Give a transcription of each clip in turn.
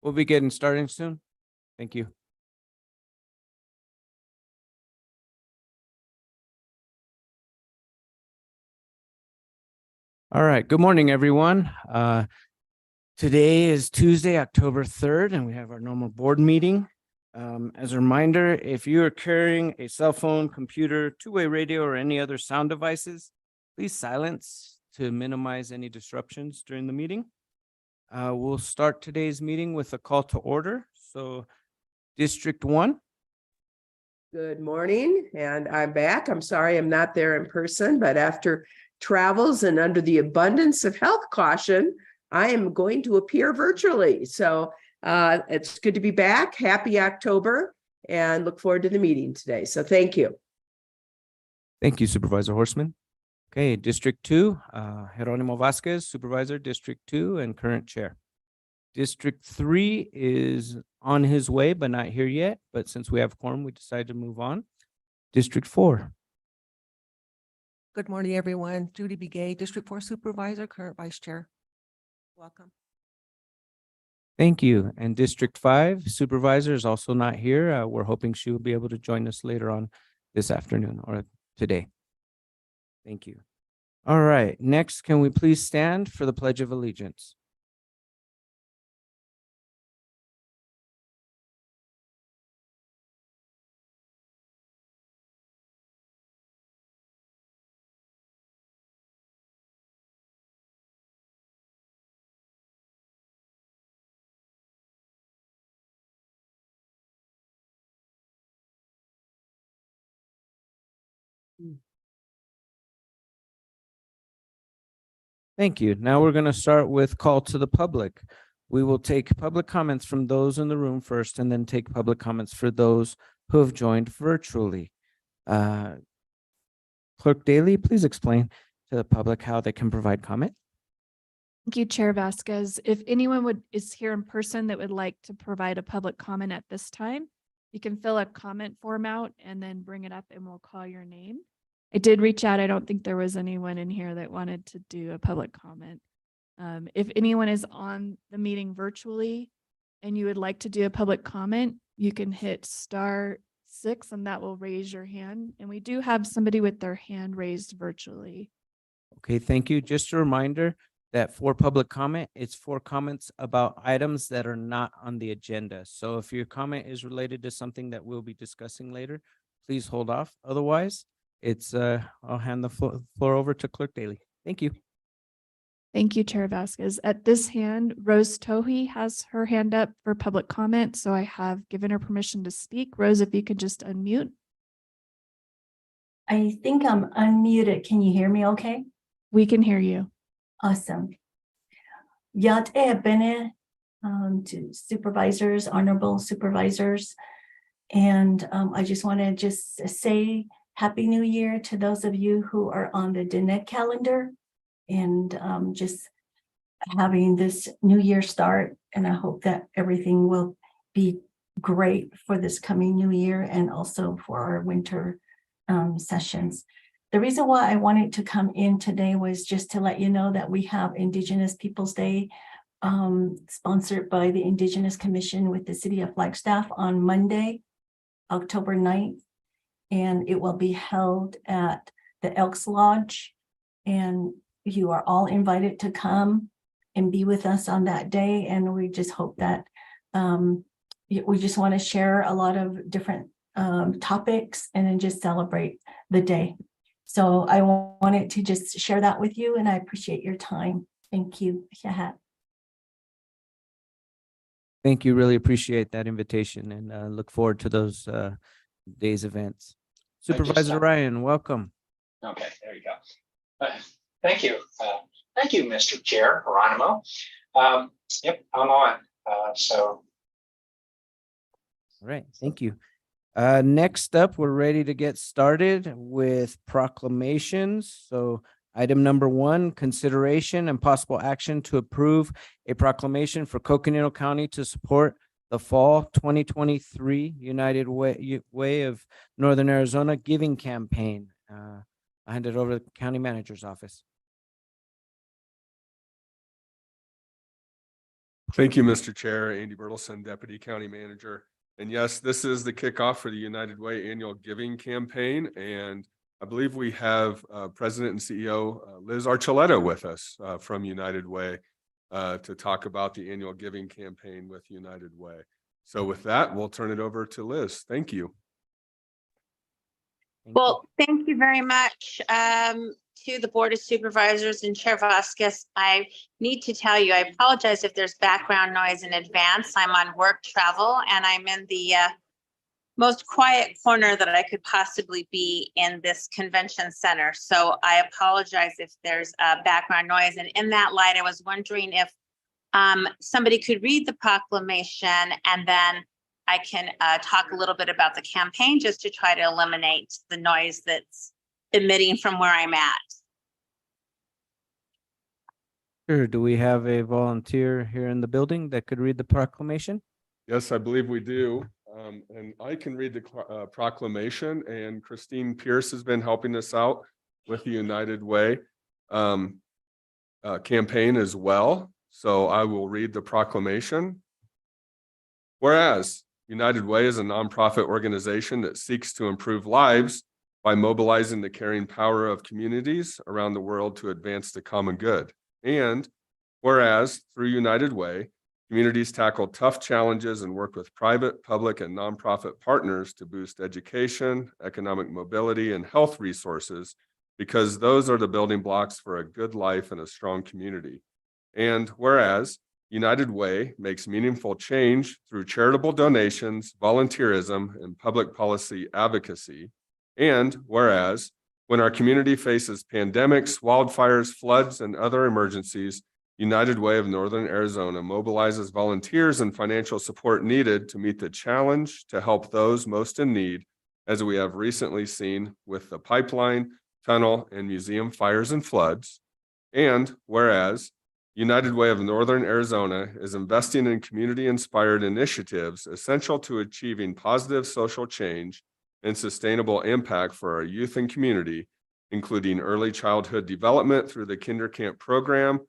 We'll be getting started soon. Thank you. All right. Good morning, everyone. Today is Tuesday, October 3rd, and we have our normal board meeting. As a reminder, if you are carrying a cell phone, computer, two-way radio, or any other sound devices, please silence to minimize any disruptions during the meeting. We'll start today's meeting with a call to order. So District 1. Good morning, and I'm back. I'm sorry I'm not there in person, but after travels and under the abundance of health caution, I am going to appear virtually. So it's good to be back. Happy October, and look forward to the meeting today. So thank you. Thank you, Supervisor Horstman. Okay, District 2, Jeronimo Vasquez, Supervisor, District 2, and current chair. District 3 is on his way, but not here yet. But since we have quorum, we decided to move on. District 4. Good morning, everyone. Judy Begay, District 4 Supervisor, current Vice Chair. Welcome. Thank you. And District 5 Supervisor is also not here. We're hoping she will be able to join us later on this afternoon or today. Thank you. All right. Next, can we please stand for the Pledge of Allegiance? Thank you. Now we're going to start with call to the public. We will take public comments from those in the room first, and then take public comments for those who have joined virtually. Clerk Daly, please explain to the public how they can provide comment. Thank you, Chair Vasquez. If anyone is here in person that would like to provide a public comment at this time, you can fill a comment form out and then bring it up and we'll call your name. I did reach out. I don't think there was anyone in here that wanted to do a public comment. If anyone is on the meeting virtually and you would like to do a public comment, you can hit *6 and that will raise your hand. And we do have somebody with their hand raised virtually. Okay, thank you. Just a reminder that for public comment, it's for comments about items that are not on the agenda. So if your comment is related to something that we'll be discussing later, please hold off. Otherwise, I'll hand the floor over to Clerk Daly. Thank you. Thank you, Chair Vasquez. At this hand, Rose Tohi has her hand up for public comment, so I have given her permission to speak. Rose, if you could just unmute. I think I'm unmuted. Can you hear me okay? We can hear you. Awesome. Yat bene to supervisors, honorable supervisors. And I just want to say Happy New Year to those of you who are on the Diné calendar, and just having this new year start. And I hope that everything will be great for this coming new year and also for our winter sessions. The reason why I wanted to come in today was just to let you know that we have Indigenous Peoples Day sponsored by the Indigenous Commission with the City of Flagstaff on Monday, October 9th. And it will be held at the Elks Lodge. And you are all invited to come and be with us on that day. And we just hope that we just want to share a lot of different topics and then just celebrate the day. So I wanted to just share that with you, and I appreciate your time. Thank you. Shahat. Thank you. Really appreciate that invitation and look forward to those day's events. Supervisor Ryan, welcome. Okay, there you go. Thank you. Thank you, Mr. Chair, Geronimo. Yep, I'm on. All right, thank you. Next up, we're ready to get started with proclamations. So item number 1, consideration and possible action to approve a proclamation for Coconino County to support the Fall 2023 United Way of Northern Arizona Giving Campaign. I hand it over to the County Manager's office. Thank you, Mr. Chair. Andy Bertelson, Deputy County Manager. And yes, this is the kickoff for the United Way Annual Giving Campaign. And I believe we have President and CEO Liz Archuleta with us from United Way to talk about the annual giving campaign with United Way. So with that, we'll turn it over to Liz. Thank you. Well, thank you very much to the Board of Supervisors and Chair Vasquez. I need to tell you, I apologize if there's background noise in advance. I'm on work travel and I'm in the most quiet corner that I could possibly be in this convention center. So I apologize if there's background noise. And in that light, I was wondering if somebody could read the proclamation and then I can talk a little bit about the campaign just to try to eliminate the noise that's emitting from where I'm at. Sure. Do we have a volunteer here in the building that could read the proclamation? Yes, I believe we do. And I can read the proclamation, and Christine Pierce has been helping us out with the United Way campaign as well. So I will read the proclamation. Whereas United Way is a nonprofit organization that seeks to improve lives by mobilizing the caring power of communities around the world to advance the common good. And whereas through United Way, communities tackle tough challenges and work with private, public, and nonprofit partners to boost education, economic mobility, and health resources, because those are the building blocks for a good life and a strong community. And whereas United Way makes meaningful change through charitable donations, volunteerism, and public policy advocacy. And whereas when our community faces pandemics, wildfires, floods, and other emergencies, United Way of Northern Arizona mobilizes volunteers and financial support needed to meet the challenge to help those most in need, as we have recently seen with the pipeline, tunnel, and museum fires and floods. And whereas United Way of Northern Arizona is investing in community-inspired initiatives essential to achieving positive social change and sustainable impact for our youth and community, including early childhood development through the Kinder Camp program,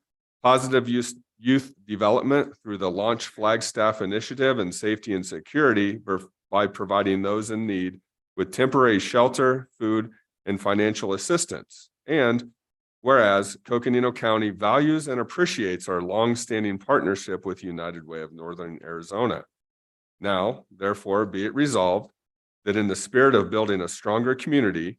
positive youth development through the Launch Flagstaff Initiative, and safety and security by providing those in need with temporary shelter, food, and financial assistance. And whereas Coconino County values and appreciates our longstanding partnership with United Way of Northern Arizona. Now, therefore, be it resolved that in the spirit of building a stronger community,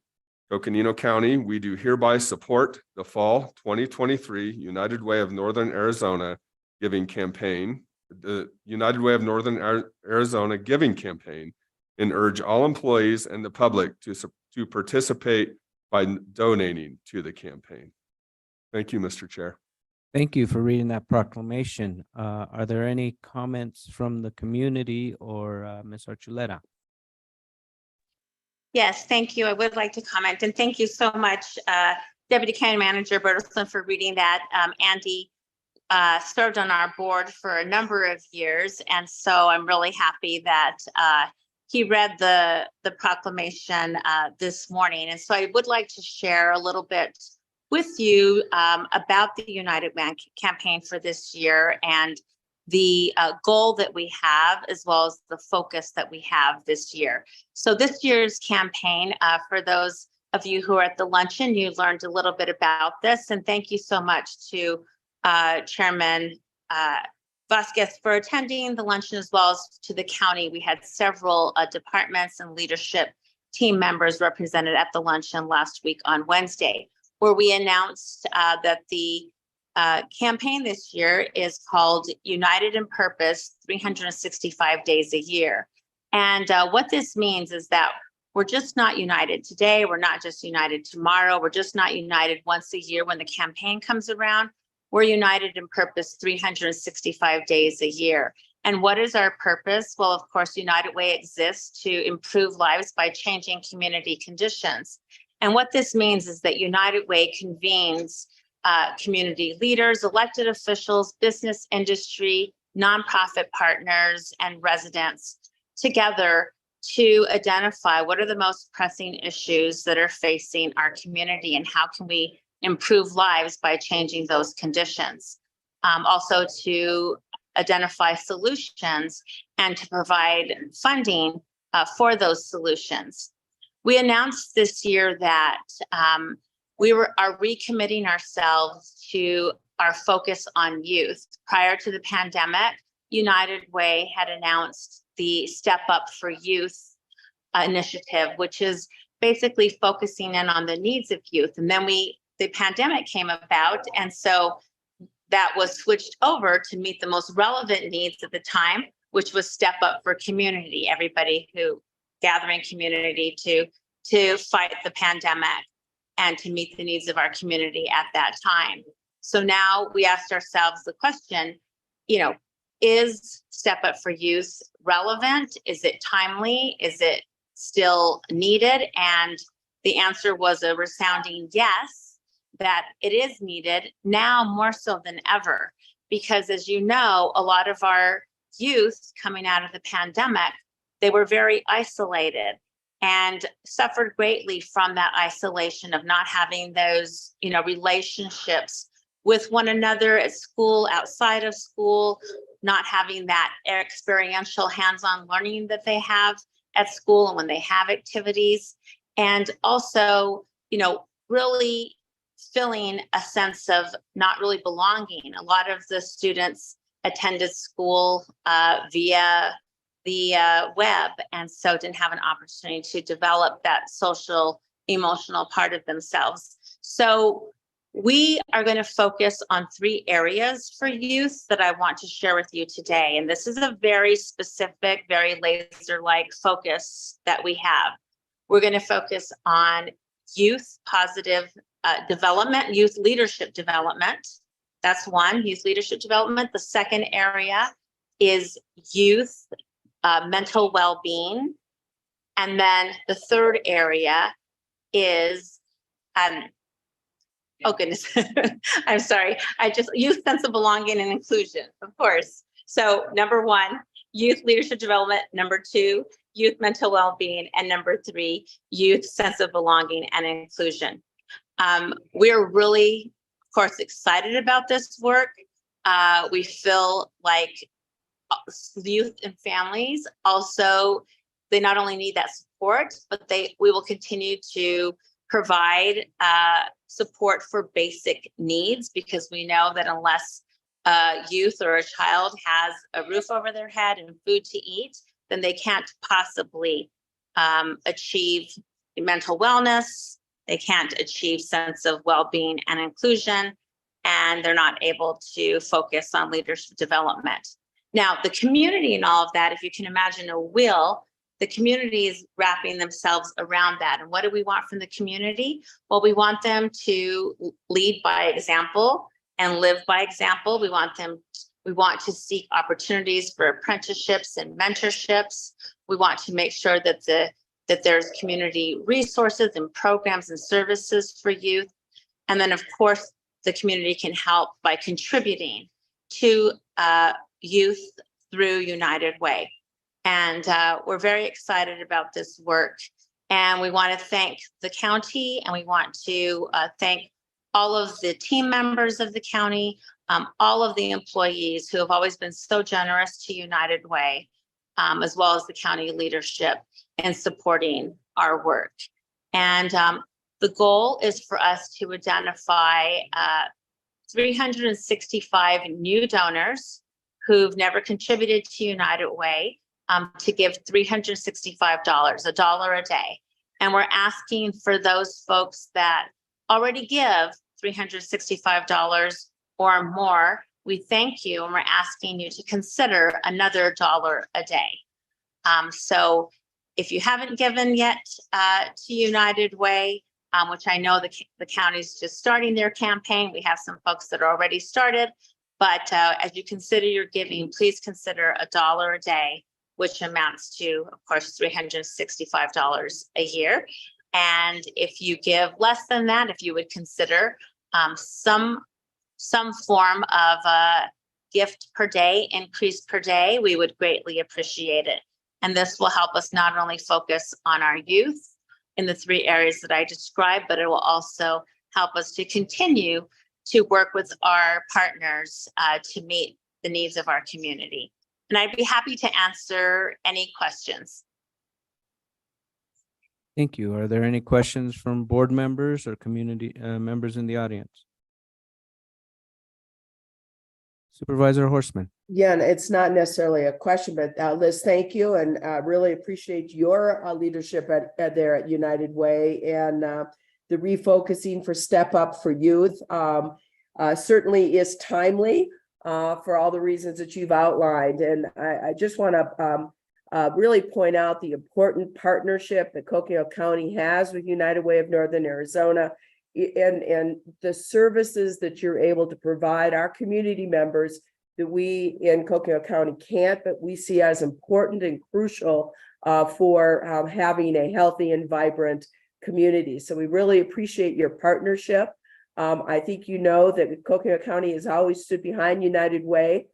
Coconino County, we do hereby support the fall 2023 United Way of Northern Arizona Giving Campaign, the United Way of Northern Arizona Giving Campaign, and urge all employees and the public to participate by donating to the campaign. Thank you, Mr. Chair. Thank you for reading that proclamation. Are there any comments from the community or Ms. Archuleta? Yes, thank you. I would like to comment, and thank you so much, Deputy County Manager Bertelson, for reading that. Andy served on our board for a number of years, and so I'm really happy that he read the proclamation this morning. And so I would like to share a little bit with you about the United Way campaign for this year and the goal that we have, as well as the focus that we have this year. So this year's campaign, for those of you who are at the luncheon, you learned a little bit about this. And thank you so much to Chairman Vasquez for attending the luncheon, as well as to the county. We had several departments and leadership team members represented at the luncheon last week on Wednesday, where we announced that the campaign this year is called United in Purpose, 365 days a year. And what this means is that we're just not united today. We're not just united tomorrow. We're just not united once a year when the campaign comes around. We're united in purpose 365 days a year. And what is our purpose? Well, of course, United Way exists to improve lives by changing community conditions. And what this means is that United Way convenes community leaders, elected officials, business industry, nonprofit partners, and residents together to identify what are the most pressing issues that are facing our community and how can we improve lives by changing those conditions. Also to identify solutions and to provide funding for those solutions. We announced this year that we are recommitting ourselves to our focus on youth. Prior to the pandemic, United Way had announced the Step Up for Youth initiative, which is basically focusing in on the needs of youth. And then the pandemic came about, and so that was switched over to meet the most relevant needs at the time, which was Step Up for Community, everybody who gathering community to fight the pandemic and to meet the needs of our community at that time. So now we asked ourselves the question, is Step Up for Youth relevant? Is it timely? Is it still needed? And the answer was a resounding yes, that it is needed now more so than ever. Because as you know, a lot of our youth coming out of the pandemic, they were very isolated and suffered greatly from that isolation of not having those, relationships with one another at school, outside of school, not having that experiential hands-on learning that they have at school and when they have activities. And also, really feeling a sense of not really belonging. A lot of the students attended school via the web, and so didn't have an opportunity to develop that social, emotional part of themselves. So we are going to focus on 3 areas for youth that I want to share with you today. And this is a very specific, very laser-like focus that we have. We're going to focus on youth positive development, youth leadership development. That's one, youth leadership development. The second area is youth mental well-being. And then the third area is, oh goodness, I'm sorry. Youth sense of belonging and inclusion, of course. So number 1, youth leadership development. Number 2, youth mental well-being. And number 3, youth sense of belonging and inclusion. We're really, of course, excited about this work. We feel like youth and families also, they not only need that support, but we will continue to provide support for basic needs, because we know that unless a youth or a child has a roof over their head and food to eat, then they can't possibly achieve mental wellness. They can't achieve sense of well-being and inclusion, and they're not able to focus on leadership development. Now, the community and all of that, if you can imagine a wheel, the community is wrapping themselves around that. And what do we want from the community? Well, we want them to lead by example and live by example. We want to seek opportunities for apprenticeships and mentorships. We want to make sure that there's community resources and programs and services for youth. And then, of course, the community can help by contributing to youth through United Way. And we're very excited about this work. And we want to thank the county, and we want to thank all of the team members of the county, all of the employees who have always been so generous to United Way, as well as the county leadership in supporting our work. And the goal is for us to identify 365 new donors who've never contributed to United Way, to give $365, $1 a day. And we're asking for those folks that already give $365 or more. We thank you, and we're asking you to consider another $1 a day. So if you haven't given yet to United Way, which I know the county's just starting their campaign, we have some folks that are already started. But as you consider your giving, please consider $1 a day, which amounts to, of course, $365 a year. And if you give less than that, if you would consider some form of gift per day, increase per day, we would greatly appreciate it. And this will help us not only focus on our youth in the 3 areas that I described, but it will also help us to continue to work with our partners to meet the needs of our community. And I'd be happy to answer any questions. Thank you. Are there any questions from board members or community members in the audience? Supervisor Horstman. Yeah, and it's not necessarily a question, but Liz, thank you, and really appreciate your leadership there at United Way, and the refocusing for Step Up for Youth certainly is timely for all the reasons that you've outlined. And I just want to really point out the important partnership that Coconino County has with United Way of Northern Arizona, and the services that you're able to provide our community members that we in Coconino County can't, but we see as important and crucial for having a healthy and vibrant community. So we really appreciate your partnership. I think you know that Coconino County has always stood behind United Way.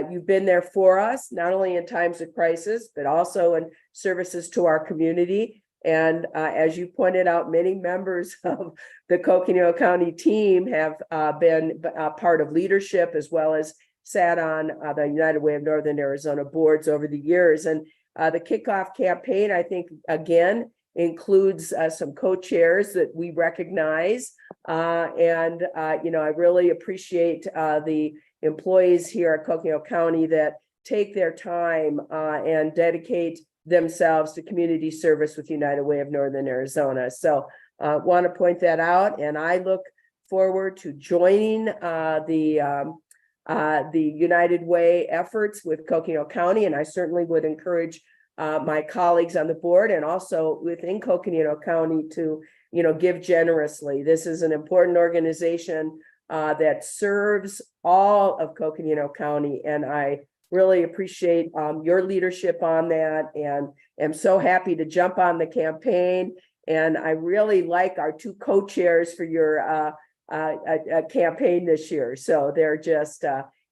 You've been there for us, not only in times of crisis, but also in services to our community. And as you pointed out, many members of the Coconino County team have been part of leadership, as well as sat on the United Way of Northern Arizona boards over the years. And the kickoff campaign, I think, again, includes some co-chairs that we recognize. And I really appreciate the employees here at Coconino County that take their time and dedicate themselves to community service with United Way of Northern Arizona. So want to point that out. And I look forward to joining the United Way efforts with Coconino County. And I certainly would encourage my colleagues on the board and also within Coconino County to, give generously. This is an important organization that serves all of Coconino County. And I really appreciate your leadership on that, and am so happy to jump on the campaign. And I really like our two co-chairs for your campaign this year. So they're just,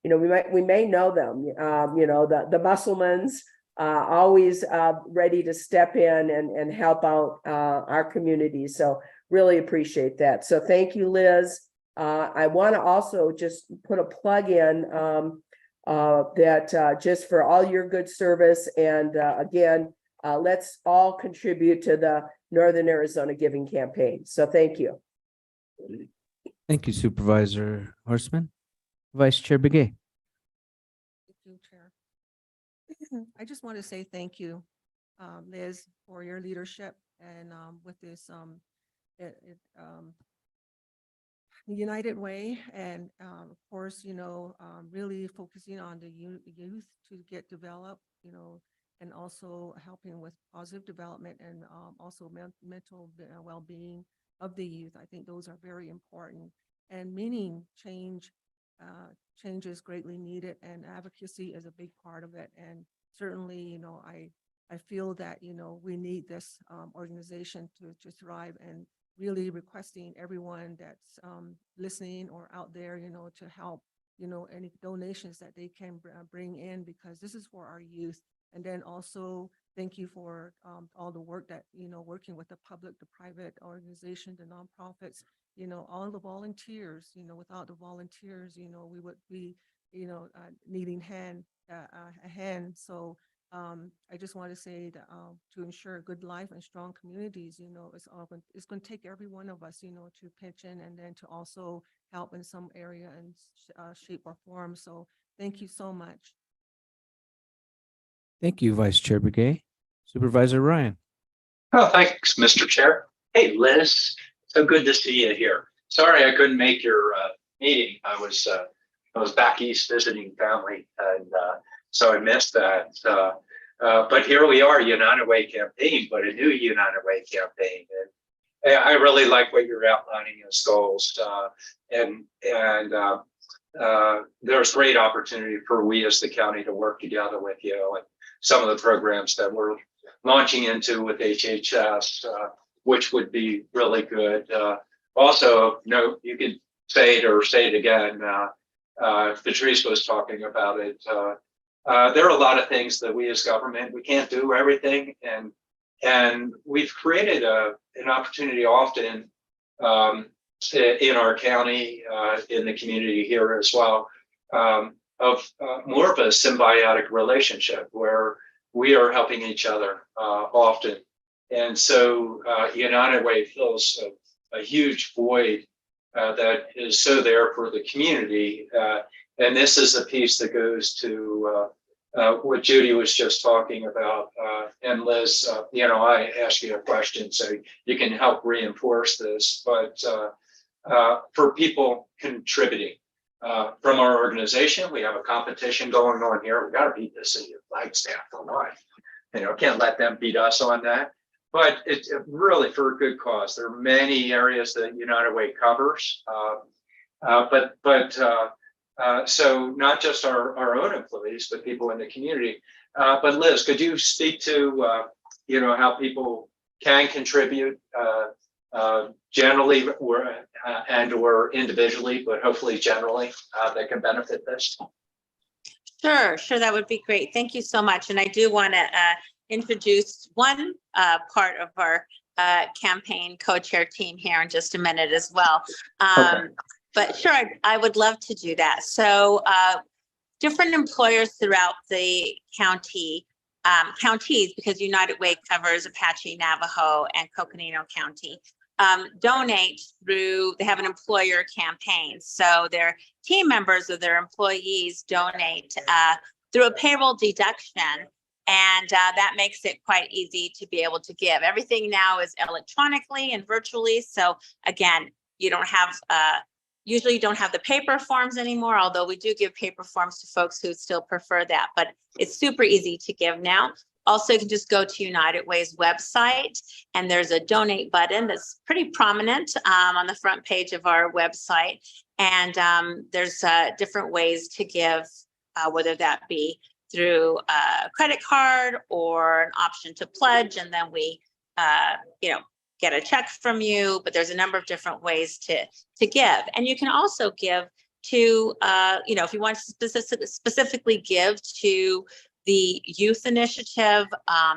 we may know them, the Musselmans, always ready to step in and help out our community. So really appreciate that. So thank you, Liz. I want to also just put a plug in that just for all your good service. And again, let's all contribute to the Northern Arizona Giving Campaign. So thank you. Thank you, Supervisor Horstman. Vice Chair Begay. Thank you, Chair. I just want to say thank you, Liz, for your leadership and with this United Way, and of course, really focusing on the youth to get developed, and also helping with positive development and also mental well-being of the youth. I think those are very important, and meaning change is greatly needed, and advocacy is a big part of it. And certainly, I feel that, we need this organization to thrive, and really requesting everyone that's listening or out there, to help, any donations that they can bring in, because this is for our youth. And then also thank you for all the work that, working with the public, the private organization, the nonprofits, all the volunteers, without the volunteers, we would be, needing a hand. So I just want to say that to ensure good life and strong communities, it's going to take every one of us, to pitch in, and then to also help in some area and shape or form. So thank you so much. Thank you, Vice Chair Begay. Supervisor Ryan. Oh, thanks, Mr. Chair. Hey, Liz, so good to see you here. Sorry I couldn't make your meeting. I was back east visiting family, and so I missed that. But here we are, United Way campaign, but a new United Way campaign. And I really like what you're outlining as goals. And there's great opportunity for we as the county to work together with you, and some of the programs that we're launching into with HHS, which would be really good. Also, you could say it again. Patrice was talking about it. There are a lot of things that we as government, we can't do everything. And we've created an opportunity often in our county, in the community here as well, more of a symbiotic relationship where we are helping each other often. And so United Way fills a huge void that is so there for the community. And this is a piece that goes to what Judy was just talking about. And Liz, I asked you a question, so you can help reinforce this. But for people contributing from our organization, we have a competition going on here. We got to beat the city of Flagstaff for life. Can't let them beat us on that. But it's really for a good cause. There are many areas that United Way covers, so not just our own employees, but people in the community. But Liz, could you speak to how people can contribute generally or individually, but hopefully generally that can benefit this? Sure, that would be great. Thank you so much. And I do want to introduce one part of our campaign co-chair team here in just a minute as well. Okay. But sure, I would love to do that. So different employers throughout the counties, because United Way covers Apache, Navajo, and Coconino County, donate through, they have an employer campaign. So their team members or their employees donate through a payroll deduction. And that makes it quite easy to be able to give. Everything now is electronically and virtually. So again, you don't have, usually you don't have the paper forms anymore, although we do give paper forms to folks who still prefer that, but it's super easy to give now. Also, you can just go to United Way's website and there's a donate button that's pretty prominent on the front page of our website. And there's different ways to give, whether that be through a credit card or an option to pledge, and then we, get a check from you. But there's a number of different ways to give, and you can also give to, if you want to specifically give to the youth initiative,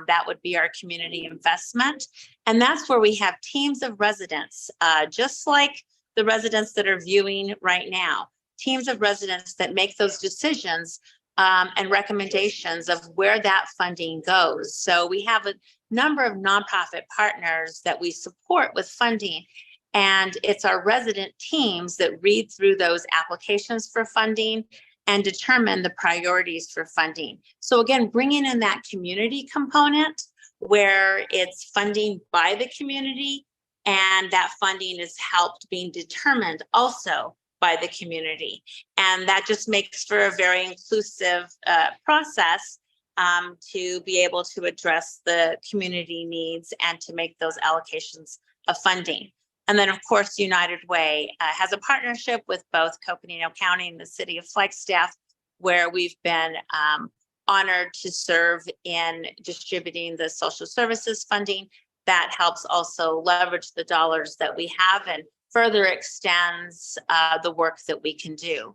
that would be our community investment, and that's where we have teams of residents, just like the residents that are viewing right now, teams of residents that make those decisions and recommendations of where that funding goes. So we have a number of nonprofit partners that we support with funding, and it's our resident teams that read through those applications for funding and determine the priorities for funding. So again, bringing in that community component where it's funding by the community, and that funding is helped being determined also by the community. And that just makes for a very inclusive process to be able to address the community needs and to make those allocations of funding. And then, of course, United Way has a partnership with both Coconino County and the city of Flagstaff, where we've been honored to serve in distributing the social services funding. That helps also leverage the dollars that we have and further extends the work that we can do.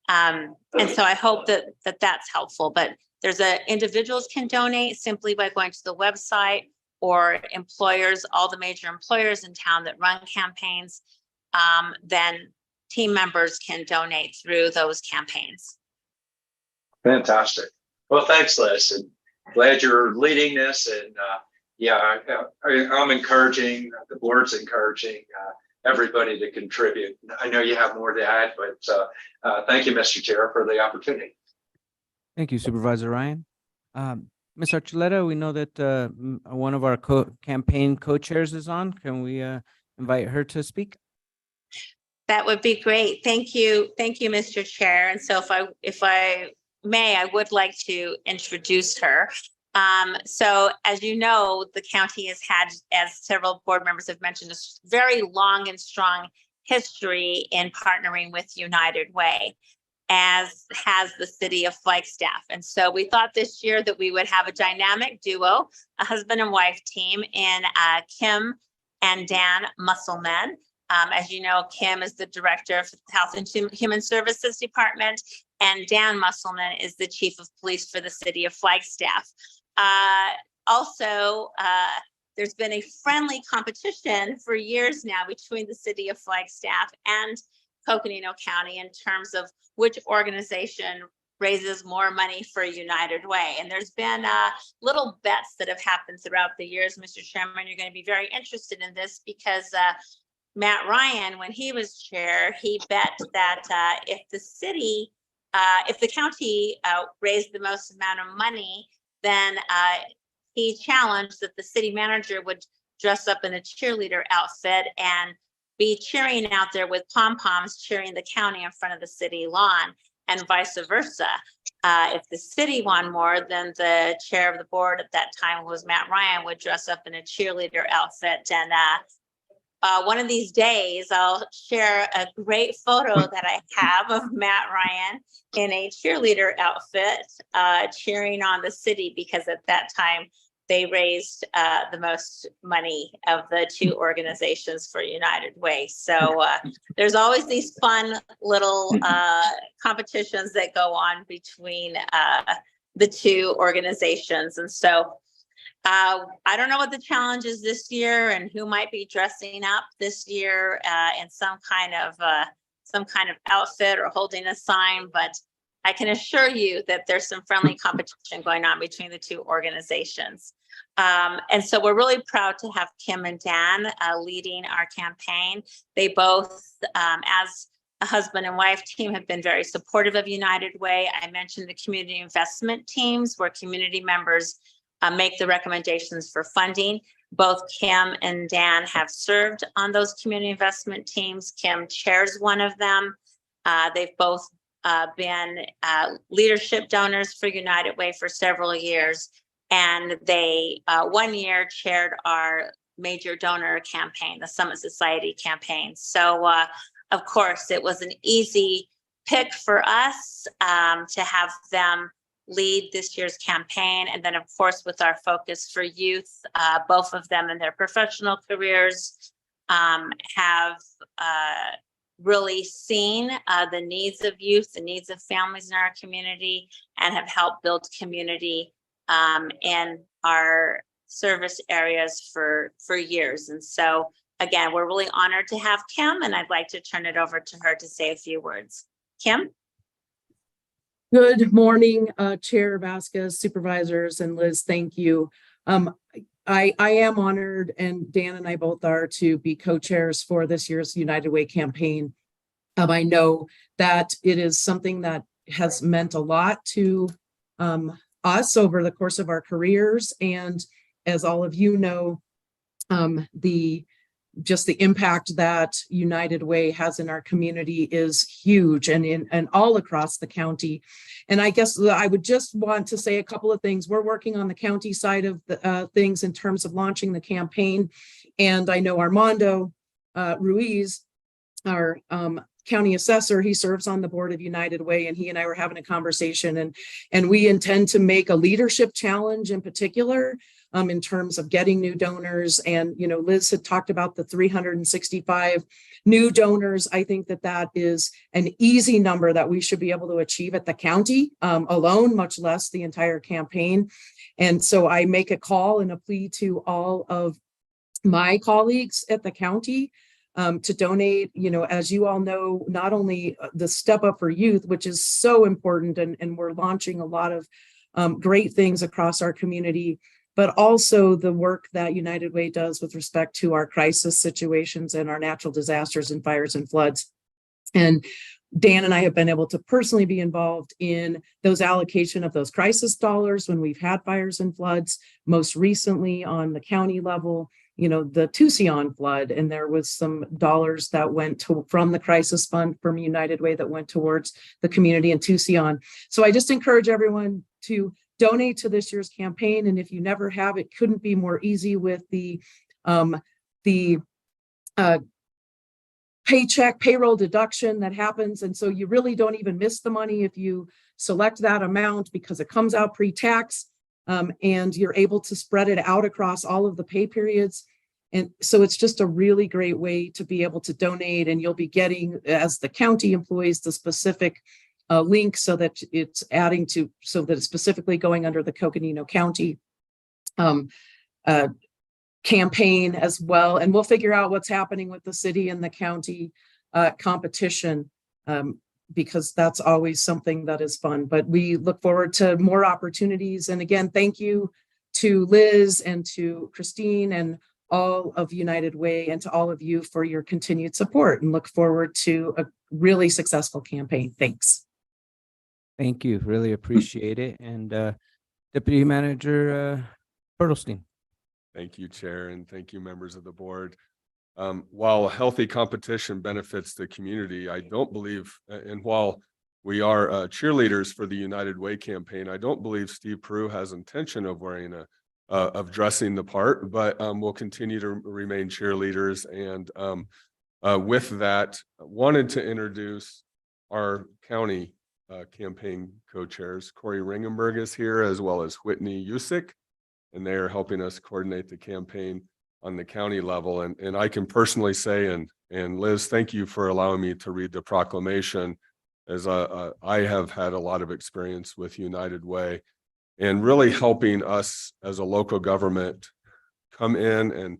And so I hope that that's helpful. But there's individuals can donate simply by going to the website, or employers, all the major employers in town that run campaigns, then team members can donate through those campaigns. Fantastic. Well, thanks, Liz, and glad you're leading this. And I'm encouraging, the board's encouraging everybody to contribute. I know you have more to add, but thank you, Mr. Chair, for the opportunity. Thank you, Supervisor Ryan. Ms. Archuleta, we know that one of our campaign co-chairs is on. Can we invite her to speak? That would be great. Thank you. Thank you, Mr. Chair. And so if I may, I would like to introduce her. So as you know, the county has had, as several board members have mentioned, a very long and strong history in partnering with United Way, as has the city of Flagstaff. And so we thought this year that we would have a dynamic duo, a husband and wife team in Kim and Dan Musselman. As you know, Kim is the director of the Health and Human Services Department, and Dan Musselman is the chief of police for the city of Flagstaff. Also, there's been a friendly competition for years now between the city of Flagstaff and Coconino County in terms of which organization raises more money for United Way. And there's been little bets that have happened throughout the years. Mr. Chairman, you're going to be very interested in this because Matt Ryan, when he was chair, he bet that if the county raised the most amount of money, then he challenged that the city manager would dress up in a cheerleader outfit and be cheering out there with pom-poms, cheering the county in front of the city lawn, and vice versa. If the city won more, then the chair of the board at that time was Matt Ryan, would dress up in a cheerleader outfit. And one of these days, I'll share a great photo that I have of Matt Ryan in a cheerleader outfit, cheering on the city, because at that time, they raised the most money of the two organizations for United Way. So there's always these fun little competitions that go on between the two organizations. And so I don't know what the challenge is this year and who might be dressing up this year in some kind of outfit or holding a sign, but I can assure you that there's some friendly competition going on between the two organizations. And so we're really proud to have Kim and Dan leading our campaign. They both, as a husband and wife team, have been very supportive of United Way. I mentioned the community investment teams where community members make the recommendations for funding. Both Kim and Dan have served on those community investment teams. Kim chairs one of them. They've both been leadership donors for United Way for several years. And they 1 year chaired our major donor campaign, the Summit Society campaign. So of course, it was an easy pick for us to have them lead this year's campaign. And then of course, with our focus for youth, both of them in their professional careers have really seen the needs of youth, the needs of families in our community, and have helped build community in our service areas for years. And so again, we're really honored to have Kim, and I'd like to turn it over to her to say a few words. Kim? Good morning, Chair Vasquez, supervisors, and Liz, thank you. I am honored, and Dan and I both are, to be co-chairs for this year's United Way campaign. I know that it is something that has meant a lot to us over the course of our careers. And as all of you know, the impact that United Way has in our community is huge and all across the county. And I guess I would just want to say a couple of things. We're working on the county side of the things in terms of launching the campaign. And I know Armando Ruiz, our county assessor, he serves on the board of United Way, and he and I were having a conversation, and we intend to make a leadership challenge in particular in terms of getting new donors. And, you know, Liz had talked about the 365 new donors. I think that that is an easy number that we should be able to achieve at the county alone, much less the entire campaign. And so I make a call and a plea to all of my colleagues at the county to donate. You know, as you all know, not only the Step Up for Youth, which is so important, and we're launching a lot of great things across our community, but also the work that United Way does with respect to our crisis situations and our natural disasters and fires and floods. And Dan and I have been able to personally be involved in those allocation of those crisis dollars when we've had fires and floods, most recently on the county level, you know, the Tucson flood, and there was some dollars that went from the crisis fund from United Way that went towards the community in Tucson. So I just encourage everyone to donate to this year's campaign. And if you never have, it couldn't be more easy with the payroll deduction that happens. And so you really don't even miss the money if you select that amount, because it comes out pre-tax and you're able to spread it out across all of the pay periods. And so it's just a really great way to be able to donate, and you'll be getting, as the county employees, the specific link so that it's so that it's specifically going under the Coconino County campaign as well. And we'll figure out what's happening with the city and the county competition. because that's always something that is fun. But we look forward to more opportunities. And again, thank you to Liz and to Christine and all of United Way and to all of you for your continued support, and look forward to a really successful campaign. Thanks. Thank you. Really appreciate it. And Deputy Manager Bertelstein. Thank you, Chair, and thank you, members of the board. While healthy competition benefits the community, I don't believe, and while we are cheerleaders for the United Way campaign, I don't believe Steve Peru has intention of wearing of dressing the part, but we'll continue to remain cheerleaders. And with that, wanted to introduce our county campaign co-chairs. Corey Ringenberg is here, as well as Whitney Usick, and they are helping us coordinate the campaign on the county level. And I can personally say, and Liz, thank you for allowing me to read the proclamation, as I have had a lot of experience with United Way and really helping us as a local government come in and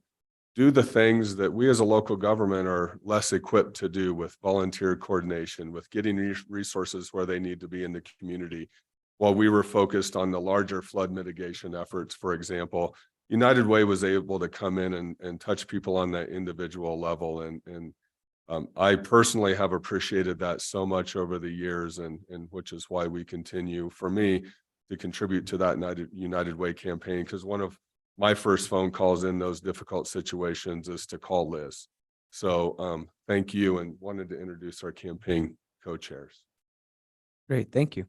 do the things that we as a local government are less equipped to do, with volunteer coordination, with getting resources where they need to be in the community. While we were focused on the larger flood mitigation efforts, for example, United Way was able to come in and touch people on that individual level. And I personally have appreciated that so much over the years, and which is why we continue, for me, to contribute to that United Way campaign, because one of my first phone calls in those difficult situations is to call Liz. So thank you, and wanted to introduce our campaign co-chairs. Great. Thank you.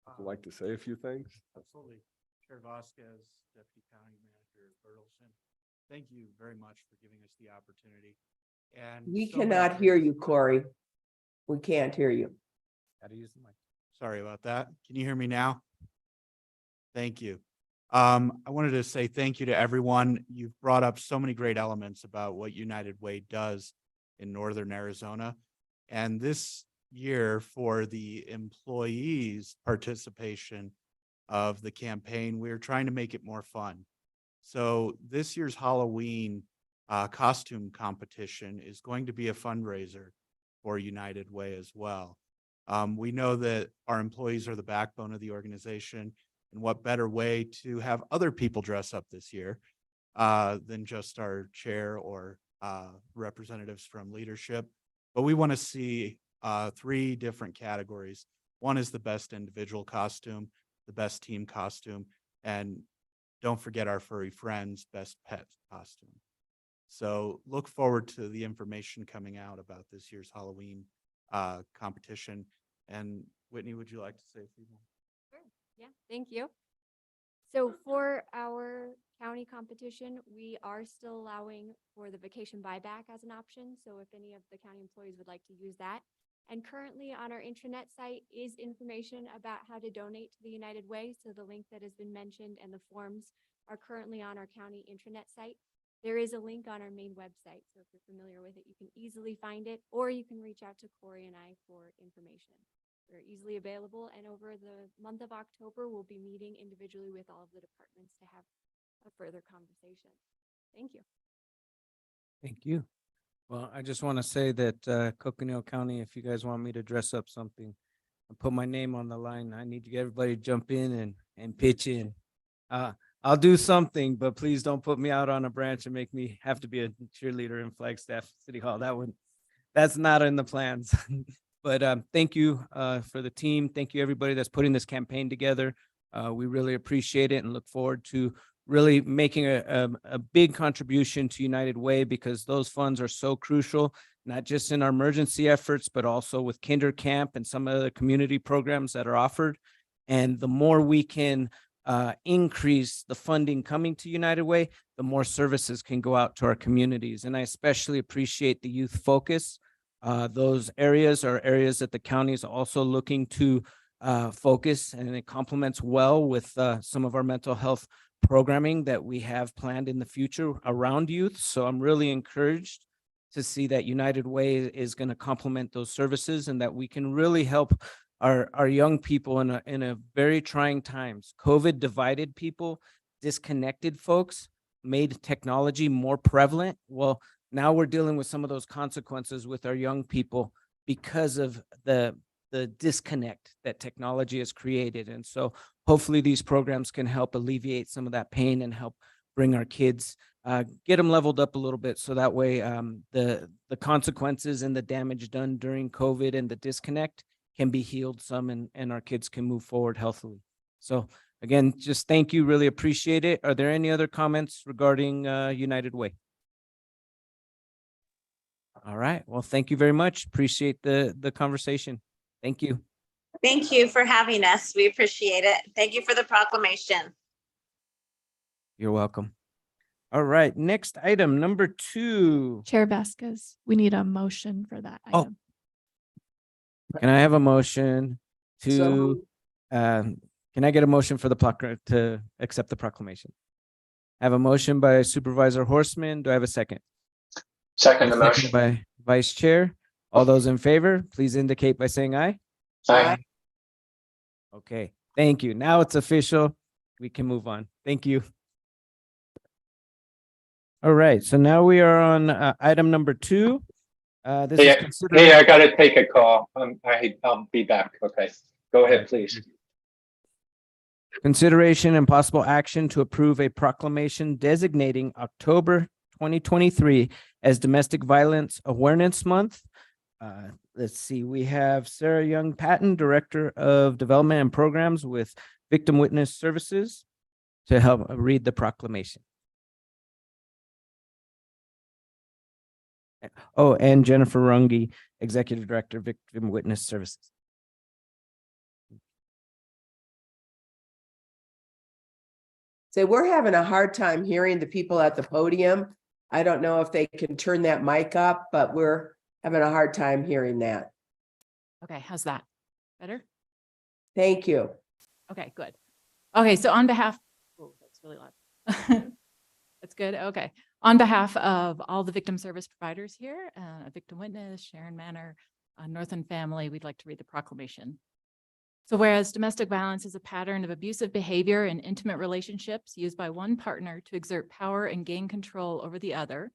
Would you like to say a few things? Absolutely. Chair Vasquez, Deputy County Manager Bertelsen, thank you very much for giving us the opportunity. And We so many cannot hear great- you, Corey. We can't hear you. Gotta use the mic. Sorry about that. Can you hear me now? Thank you. I wanted to say thank you to everyone. You've brought up so many great elements about what United Way does in Northern Arizona. And this year, for the employees' participation of the campaign, we're trying to make it more fun. So this year's Halloween costume competition is going to be a fundraiser for United Way as well. We know that our employees are the backbone of the organization, and what better way to have other people dress up this year than just our chair or representatives from leadership. But we want to see 3 different categories. One is the best individual costume, the best team costume, and don't forget our furry friends' best pet costume. So look forward to the information coming out about this year's Halloween competition. And Whitney, would you like to say a few more? Sure. Yeah, thank you. So for our county competition, we are still allowing for the vacation buyback as an option. So if any of the county employees would like to use that. And currently on our intranet site is information about how to donate to the United Way. So the link that has been mentioned and the forms are currently on our county intranet site. There is a link on our main website. So if you're familiar with it, you can easily find it, or you can reach out to Corey and I for information. They're easily available, and over the month of October, we'll be meeting individually with all of the departments to have a further conversation. Thank you. Thank you. Well, I just want to say that Coconino County, if you guys want me to dress up something and put my name on the line, I need to get everybody to jump in and pitch in. I'll do something, but please don't put me out on a branch and make me have to be a cheerleader in Flagstaff City Hall. That's not in the plans. But thank you for the team. Thank you, everybody that's putting this campaign together. We really appreciate it and look forward to really making a big contribution to United Way, because those funds are so crucial, not just in our emergency efforts, but also with Kinder Camp and some of the community programs that are offered. And the more we can increase the funding coming to United Way, the more services can go out to our communities. And I especially appreciate the youth focus. Those areas are areas that the county is also looking to focus, and it complements well with some of our mental health programming that we have planned in the future around youth. So I'm really encouraged to see that United Way is going to complement those services, and that we can really help our young people in a very trying times. COVID divided people, disconnected folks, made technology more prevalent. Well, now we're dealing with some of those consequences with our young people because of the disconnect that technology has created. And so hopefully these programs can help alleviate some of that pain and help bring our kids, get them leveled up a little bit. So that way the consequences and the damage done during COVID and the disconnect can be healed some, and our kids can move forward healthily. So again, just thank you. Really appreciate it. Are there any other comments regarding United Way? All right. Well, thank you very much. Appreciate the conversation. Thank you. Thank you for having us. We appreciate it. Thank you for the proclamation. You're welcome. All right. Next item, number 2. Chair Vasquez, we need a motion for that Oh. item. Can I have a motion to, can I get a motion for to accept the proclamation? I have a motion by Supervisor Horseman. Do I have a second? Second the A second motion. by Vice Chair. All those in favor, please indicate by saying aye. Aye. Okay, thank you. Now it's official. We can move on. Thank you. All right, so now we are on item number 2. This is Hey, considered. hey, I gotta take a call. I'll be back. Okay, go ahead, please. Consideration and possible action to approve a proclamation designating October 2023 as Domestic Violence Awareness Month. Let's see, we have Sarah Young Patton, Director of Development and Programs with Victim Witness Services, to help read the proclamation. Oh, and Jennifer Runge, Executive Director, Victim Witness Services. So we're having a hard time hearing the people at the podium. I don't know if they can turn that mic up, but we're having a hard time hearing that. Okay, how's that? Better? Thank you. Okay, good. Okay, so on behalf, oh, that's really loud. That's good. Okay. On behalf of all the victim service providers here, Victim Witness, Sharon Manor, Northern Family, we'd like to read the proclamation. So whereas domestic violence is a pattern of abusive behavior in intimate relationships used by one partner to exert power and gain control over the other,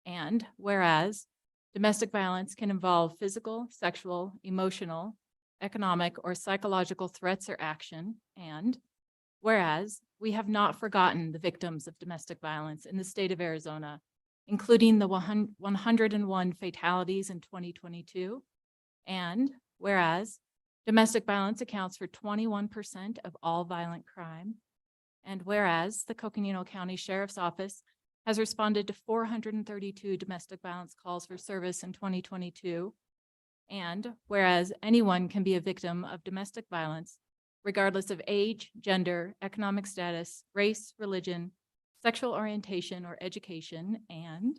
and whereas domestic violence can involve physical, sexual, emotional, economic, or psychological threats or action, and whereas we have not forgotten the victims of domestic violence in the state of Arizona, including the 101 fatalities in 2022, and whereas domestic violence accounts for 21% of all violent crime, and whereas the Coconino County Sheriff's Office has responded to 432 domestic violence calls for service in 2022, and whereas anyone can be a victim of domestic violence regardless of age, gender, economic status, race, religion, sexual orientation, or education, and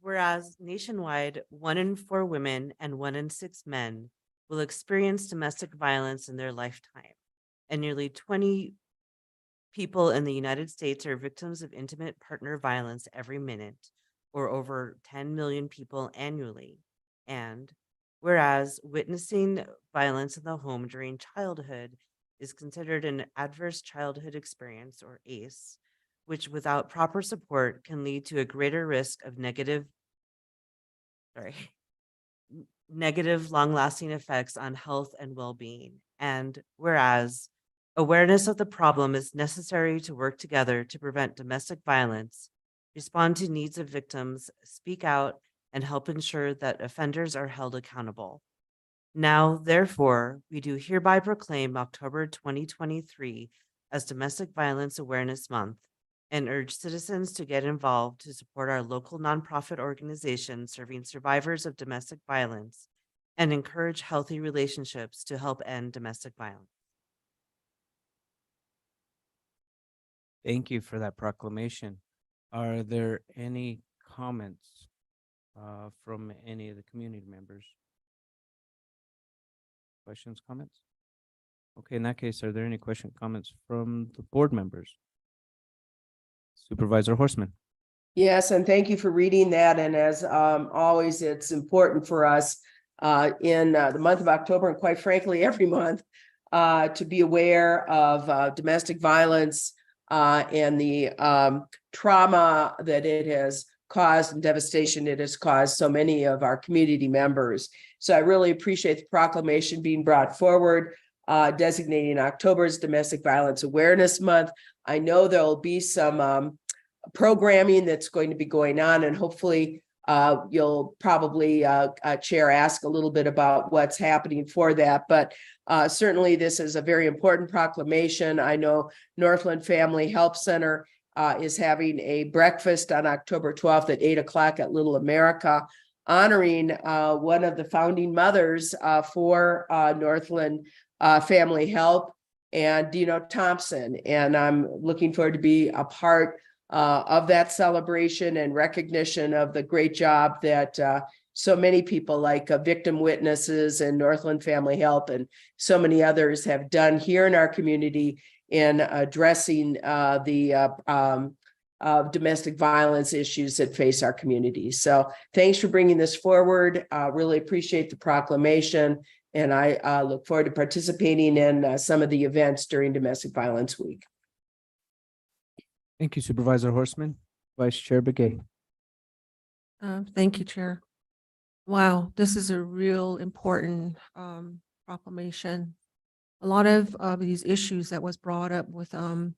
whereas nationwide, 1 in 4 women and 1 in 6 men will experience domestic violence in their lifetime, and nearly 20 people in the United States are victims of intimate partner violence every minute, or over 10 million people annually. And whereas witnessing violence in the home during childhood is considered an adverse childhood experience, or ACE, which without proper support can lead to a greater risk of negative long-lasting effects on health and well-being. And whereas awareness of the problem is necessary to work together to prevent domestic violence, respond to needs of victims, speak out, and help ensure that offenders are held accountable. Now, therefore, we do hereby proclaim October 2023 as Domestic Violence Awareness Month and urge citizens to get involved to support our local nonprofit organization serving survivors of domestic violence and encourage healthy relationships to help end domestic violence. Thank you for that proclamation. Are there any comments from any of the community members? Questions, comments? Okay, in that case, are there any comments from the board members? Supervisor Horseman. Yes, and thank you for reading that. And as always, it's important for us in the month of October, and quite frankly, every month, to be aware of domestic violence and the trauma that it has caused and devastation it has caused so many of our community members. So I really appreciate the proclamation being brought forward, designating October as Domestic Violence Awareness Month. I know there will be some programming that's going to be going on, and hopefully you'll probably, Chair, ask a little bit about what's happening for that. But certainly this is a very important proclamation. I know Northland Family Help Center is having a breakfast on October 12th at 8 o'clock at Little America, honoring one of the founding mothers for Northland Family Help, and Dino Thompson. And I'm looking forward to be a part of that celebration and recognition of the great job that so many people like Victim Witnesses and Northland Family Help and so many others have done here in our community in addressing the domestic violence issues that face our community. So thanks for bringing this forward. Really appreciate the proclamation. And I look forward to participating in some of the events during Domestic Violence Week. Thank you, Supervisor Horstman. Vice Chair Begay. Thank you, Chair. Wow, this is a real important proclamation. A lot of these issues that was brought up with through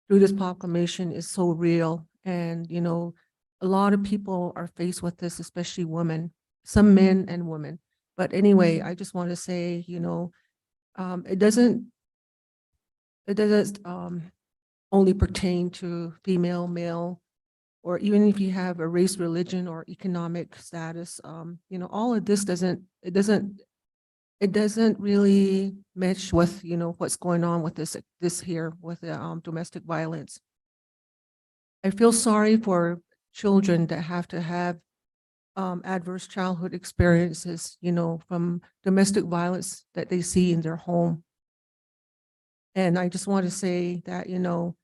this proclamation is so real. And, you know, a lot of people are faced with this, especially women, some men and women. But anyway, I just want to say, you know, it doesn't only pertain to female, male, or even if you have a race, religion, or economic status. You know, all of this doesn't really match with, you know, what's going on with this here with the domestic violence. I feel sorry for children that have to have adverse childhood experiences, you know, from domestic violence that they see in their home. And I just want to say that, you know,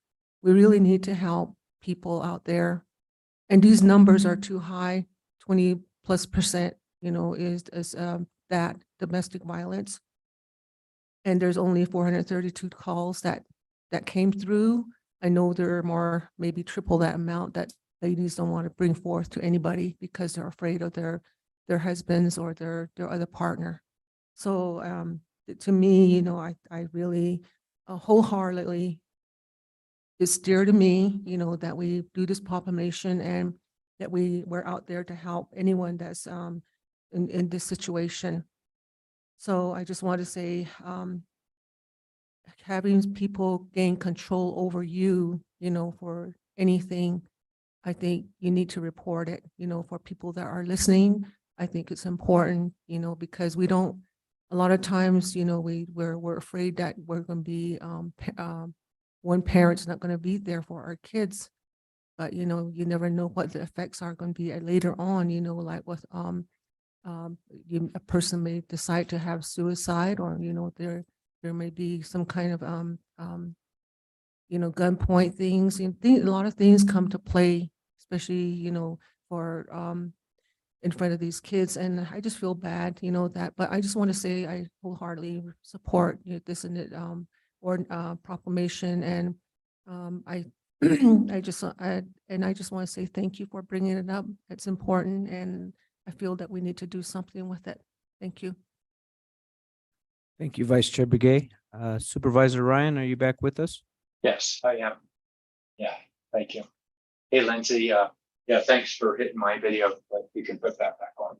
we really need to help people out there. And these numbers are too high, 20+%, you know, is that domestic violence. And there's only 432 calls that came through. I know there are more, maybe triple that amount that ladies don't want to bring forth to anybody because they're afraid of their husbands or their other partner. So to me, you know, I really wholeheartedly, it's dear to me, you know, that we do this proclamation and that we're out there to help anyone that's in this situation. So I just want to say, having people gain control over you, you know, for anything, I think you need to report it, you know, for people that are listening. I think it's important, you know, because we don't, a lot of times, you know, we're afraid that we're going to be, one parent's not going to be there for our kids, but, you know, you never know what the effects are going to be later on, you know, like with, a person may decide to have suicide, or, you know, there may be some kind of, you know, gunpoint things, and a lot of things come to play, especially, you know, for, in front of these kids. And I just feel bad, you know, that, but I just want to say I wholeheartedly support, you know, this proclamation. And I just want to say thank you for bringing it up. It's important, and I feel that we need to do something with it. Thank you. Thank you, Vice Chair Begay. Supervisor Ryan, are you back with us? Yes, I am. Yeah, thank you. Hey, Lindsay, yeah, thanks for hitting my video, but you can put that back on.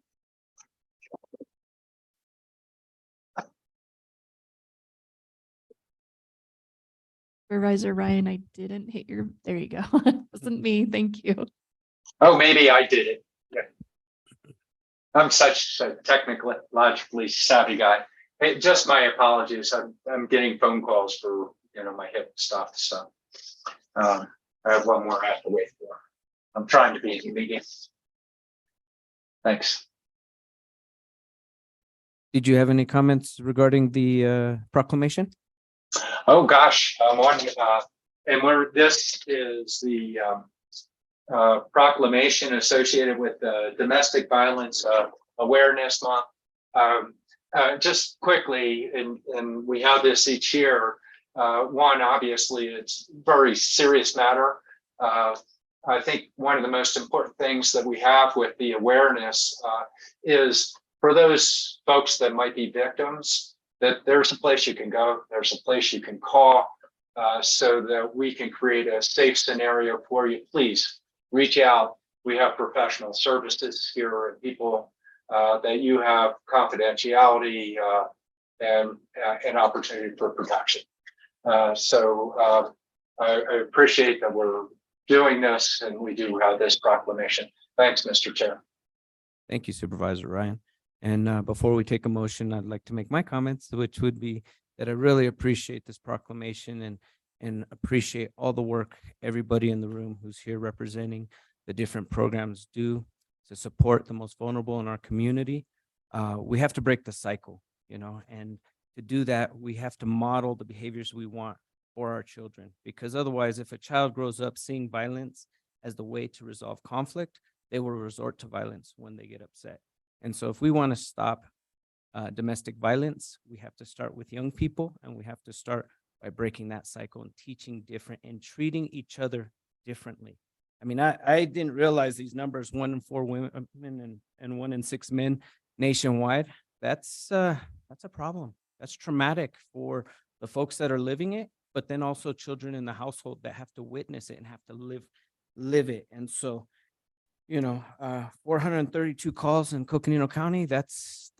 Supervisor Ryan, I didn't hit your, there you go. It wasn't me, thank you. Oh, maybe I did it. Yeah. I'm such a technologically savvy guy. Hey, just my apologies. I'm getting phone calls for, you know, my hip stuff. So I have one more I have to wait for. I'm trying to be in the meeting. Thanks. Did you have any comments regarding the proclamation? Oh gosh, I'm on. And where this is the proclamation associated with the Domestic Violence Awareness Month. Just quickly, and we have this each year. One, obviously, it's a very serious matter. I think one of the most important things that we have with the awareness is for those folks that might be victims, that there's a place you can go, there's a place you can call, so that we can create a safe scenario for you. Please reach out. We have professional services here and people that you have confidentiality and an opportunity for protection. So I appreciate that we're doing this and we do have this proclamation. Thanks, Mr. Chair. Thank you, Supervisor Ryan. And before we take a motion, I'd like to make my comments, which would be that I really appreciate this proclamation and appreciate all the work everybody in the room who's here representing the different programs do to support the most vulnerable in our community. We have to break the cycle, and to do that, we have to model the behaviors we want for our children, because otherwise, if a child grows up seeing violence as the way to resolve conflict, they will resort to violence when they get upset. And so if we want to stop domestic violence, we have to start with young people, and we have to start by breaking that cycle and teaching different and treating each other differently. I mean, I didn't realize these numbers, 1 in 4 women and 1 in 6 men nationwide. That's a problem. That's traumatic for the folks that are living it, but then also children in the household that have to witness it and have to live it. And so, 432 calls in Coconino County, that's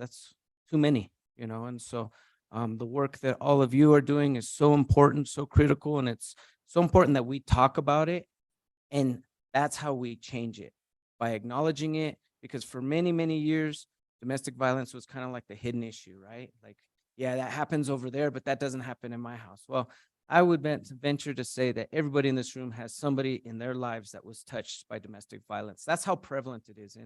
too many, and so the work that all of you are doing is so important, so critical, and it's so important that we talk about it. And that's how we change it, by acknowledging it, because for many, many years, domestic violence was kind of like the hidden issue, right? Like, yeah, that happens over there, but that doesn't happen in my house. Well, I would venture to say that everybody in this room has somebody in their lives that was touched by domestic violence. That's how prevalent it is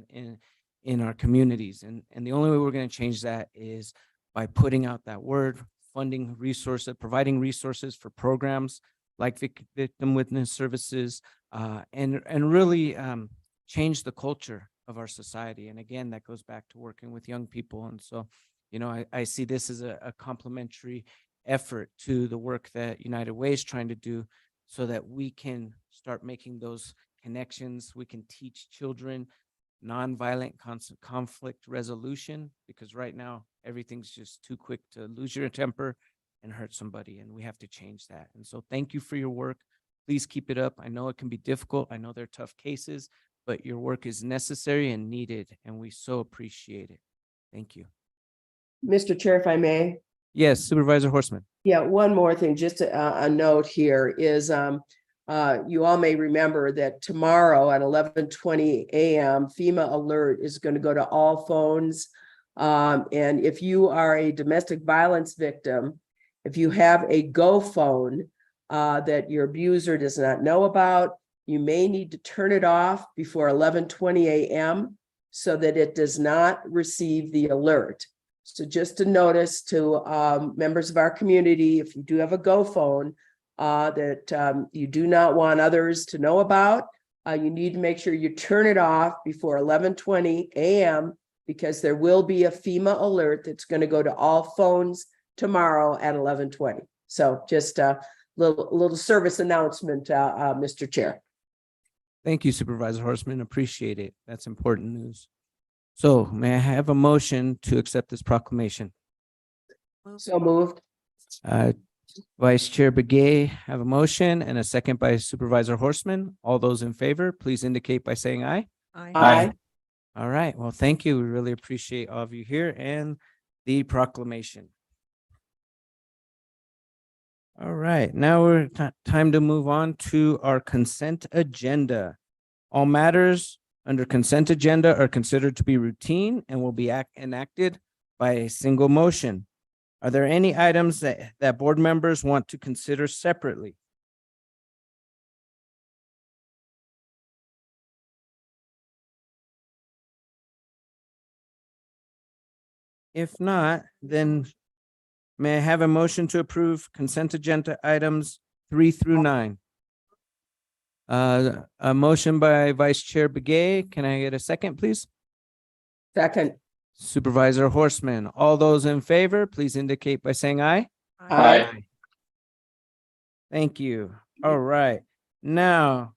in our communities. And the only way we're going to change that is by putting out that word, funding resources, providing resources for programs like victim witness services, and really change the culture of our society. And again, that goes back to working with young people. And so, I see this as a complementary effort to the work that United Way is trying to do, so that we can start making those connections. We can teach children nonviolent conflict resolution, because right now everything's just too quick to lose your temper and hurt somebody, and we have to change that. And so thank you for your work. Please keep it up. I know it can be difficult. I know they're tough cases, but your work is necessary and needed, and we so appreciate it. Thank you. Mr. Chair, if I may. Yes, Supervisor Horstman. Yeah, one more thing, just a note here is you all may remember that tomorrow at 11:20 a.m. FEMA alert is going to go to all phones. And if you are a domestic violence victim, if you have a Go phone that your abuser does not know about, you may need to turn it off before 11:20 a.m. so that it does not receive the alert. So just a notice to members of our community, if you do have a Go phone that you do not want others to know about, you need to make sure you turn it off before 11:20 a.m. because there will be a FEMA alert that's going to go to all phones tomorrow at 11:20. So just a little service announcement, Mr. Chair. Thank you, Supervisor Horstman. Appreciate it. That's important news. So may I have a motion to accept this proclamation? So moved. Vice Chair Begay, have a motion and a second by Supervisor Horstman. All those in favor, please indicate by saying aye. Aye. All right. Well, thank you. We really appreciate all of you here and the proclamation. All right. Now we're time to move on to our consent agenda. All matters under consent agenda are considered to be routine and will be enacted by a single motion. Are there any items that board members want to consider separately? If not, then may I have a motion to approve consent agenda items 3 through 9? A motion by Vice Chair Begay. Can I get a second, please? Second. Supervisor Horstman. All those in favor, please indicate by saying aye. Aye. Thank you. All right. Now,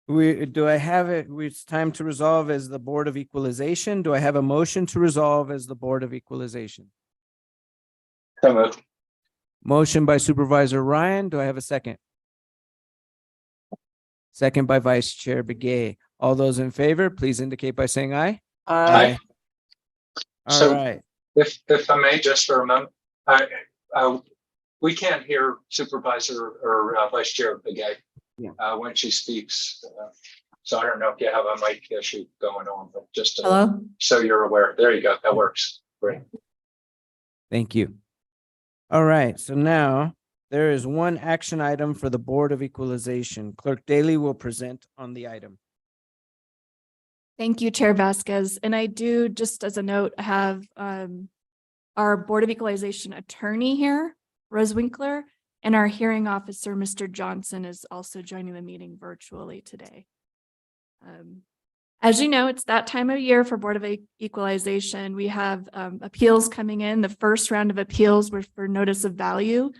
Do I have it? It's time to resolve as the Board of Equalization. Do I have a motion to resolve as the Board of Equalization? So moved. Motion by Supervisor Ryan. Do I have a second? Second by Vice Chair Begay. All those in favor, please indicate by saying aye. Aye. All So- right. If I may, just for a moment, we can't hear Supervisor or Vice Chair Begay when she speaks. So I don't know if you have a mic issue going on, but just Hello? so you're aware. There you go. That works. Great. Thank you. All right, so now there is one action item for the Board of Equalization. Clerk Daly will present on the item. Thank you, Chair Vasquez. And I do, just as a note, have our Board of Equalization attorney here, Rose Winkler, and our hearing officer, Mr. Johnson, is also joining the meeting virtually today. As you know, it's that time of year for Board of Equalization. We have appeals coming in. The first round of appeals were for notice of value.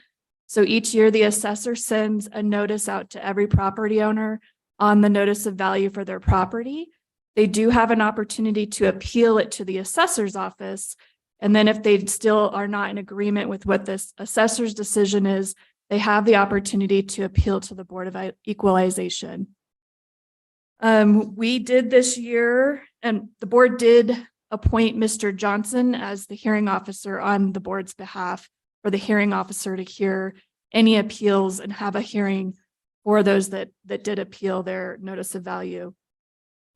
So each year the assessor sends a notice out to every property owner on the notice of value for their property. They do have an opportunity to appeal it to the assessor's office. And then if they still are not in agreement with what this assessor's decision is, they have the opportunity to appeal to the Board of Equalization. We did this year, and the board did appoint Mr. Johnson as the hearing officer on the board's behalf for the hearing officer to hear any appeals and have a hearing for those that did appeal their notice of value.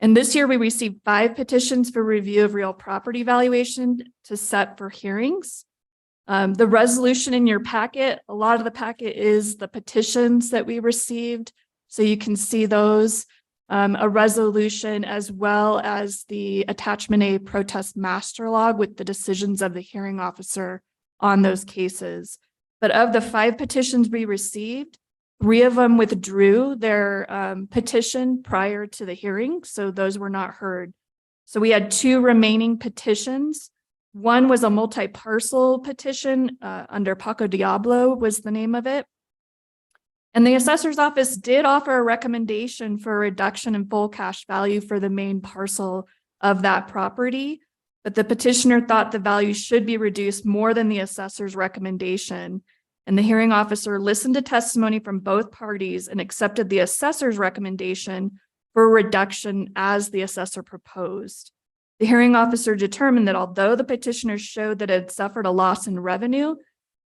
And this year we received 5 petitions for review of real property valuation to set for hearings. The resolution in your packet, a lot of the packet is the petitions that we received. So you can see those, a resolution as well as the attachment A protest master log with the decisions of the hearing officer on those cases. But of the 5 petitions we received, 3 of them withdrew their petition prior to the hearing, so those were not heard. So we had 2 remaining petitions. One was a multi-parcel petition under Paco Diablo was the name of it. And the assessor's office did offer a recommendation for a reduction in full cash value for the main parcel of that property, but the petitioner thought the value should be reduced more than the assessor's recommendation. And the hearing officer listened to testimony from both parties and accepted the assessor's recommendation for a reduction as the assessor proposed. The hearing officer determined that although the petitioner showed that it had suffered a loss in revenue,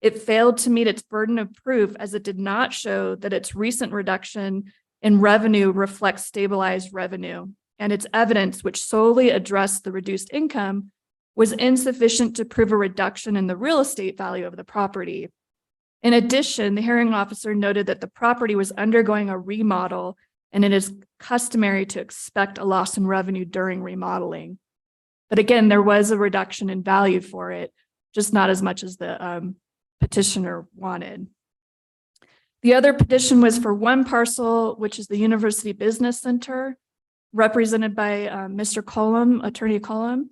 it failed to meet its burden of proof as it did not show that its recent reduction in revenue reflects stabilized revenue, and its evidence, which solely addressed the reduced income, was insufficient to prove a reduction in the real estate value of the property. In addition, the hearing officer noted that the property was undergoing a remodel, and it is customary to expect a loss in revenue during remodeling. But again, there was a reduction in value for it, just not as much as the petitioner wanted. The other petition was for one parcel, which is the University Business Center, represented by Mr. Cullum, Attorney Cullum.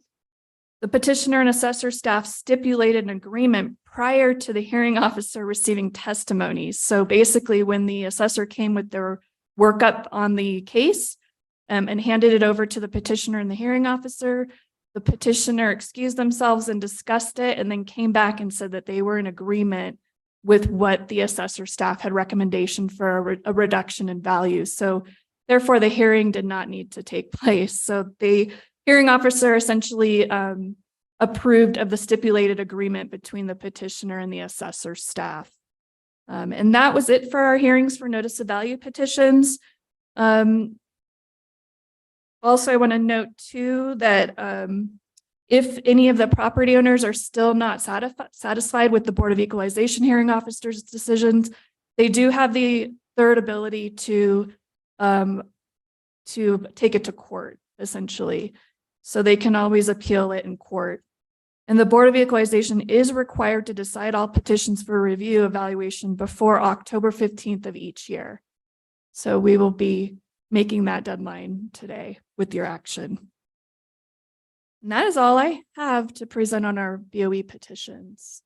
The petitioner and assessor staff stipulated an agreement prior to the hearing officer receiving testimonies. So basically, when the assessor came with their workup on the case and handed it over to the petitioner and the hearing officer, the petitioner excused themselves and discussed it, and then came back and said that they were in agreement with what the assessor staff had recommendation for a reduction in value. So therefore, the hearing did not need to take place. So the hearing officer essentially approved of the stipulated agreement between the petitioner and the assessor staff. And that was it for our hearings for notice of value petitions. Also, I want to note too that if any of the property owners are still not satisfied with the Board of Equalization hearing officer's decisions, they do have the third ability to take it to court, essentially. So they can always appeal it in court. And the Board of Equalization is required to decide all petitions for review evaluation before October 15th of each year. So we will be making that deadline today with your action. And that is all I have to present on our BOE petitions.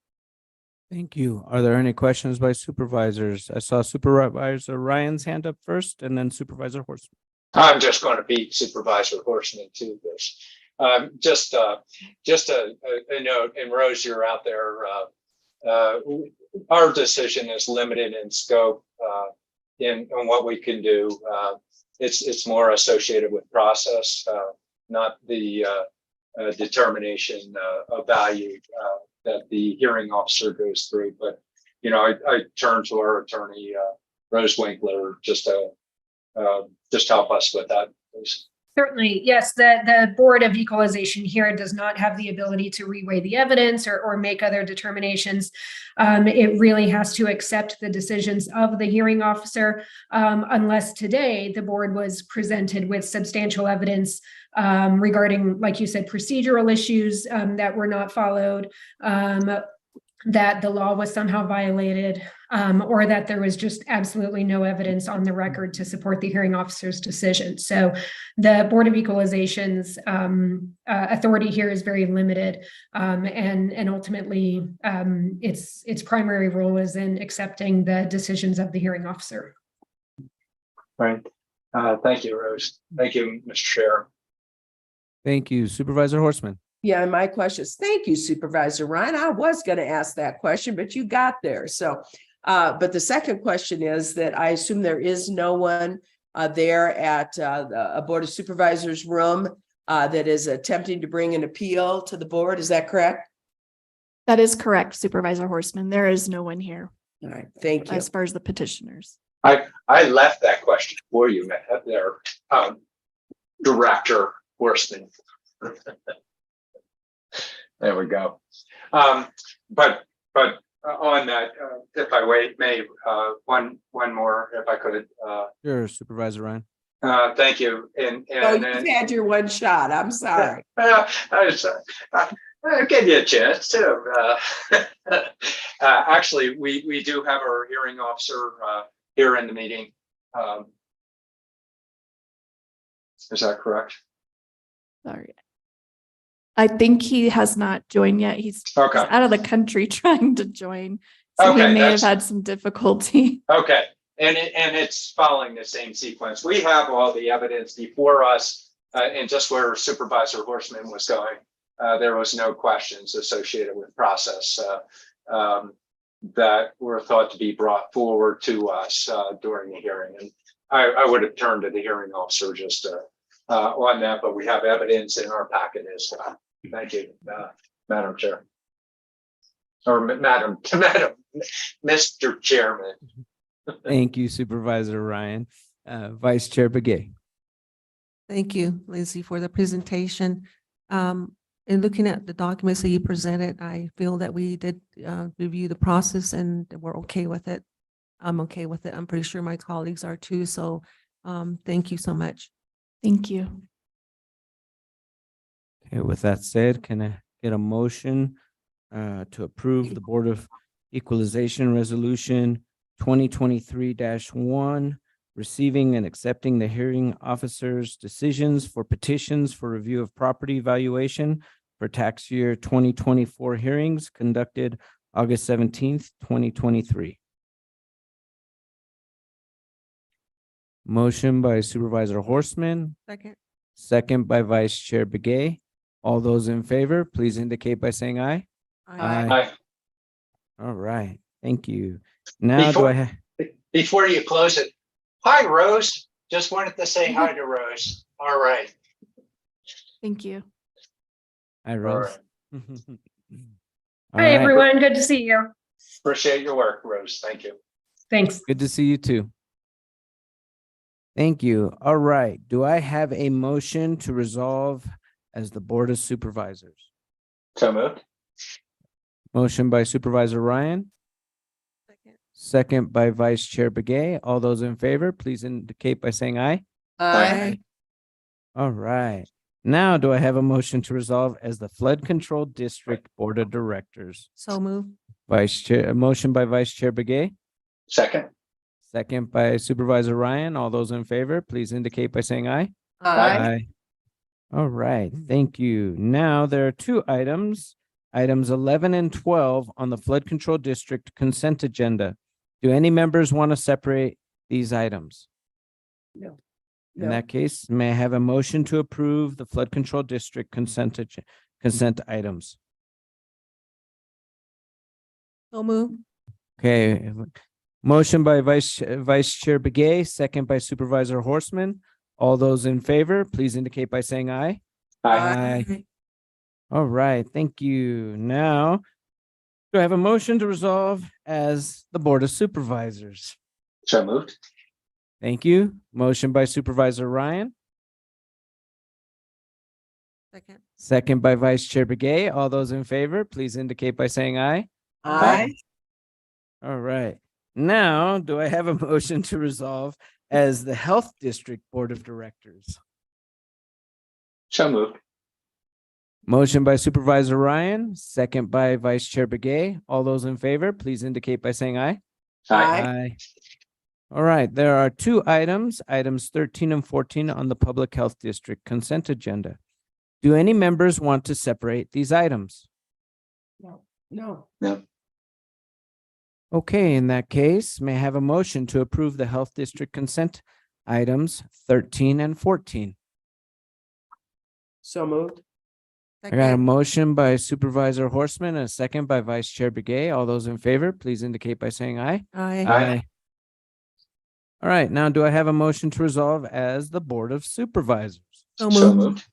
Thank you. Are there any questions by supervisors? I saw Supervisor Ryan's hand up first and then Supervisor Horseman. I'm just going to beat Supervisor Horseman to this. Just a note, and Rose, you're out there. Our decision is limited in scope in on what we can do. It's more associated with process, not the determination of value that the hearing officer goes through. But I turn to our attorney, Rose Winkler, just to help us with that, please. Certainly, yes, the Board of Equalization here does not have the ability to reweigh the evidence or make other determinations. It really has to accept the decisions of the hearing officer, unless today the board was presented with substantial evidence regarding, like you said, procedural issues that were not followed, that the law was somehow violated, or that there was just absolutely no evidence on the record to support the hearing officer's decision. So the Board of Equalization's authority here is very limited, and ultimately its primary role is in accepting the decisions of the hearing officer. Right. Thank you, Rose. Thank you, Mr. Chair. Thank you, Supervisor Horseman. Yeah, and my question is, thank you, Supervisor Ryan. I was going to ask that question, but you got there. So, but the second question is that I assume there is no one there at a Board of Supervisors room that is attempting to bring an appeal to the board. Is that correct? That is correct, Supervisor Horseman. There is no one here All right, thank you. as far as the petitioners. I left that question for you, there, Director Horseman. There we go. But on that, if I may, one more, if I could. Sure, Supervisor Ryan. Thank you. And Oh, you've had your one shot. I'm sorry. I'll give you a chance too. Actually, we do have our hearing officer here in the meeting. Is that correct? Sorry. I think he has not joined yet. He's Okay. out of the country trying to join. So Okay, he may have that's- had some difficulty. Okay, and it's following the same sequence. We have all the evidence before us, and just where Supervisor Horseman was going, there was no questions associated with process that were thought to be brought forward to us during the hearing. And I would have turned to the hearing officer just on that, but we have evidence in our packet as well. Thank you, Madam Chair. Or Madam, Mr. Chairman. Thank you, Supervisor Ryan. Vice Chair Begay. Thank you, Lindsay, for the presentation. In looking at the documents that you presented, I feel that we did review the process and we're okay with it. I'm okay with it. I'm pretty sure my colleagues are too. So thank you so much. Thank you. Okay, with that said, can I get a motion to approve the Board of Equalization Resolution 2023-1, receiving and accepting the hearing officer's decisions for petitions for review of property valuation for tax year 2024 hearings conducted August 17th, 2023. Motion by Supervisor Horseman, Second. second by Vice Chair Begay. All those in favor, please indicate by saying aye. Aye. All right, thank you. Now do I have? Before you close it, hi, Rose. Just wanted to say hi to Rose. All right. Thank you. Hi, All Rose. right. All Hi, right, everyone. Good to see you. Appreciate your work, Rose. Thank you. Thanks. good to see you too. Thank you. All right, do I have a motion to resolve as the Board of Supervisors? So moved. Motion by Supervisor Ryan, Second. second by Vice Chair Begay. All those in favor, please indicate by saying aye. Aye. All right. Now do I have a motion to resolve as the Flood Control District Board of Directors? So move. Vice Chair, a motion by Vice Chair Begay, Second. second by Supervisor Ryan. All those in favor, please indicate by saying aye. Aye. All right, thank you. Now there are two items, items 11 and 12 on the Flood Control District consent agenda. Do any members want to separate these items? No. In No. that case, may I have a motion to approve the flood control district consent items? So move. Okay, motion by Vice Chair Begay, second by Supervisor Horseman. All those in favor, please indicate by saying aye. Aye. All right, thank you. Now, do I have a motion to resolve as the Board of Supervisors? So moved. Thank you. Motion by Supervisor Ryan, Second. second by Vice Chair Begay. All those in favor, please indicate by saying aye. Aye. All right. Now, do I have a motion to resolve as the Health District Board of Directors? So moved. Motion by Supervisor Ryan, second by Vice Chair Begay. All those in favor, please indicate by saying aye. Aye. All right, there are two items, items 13 and 14 on the Public Health District consent agenda. Do any members want to separate these items? No. Okay, in that case, may I have a motion to approve the Health District consent items 13 and 14? So moved. I got a motion by Supervisor Horseman and a second by Vice Chair Begay. All those in favor, please indicate by saying aye. Aye. All right, now do I have a motion to resolve as the Board of Supervisors? So So move. moved.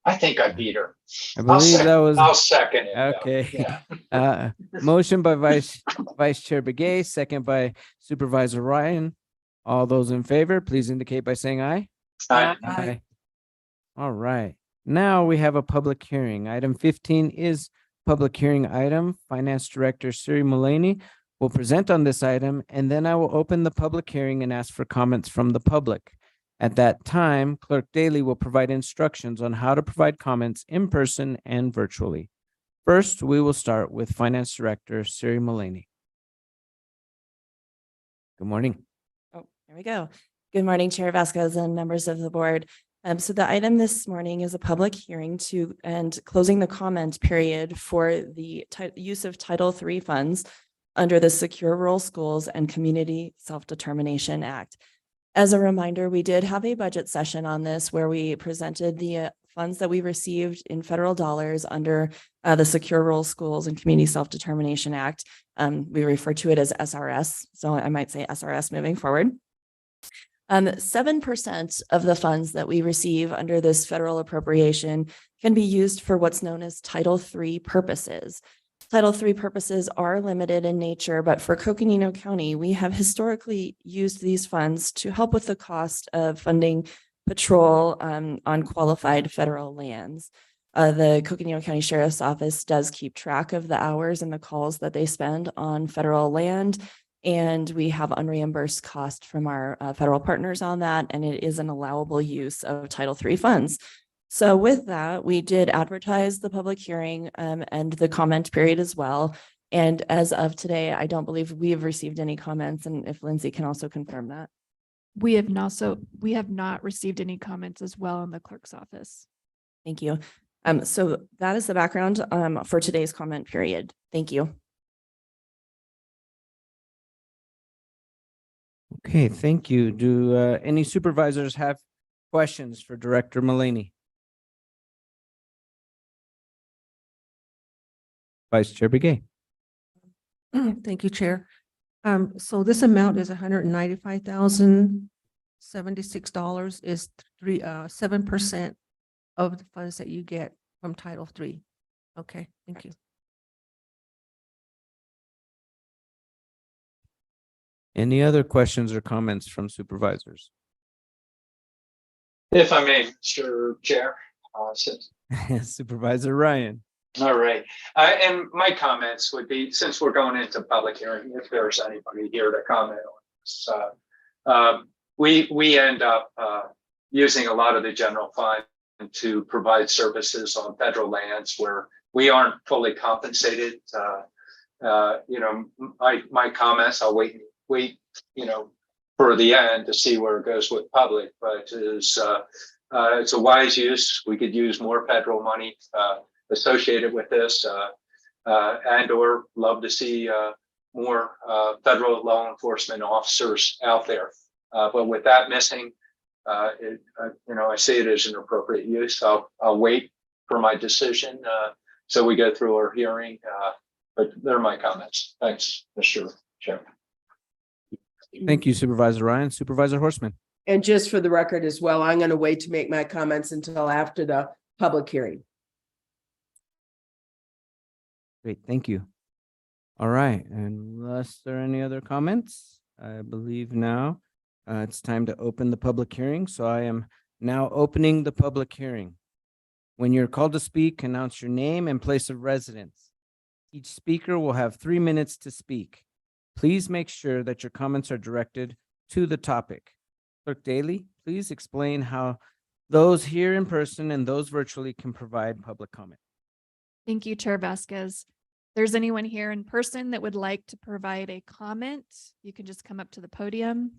I think I beat her. I believe that was, I'll second it. though. okay. Yeah. Motion by Vice Chair Begay, second by Supervisor Ryan. All those in favor, please indicate by saying aye. Aye. All right, now we have a public hearing. Item 15 is public hearing item. Finance Director Siri Mullaney will present on this item, and then I will open the public hearing and ask for comments from the public. At that time, Clerk Daly will provide instructions on how to provide comments in person and virtually. First, we will start with Finance Director Siri Mullaney. Good morning. Oh, there we go. Good morning, Chair Vasquez and members of the board. So the item this morning is a public hearing to and closing the comment period for the use of Title III funds under the Secure Rural Schools and Community Self-Determination Act. As a reminder, we did have a budget session on this where we presented the funds that we received in federal dollars under the Secure Rural Schools and Community Self-Determination Act. We refer to it as SRS, so I might say SRS moving forward. 7% of the funds that we receive under this federal appropriation can be used for what's known as Title III purposes. Title III purposes are limited in nature, but for Coconino County, we have historically used these funds to help with the cost of funding patrol on qualified federal lands. The Coconino County Sheriff's Office does keep track of the hours and the calls that they spend on federal land. And we have unreimbursed cost from our federal partners on that, and it is an allowable use of Title III funds. So with that, we did advertise the public hearing and the comment period as well. And as of today, I don't believe we have received any comments, and if Lindsay can also confirm that. We have not received any comments as well in the clerk's office. Thank you. So that is the background for today's comment period. Thank you. Okay, thank you. Do any supervisors have questions for Director Mullaney? Vice Chair Begay. Thank you, Chair. So this amount is $195,076 is 7% of the funds that you get from Title III. Okay, thank you. Any other questions or comments from supervisors? If I may, Mr. Chair. Supervisor Ryan. All right. And my comments would be, since we're going into public hearing, if there's anybody here to comment on this, we end up using a lot of the general fund to provide services on federal lands where we aren't fully compensated. My comments, I'll wait, for the end to see where it goes with public, but it's a wise use. We could use more federal money associated with this, and or love to see more federal law enforcement officers out there. But with that missing, I see it as an appropriate use. I'll wait for my decision. So we go through our hearing, but they're my comments. Thanks, Mr. Chairman. Thank you, Supervisor Ryan. Supervisor Horstman. And just for the record as well, I'm going to wait to make my comments until after the public hearing. Great, thank you. All right, unless there are any other comments, I believe now it's time to open the public hearing. So I am now opening the public hearing. When you're called to speak, announce your name and place of residence. Each speaker will have 3 minutes to speak. Please make sure that your comments are directed to the topic. Clerk Daly, please explain how those here in person and those virtually can provide public comment. Thank you, Chair Vasquez. If there's anyone here in person that would like to provide a comment, you can just come up to the podium.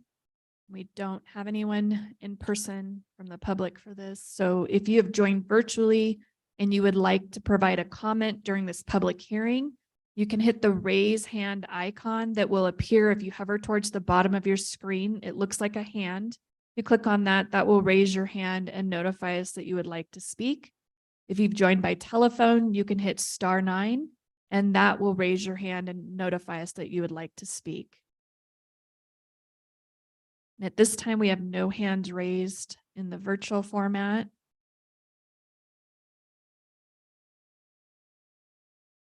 We don't have anyone in person from the public for this. So if you have joined virtually and you would like to provide a comment during this public hearing, you can hit the raise hand icon that will appear if you hover towards the bottom of your screen. It looks like a hand. If you click on that, that will raise your hand and notify us that you would like to speak. If you've joined by telephone, you can hit *9 and that will raise your hand and notify us that you would like to speak. And at this time, we have no hands raised in the virtual format.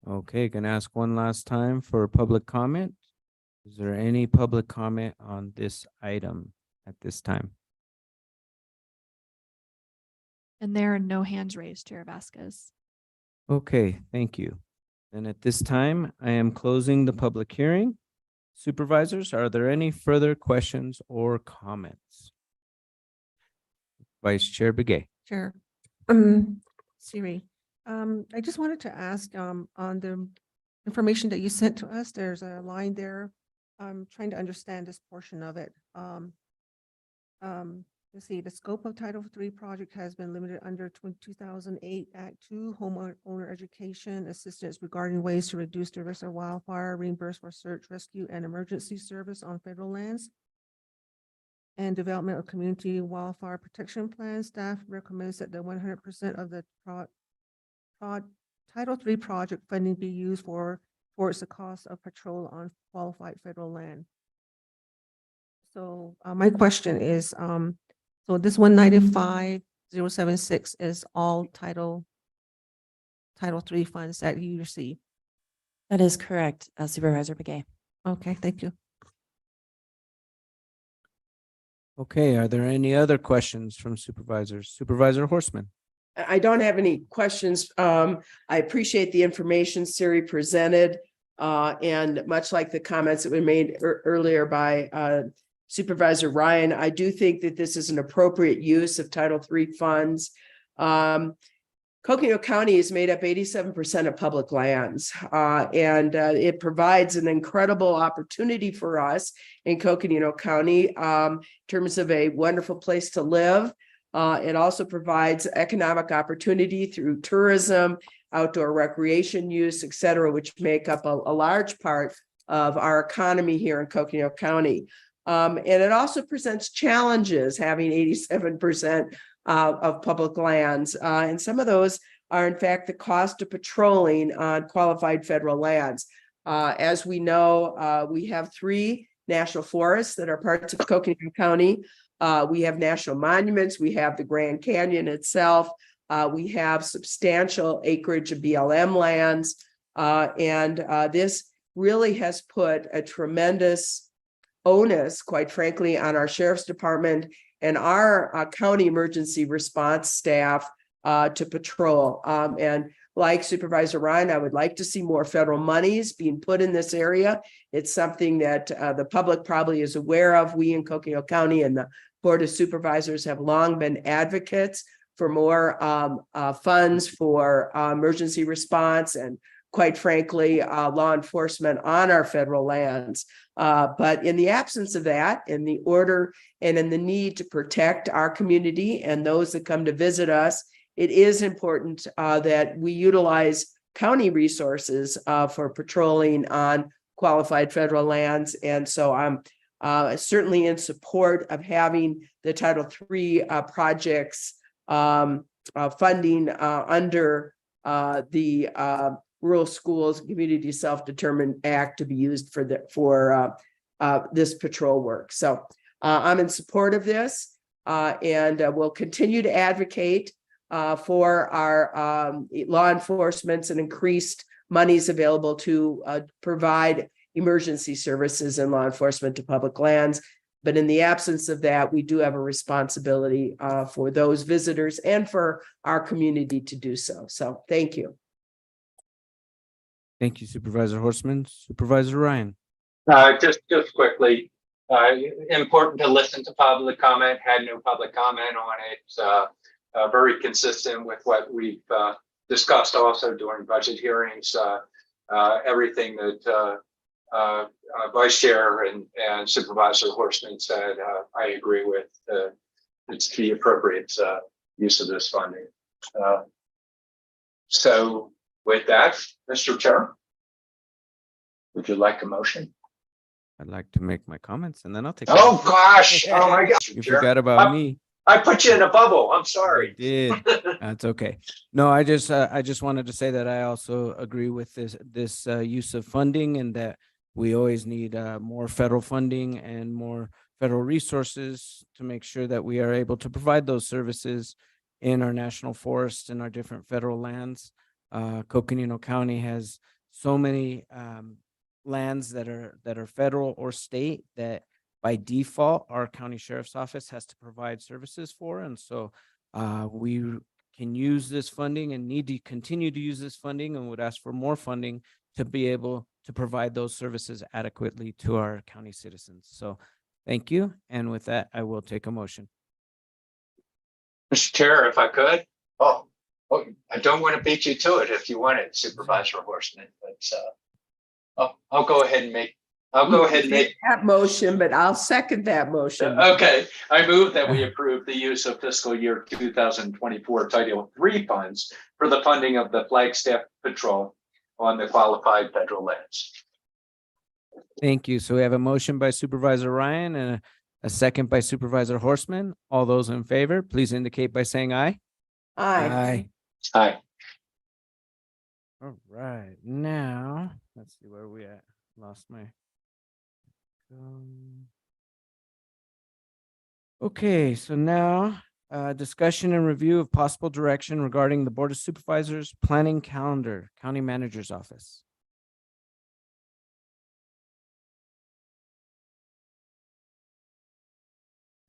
Okay, gonna ask one last time for public comment. Is there any public comment on this item at this time? And there are no hands raised, Chair Vasquez. Okay, thank you. And at this time, I am closing the public hearing. Supervisors, are there any further questions or comments? Vice Chair Begay. Sure. Siri, I just wanted to ask, on the information that you sent to us, there's a line there. I'm trying to understand this portion of it. Let's see, the scope of Title III project has been limited under 2008 Act 2, homeowner education assistance regarding ways to reduce the risk of wildfire, reimburse for search, rescue, and emergency service on federal lands, and development of community wildfire protection plans. Staff recommends that the 100% of the Title III project funding be used towards the cost of patrol on qualified federal land. So my question is, so this 195,076 is all Title III funds that you receive? That is correct, Supervisor Begay. Okay, thank you. Okay, are there any other questions from supervisors? Supervisor Horstman. I don't have any questions. I appreciate the information Siri presented. And much like the comments that were made earlier by Supervisor Ryan, I do think that this is an appropriate use of Title III funds. Coconino County is made up 87% of public lands, and it provides an incredible opportunity for us in Coconino County in terms of a wonderful place to live. It also provides economic opportunity through tourism, outdoor recreation use, et cetera, which make up a large part of our economy here in Coconino County. And it also presents challenges having 87% of public lands. And some of those are in fact the cost of patrolling on qualified federal lands. As we know, we have 3 national forests that are parts of Coconino County. We have national monuments. We have the Grand Canyon itself. We have substantial acreage of BLM lands. And this really has put a tremendous onus, quite frankly, on our sheriff's department and our county emergency response staff to patrol. And like Supervisor Ryan, I would like to see more federal monies being put in this area. It's something that the public probably is aware of. We in Coconino County and the Board of Supervisors have long been advocates for more funds for emergency response and, quite frankly, law enforcement on our federal lands. But in the absence of that, in the order and in the need to protect our community and those that come to visit us, it is important that we utilize county resources for patrolling on qualified federal lands. And so I'm certainly in support of having the Title III projects funding under the Rural Schools Community Self-Determined Act to be used for this patrol work. So I'm in support of this and will continue to advocate for our law enforcement and increased monies available to provide emergency services and law enforcement to public lands. But in the absence of that, we do have a responsibility for those visitors and for our community to do so. So thank you. Thank you, Supervisor Horstman. Supervisor Ryan. Just quickly, important to listen to public comment. Had no public comment on it. Very consistent with what we've discussed also during budget hearings. Everything that Vice Chair and Supervisor Horstman said, I agree with. It's the appropriate use of this funding. So with that, Mr. Chair, would you like a motion? I'd like to make my comments and then I'll take. Oh gosh! Oh my gosh! You forgot about me. I put you in a bubble. I'm sorry. You did. That's okay. No, I just wanted to say that I also agree with this use of funding, and that we always need more federal funding and more federal resources to make sure that we are able to provide those services in our national forests and our different federal lands. Coconino County has so many lands that are federal or state that by default our county sheriff's office has to provide services for, and so we can use this funding and need to continue to use this funding, and would ask for more funding to be able to provide those services adequately to our county citizens. So thank you, and with that I will take a motion. Mr. Chair, if I could. Oh, I don't want to beat you to it if you want it, Supervisor Horstman, but I'll go ahead and make. That motion, but I'll second that motion. Okay, I move that we approve the use of fiscal year 2024 Title III funds for the funding of the Flagstaff Patrol on the qualified federal lands. Thank you. So we have a motion by Supervisor Ryan and a second by Supervisor Horstman. All those in favor, please indicate by saying aye. Aye. Aye. All right, now let's see where we at. Lost my. Okay, so now discussion and review of possible direction regarding the Board of Supervisors planning calendar, County Manager's Office.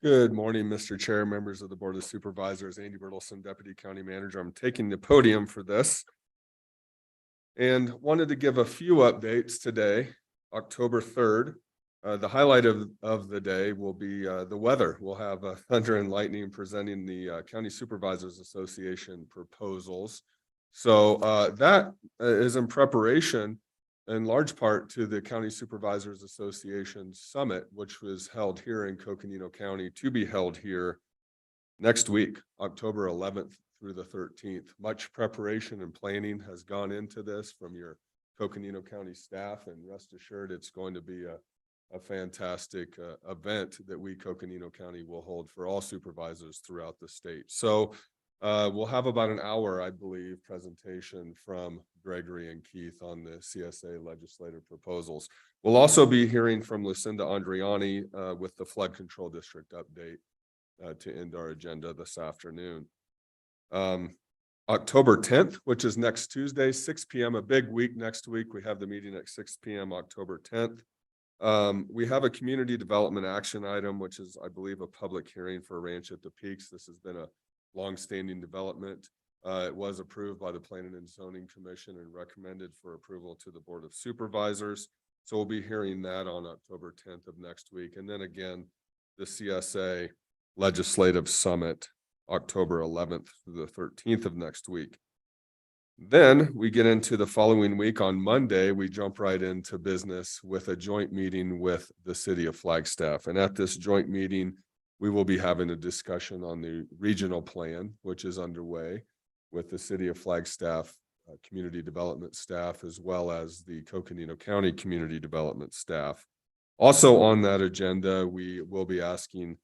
Good morning, Mr. Chair, members of the Board of Supervisors, Andy Bertelson, Deputy County Manager. I'm taking the podium for this and wanted to give a few updates today, October 3rd. The highlight of the day will be the weather. We'll have thunder and lightning presenting the County Supervisors Association proposals. So that is in preparation in large part to the County Supervisors Association Summit, which was held here in Coconino County, to be held here next week, October 11th through the 13th. Much preparation and planning has gone into this from your Coconino County staff, and rest assured it's going to be a fantastic event that we Coconino County will hold for all supervisors throughout the state. So we'll have about an hour, I believe, presentation from Gregory and Keith on the CSA legislative proposals. We'll also be hearing from Lucinda Andriani with the flood control district update to end our agenda this afternoon. October 10th, which is next Tuesday, 6 p.m., a big week next week. We have the meeting at 6 p.m. October 10th. We have a community development action item, which is, I believe, a public hearing for Ranch at the Peaks. This has been a long-standing development. It was approved by the Planning and Zoning Commission and recommended for approval to the Board of Supervisors. So we'll be hearing that on October 10th of next week. And then again, the CSA Legislative Summit, October 11th through the 13th of next week. Then we get into the following week. On Monday, we jump right into business with a joint meeting with the City of Flagstaff. And at this joint meeting, we will be having a discussion on the regional plan, which is underway with the City of Flagstaff community development staff, as well as the Coconino County community development staff Also on that agenda, we will be asking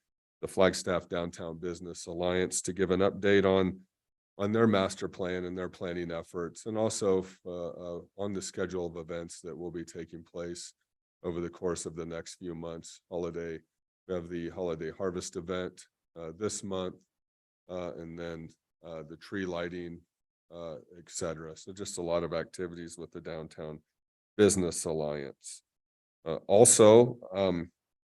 the Flagstaff Downtown Business Alliance to give an update on their master plan and their planning efforts, and also on the schedule of events that will be taking place over the course of the next few months. We have the holiday harvest event this month, and then the tree lighting, et cetera. So just a lot of activities with the Downtown Business Alliance. Also,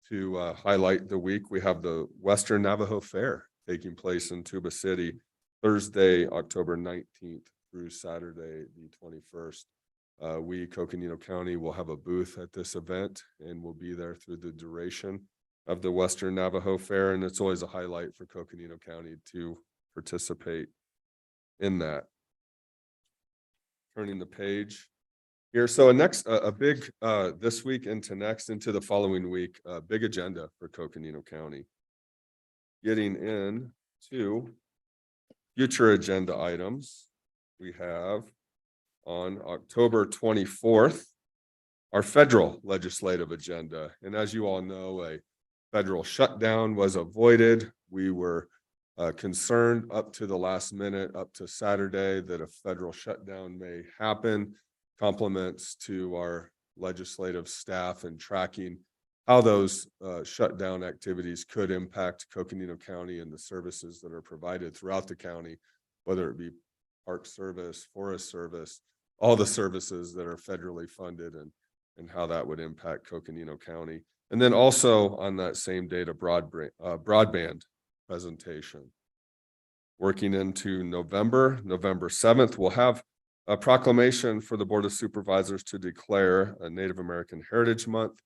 to highlight the week, we have the Western Navajo Fair taking place in Tuba City, Thursday, October 19th through Saturday, the 21st. We, Coconino County, will have a booth at this event and will be there through the duration of the Western Navajo Fair. And it's always a highlight for Coconino County to participate in that. Turning the page here. So a big, this week into the following week, big agenda for Coconino County. Getting into future agenda items, we have on October 24th, our federal legislative agenda. And as you all know, a federal shutdown was avoided. We were concerned up to the last minute, up to Saturday, that a federal shutdown may happen. Compliments to our legislative staff and tracking how those shutdown activities could impact Coconino County and the services that are provided throughout the county, whether it be Park Service, Forest Service, all the services that are federally funded, and how that would impact Coconino County. And then also on that same date, a broadband presentation. Working into November 7th, we'll have a proclamation for the Board of Supervisors to declare a Native American Heritage Month.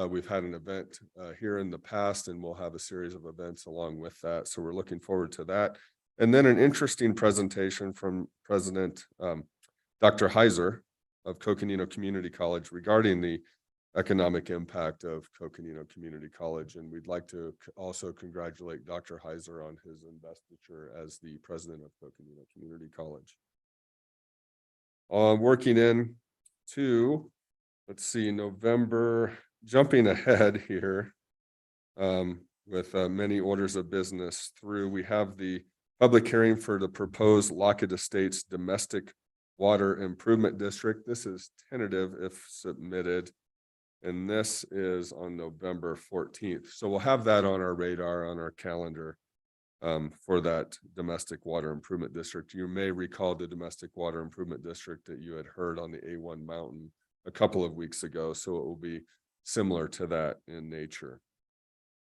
We've had an event here in the past, and we'll have a series of events along with that. So we're looking forward to that. And then an interesting presentation from President Dr. Heiser of Coconino Community College regarding the economic impact of Coconino Community College. And we'd like to also congratulate Dr. Heiser on his investiture as the president of Coconino Community College. Working in to, let's see, November, jumping ahead here with many orders of business through, we have the public hearing for the proposed Lockett Estates Domestic Water Improvement District. This is tentative if submitted, and this is on November 14th. So we'll have that on our radar, on our calendar for that Domestic Water Improvement District. You may recall the Domestic Water Improvement District that you had heard on the A1 Mountain a couple of weeks ago, so it will be similar to that in nature.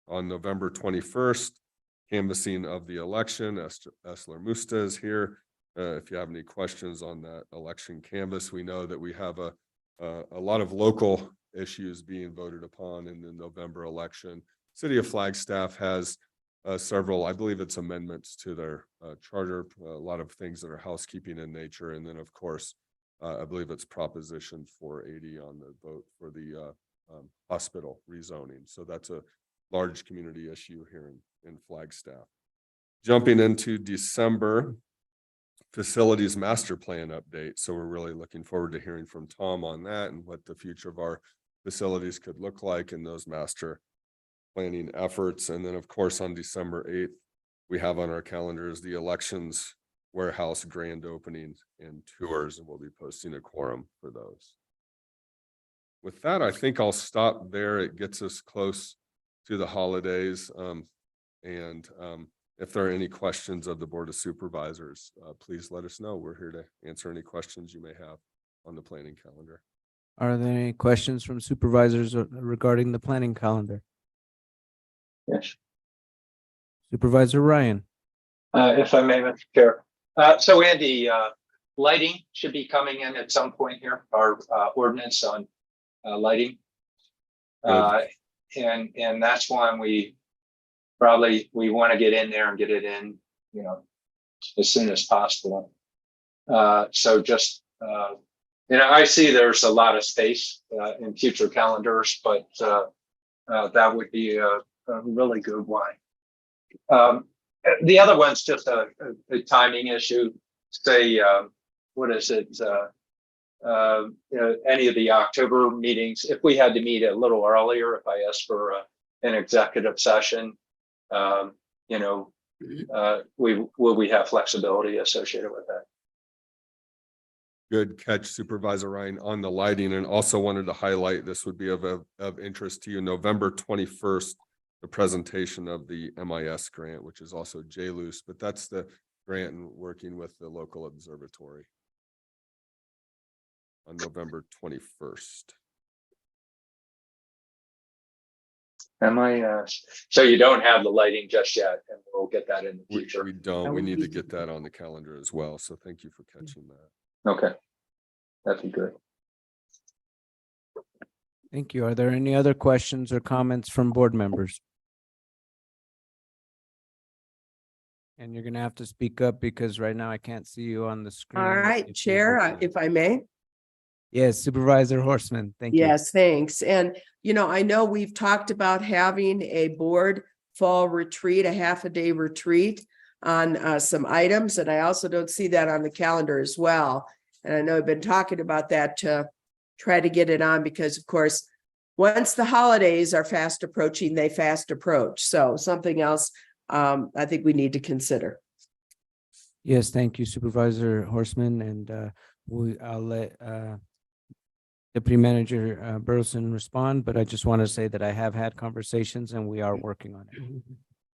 On November 21st, canvassing of the election, Esler Musta is here. If you have any questions on that election canvas, we know that we have a lot of local issues being voted upon in the November election. City of Flagstaff has several, I believe it's amendments to their charter, a lot of things that are housekeeping in nature. And then of course, I believe it's Proposition 480 on the vote for the hospital rezoning. So that's a large community issue here in Flagstaff. Jumping into December, facilities master plan update. So we're really looking forward to hearing from Tom on that and what the future of our facilities could look like in those master planning efforts. And then of course, on December 8th, we have on our calendars the elections warehouse grand opening and tours, and we'll be posting a quorum for those. With that, I think I'll stop there. It gets us close to the holidays. If there are any questions of the Board of Supervisors, please let us know. We're here to answer any questions you may have on the planning calendar. Are there any questions from supervisors regarding the planning calendar? Yes. Supervisor Ryan. If I may, Mr. Chair. So Andy, lighting should be coming in at some point here, our ordinance on lighting. And that's one we want to get in there and get it in, as soon as possible. So just, I see there's a lot of space in future calendars, but that would be a really good one. The other one's just a timing issue. Say, what is it? any of the October meetings, if we had to meet a little earlier, if I asked for an executive session, will we have flexibility associated with that? Good catch, Supervisor Ryan, on the lighting, and also wanted to highlight, this would be of interest to you, November 21st, the presentation of the MIS grant, which is also JLUIS, but that's the grant and working with the local observatory on November 21st. So you don't have the lighting just yet, and we'll get that in the future. We don't, we need to get that on the calendar as well. So thank you for catching that. Okay. That'd be good. Thank you. Are there any other questions or comments from board members? And you're gonna have to speak up because right now I can't see you on the screen. All right, Chair, if I may. Yes, Supervisor Horseman, thank you. Yes, thanks. And, I know we've talked about having a board fall retreat, a half a day retreat on some items. And I also don't see that on the calendar as well. And I know I've been talking about that to try to get it on because, of course, once the holidays are fast approaching, they fast approach. So something else I think we need to consider. Yes, thank you, Supervisor Horseman, and I'll let Deputy Manager Burleson respond, but I just want to say that I have had conversations and we are working on it.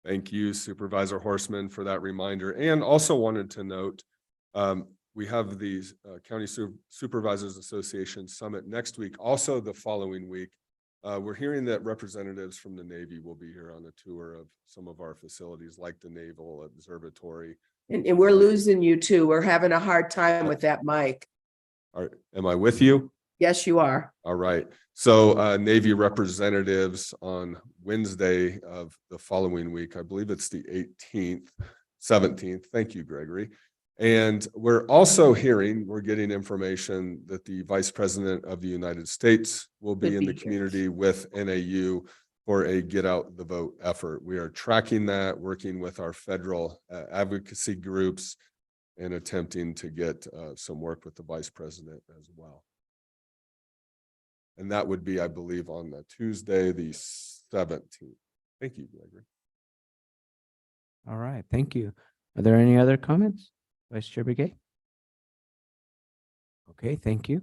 Thank you, Supervisor Horseman, for that reminder. And also wanted to note, we have the County Supervisors Association Summit next week, also the following week. We're hearing that representatives from the Navy will be here on a tour of some of our facilities like the Naval Observatory. And we're losing you too. We're having a hard time with that mic. Am I with you? Yes, you are. All right. So Navy representatives on Wednesday of the following week, I believe it's the 18th, 17th. Thank you, Gregory. And we're also we're getting information that the Vice President of the United States will be in the community with NAU for a Get Out the Vote effort. We are tracking that, working with our federal advocacy groups and attempting to get some work with the Vice President as well. And that would be, I believe, on the Tuesday, the 17th. Thank you, Gregory. All right, thank you. Are there any other comments? Vice Chair Begay? Okay, thank you.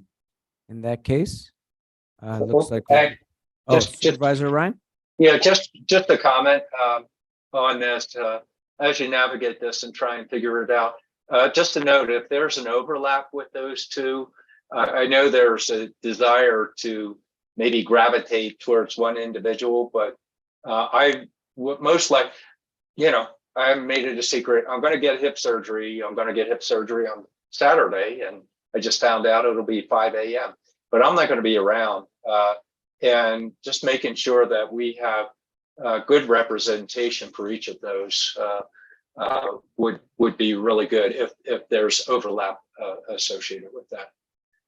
In that case, looks like. Supervisor Ryan? Yeah, just a comment on this. As you navigate this and try and figure it out, just to note, if there's an overlap with those two, I know there's a desire to maybe gravitate towards one individual, but I would most like, I made it a secret. I'm going to get hip surgery. I'm going to get hip surgery on Saturday. And I just found out it'll be 5 a.m. But I'm not going to be around. And just making sure that we have good representation for each of those would be really good if there's overlap associated with that.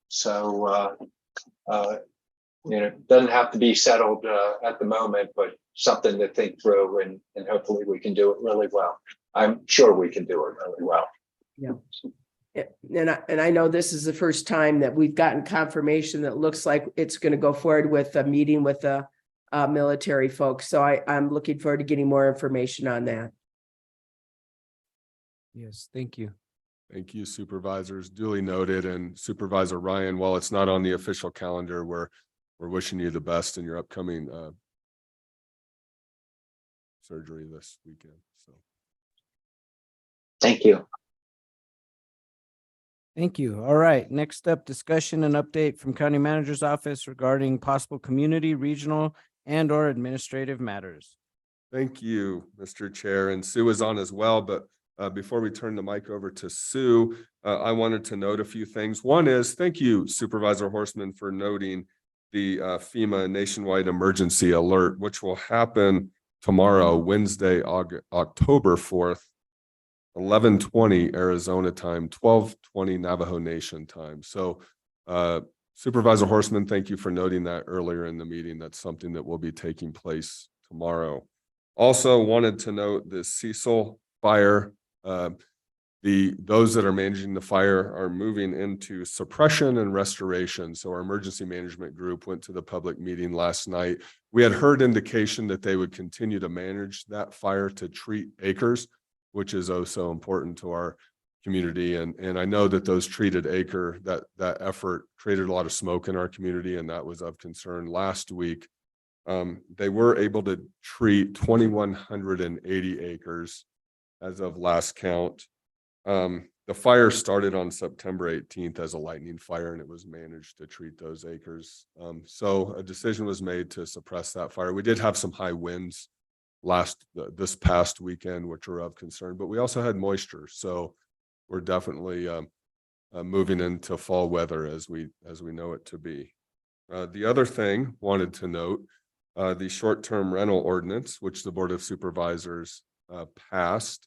So, it doesn't have to be settled at the moment, but something to think through, and hopefully we can do it really well. I'm sure we can do it really well. Yeah. And I know this is the first time that we've gotten confirmation that looks like it's going to go forward with a meeting with the military folks. So I'm looking forward to getting more information on that. Yes, thank you. Thank you, supervisors. Duly noted. And Supervisor Ryan, while it's not on the official calendar, we're wishing you the best in your upcoming surgery this weekend. So thank you. Thank you. All right. Next up, discussion and update from County Manager's Office regarding possible community, regional, and/or administrative matters. Thank you, Mr. Chair. And Sue is on as well, but before we turn the mic over to Sue, I wanted to note a few things. One is, thank you, Supervisor Horseman, for noting the FEMA nationwide emergency alert, which will happen tomorrow, Wednesday, October 4th, 11:20 Arizona time, 12:20 Navajo Nation time. So Supervisor Horseman, thank you for noting that earlier in the meeting. That's something that will be taking place tomorrow. Also wanted to note the Cecil fire. those that are managing the fire are moving into suppression and restoration. So our emergency management group went to the public meeting last night. We had heard indication that they would continue to manage that fire to treat acres, which is oh so important to our community. And I know that those treated acre, that effort created a lot of smoke in our community, and that was of concern. Last week, they were able to treat 2,180 acres as of last count. The fire started on September 18th as a lightning fire, and it was managed to treat those acres. So a decision was made to suppress that fire. We did have some high winds this past weekend, which were of concern, but we also had moisture. So we're definitely moving into fall weather as we know it to be. The other thing wanted to note, the short-term rental ordinance, which the Board of Supervisors passed.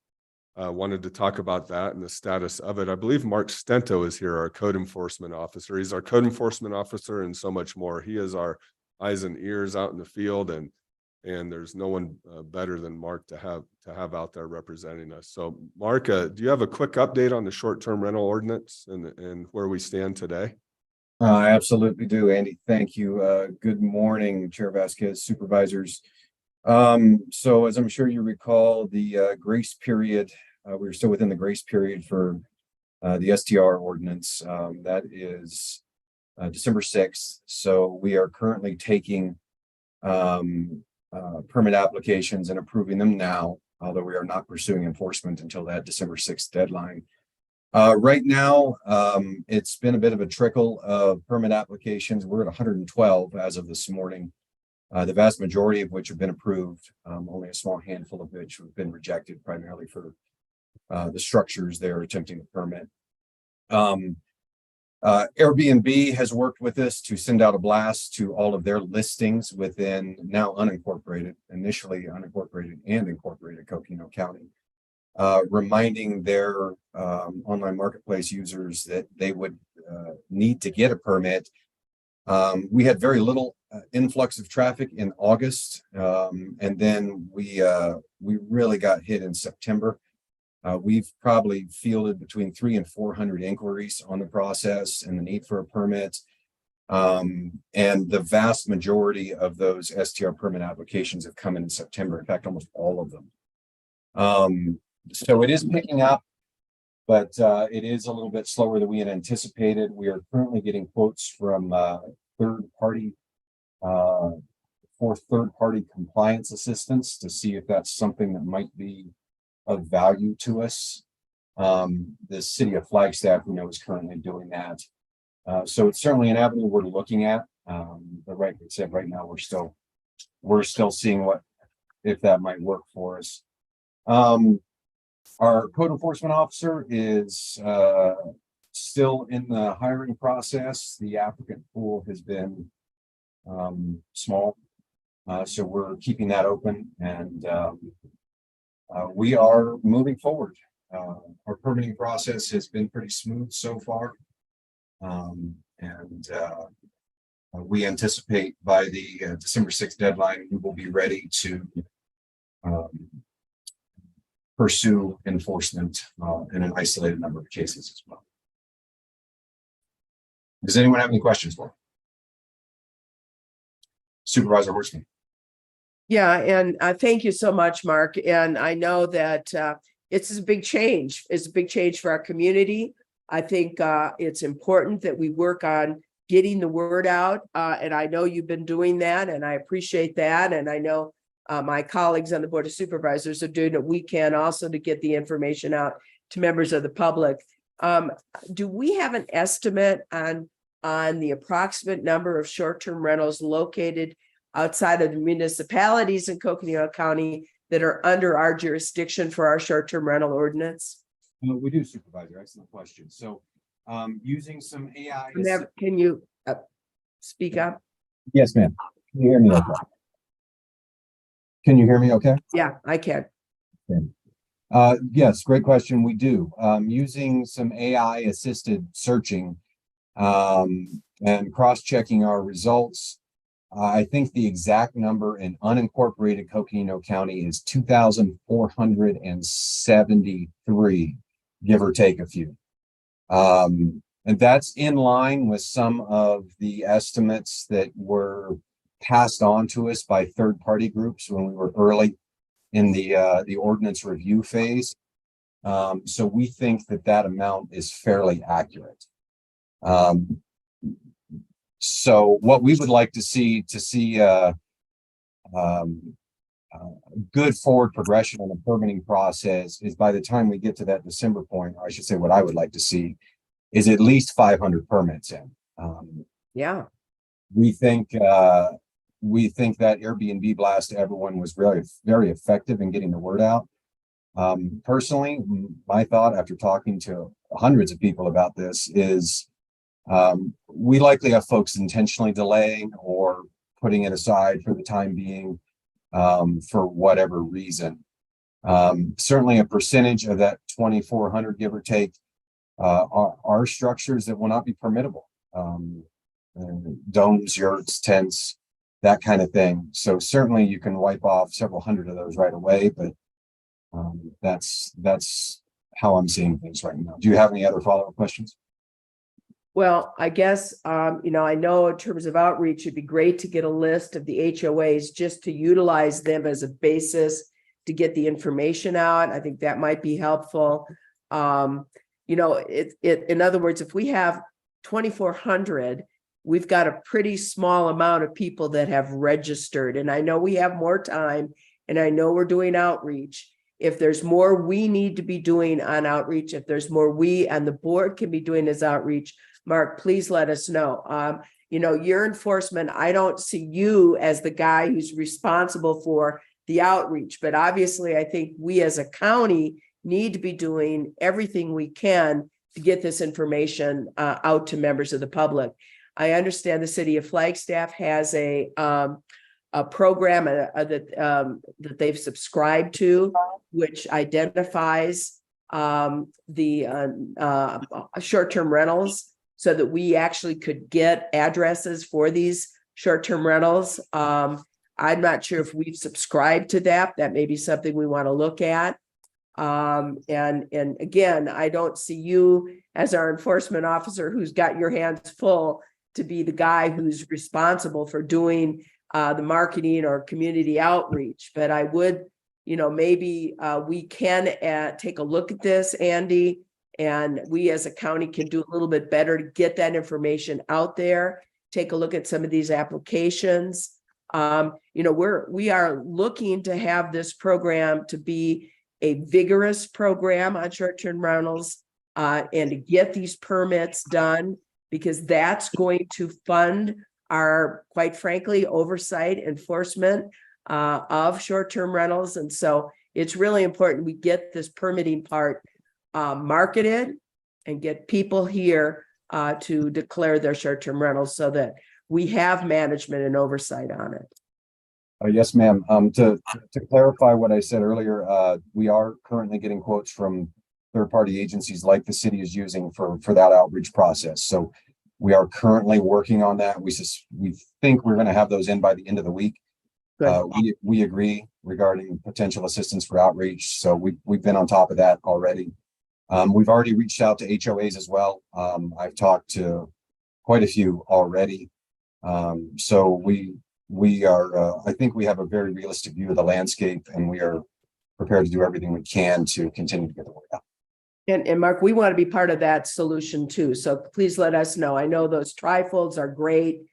Wanted to talk about that and the status of it. I believe Mark Stento is here, our code enforcement officer. He's our code enforcement officer and so much more. He is our eyes and ears out in the field, and there's no one better than Mark to have out there representing us. So Mark, do you have a quick update on the short-term rental ordinance and where we stand today? I absolutely do, Andy. Thank you. Good morning, Chair Vasquez, supervisors. So as I'm sure you recall, the grace period, we were still within the grace period for the STR ordinance. That is December 6th. So we are currently taking permit applications and approving them now, although we are not pursuing enforcement until that December 6th deadline. Right now, it's been a bit of a trickle of permit applications. We're at 112 as of this morning. The vast majority of which have been approved, only a small handful of which have been rejected, primarily for the structures they're attempting to permit. Airbnb has worked with us to send out a blast to all of their listings within now unincorporated, initially unincorporated and incorporated Coconino County, reminding their online marketplace users that they would need to get a permit. We had very little influx of traffic in August, and then we really got hit in September. We've probably fielded between 300 and 400 inquiries on the process and the need for a permit. And the vast majority of those STR permit applications have come in September. In fact, almost all of them. So it is picking up, but it is a little bit slower than we had anticipated. We are currently getting quotes from third-party compliance assistance to see if that's something that might be of value to us. The city of Flagstaff, we know, is currently doing that. So it's certainly an avenue we're looking at. But like I said, right now we're still seeing if that might work for us. Our code enforcement officer is still in the hiring process. The applicant pool has been small, so we're keeping that open, and we are moving forward. Our permitting process has been pretty smooth so far, and we anticipate by the December 6th deadline, we will be ready to pursue enforcement in an isolated number of cases as well. Does anyone have any questions for me? Supervisor Horstman. Yeah, and thank you so much, Mark. And I know that it's a big change. It's a big change for our community. I think it's important that we work on getting the word out. And I know you've been doing that, and I appreciate that. And I know my colleagues on the Board of Supervisors are doing what we can also to get the information out to members of the public. Do we have an estimate on the approximate number of short-term rentals located outside of the municipalities in Coconino County that are under our jurisdiction for our short-term rental ordinance? We do, Supervisor. Excellent question. So using some AI. Can you speak up? Yes, ma'am. Can you hear me okay? Can you hear me okay? Yeah, I can. Okay. Yes, great question. We do. Using some AI assisted searching and cross-checking our results. I think the exact number in unincorporated Coconino County is 2,473. give or take a few. And that's in line with some of the estimates that were passed on to us by third-party groups when we were early in the ordinance review phase. So we think that that amount is fairly accurate. So what we would like to see good forward progression in the permitting process is by the time we get to that December point, or I should say what I would like to see is at least 500 permits in. Yeah. We think that Airbnb blast to everyone was really very effective in getting the word out. Personally, my thought after talking to hundreds of people about this is we likely have folks intentionally delaying or putting it aside for the time being for whatever reason. Certainly a percentage of that 2,400, give or take, are structures that will not be permittable. Domes, yurts, tents, that kind of thing. So certainly you can wipe off several hundred of those right away, but that's how I'm seeing things right now. Do you have any other follow-up questions? Well, I guess, I know in terms of outreach, it'd be great to get a list of the HOAs just to utilize them as a basis to get the information out. I think that might be helpful. In other words, if we have 2,400, we've got a pretty small amount of people that have registered. And I know we have more time, and I know we're doing outreach. If there's more we need to be doing on outreach, if there's more we and the board can be doing as outreach, Mark, please let us know. Your enforcement, I don't see you as the guy who's responsible for the outreach, but obviously I think we as a county need to be doing everything we can to get this information out to members of the public. I understand the city of Flagstaff has a program that they've subscribed to, which identifies the short-term rentals so that we actually could get addresses for these short-term rentals. I'm not sure if we've subscribed to that. That may be something we want to look at. And again, I don't see you as our enforcement officer who's got your hands full to be the guy who's responsible for doing the marketing or community outreach. But I would, maybe we can take a look at this, Andy, and we as a county can do a little bit better to get that information out there. Take a look at some of these applications. We are looking to have this program to be a vigorous program on short-term rentals and to get these permits done, because that's going to fund our, quite frankly, oversight enforcement of short-term rentals. And so it's really important we get this permitting part marketed and get people here to declare their short-term rentals so that we have management and oversight on it. Yes, ma'am. To clarify what I said earlier, we are currently getting quotes from third-party agencies like the city is using for that outreach process. So we are currently working on that. We think we're going to have those in by the end of the week. We agree regarding potential assistance for outreach. So we've been on top of that already. We've already reached out to HOAs as well. I've talked to quite a few already. So we are, I think we have a very realistic view of the landscape, and we are prepared to do everything we can to continue to get the word out. And Mark, we want to be part of that solution too. So please let us know. I know those trifolds are great,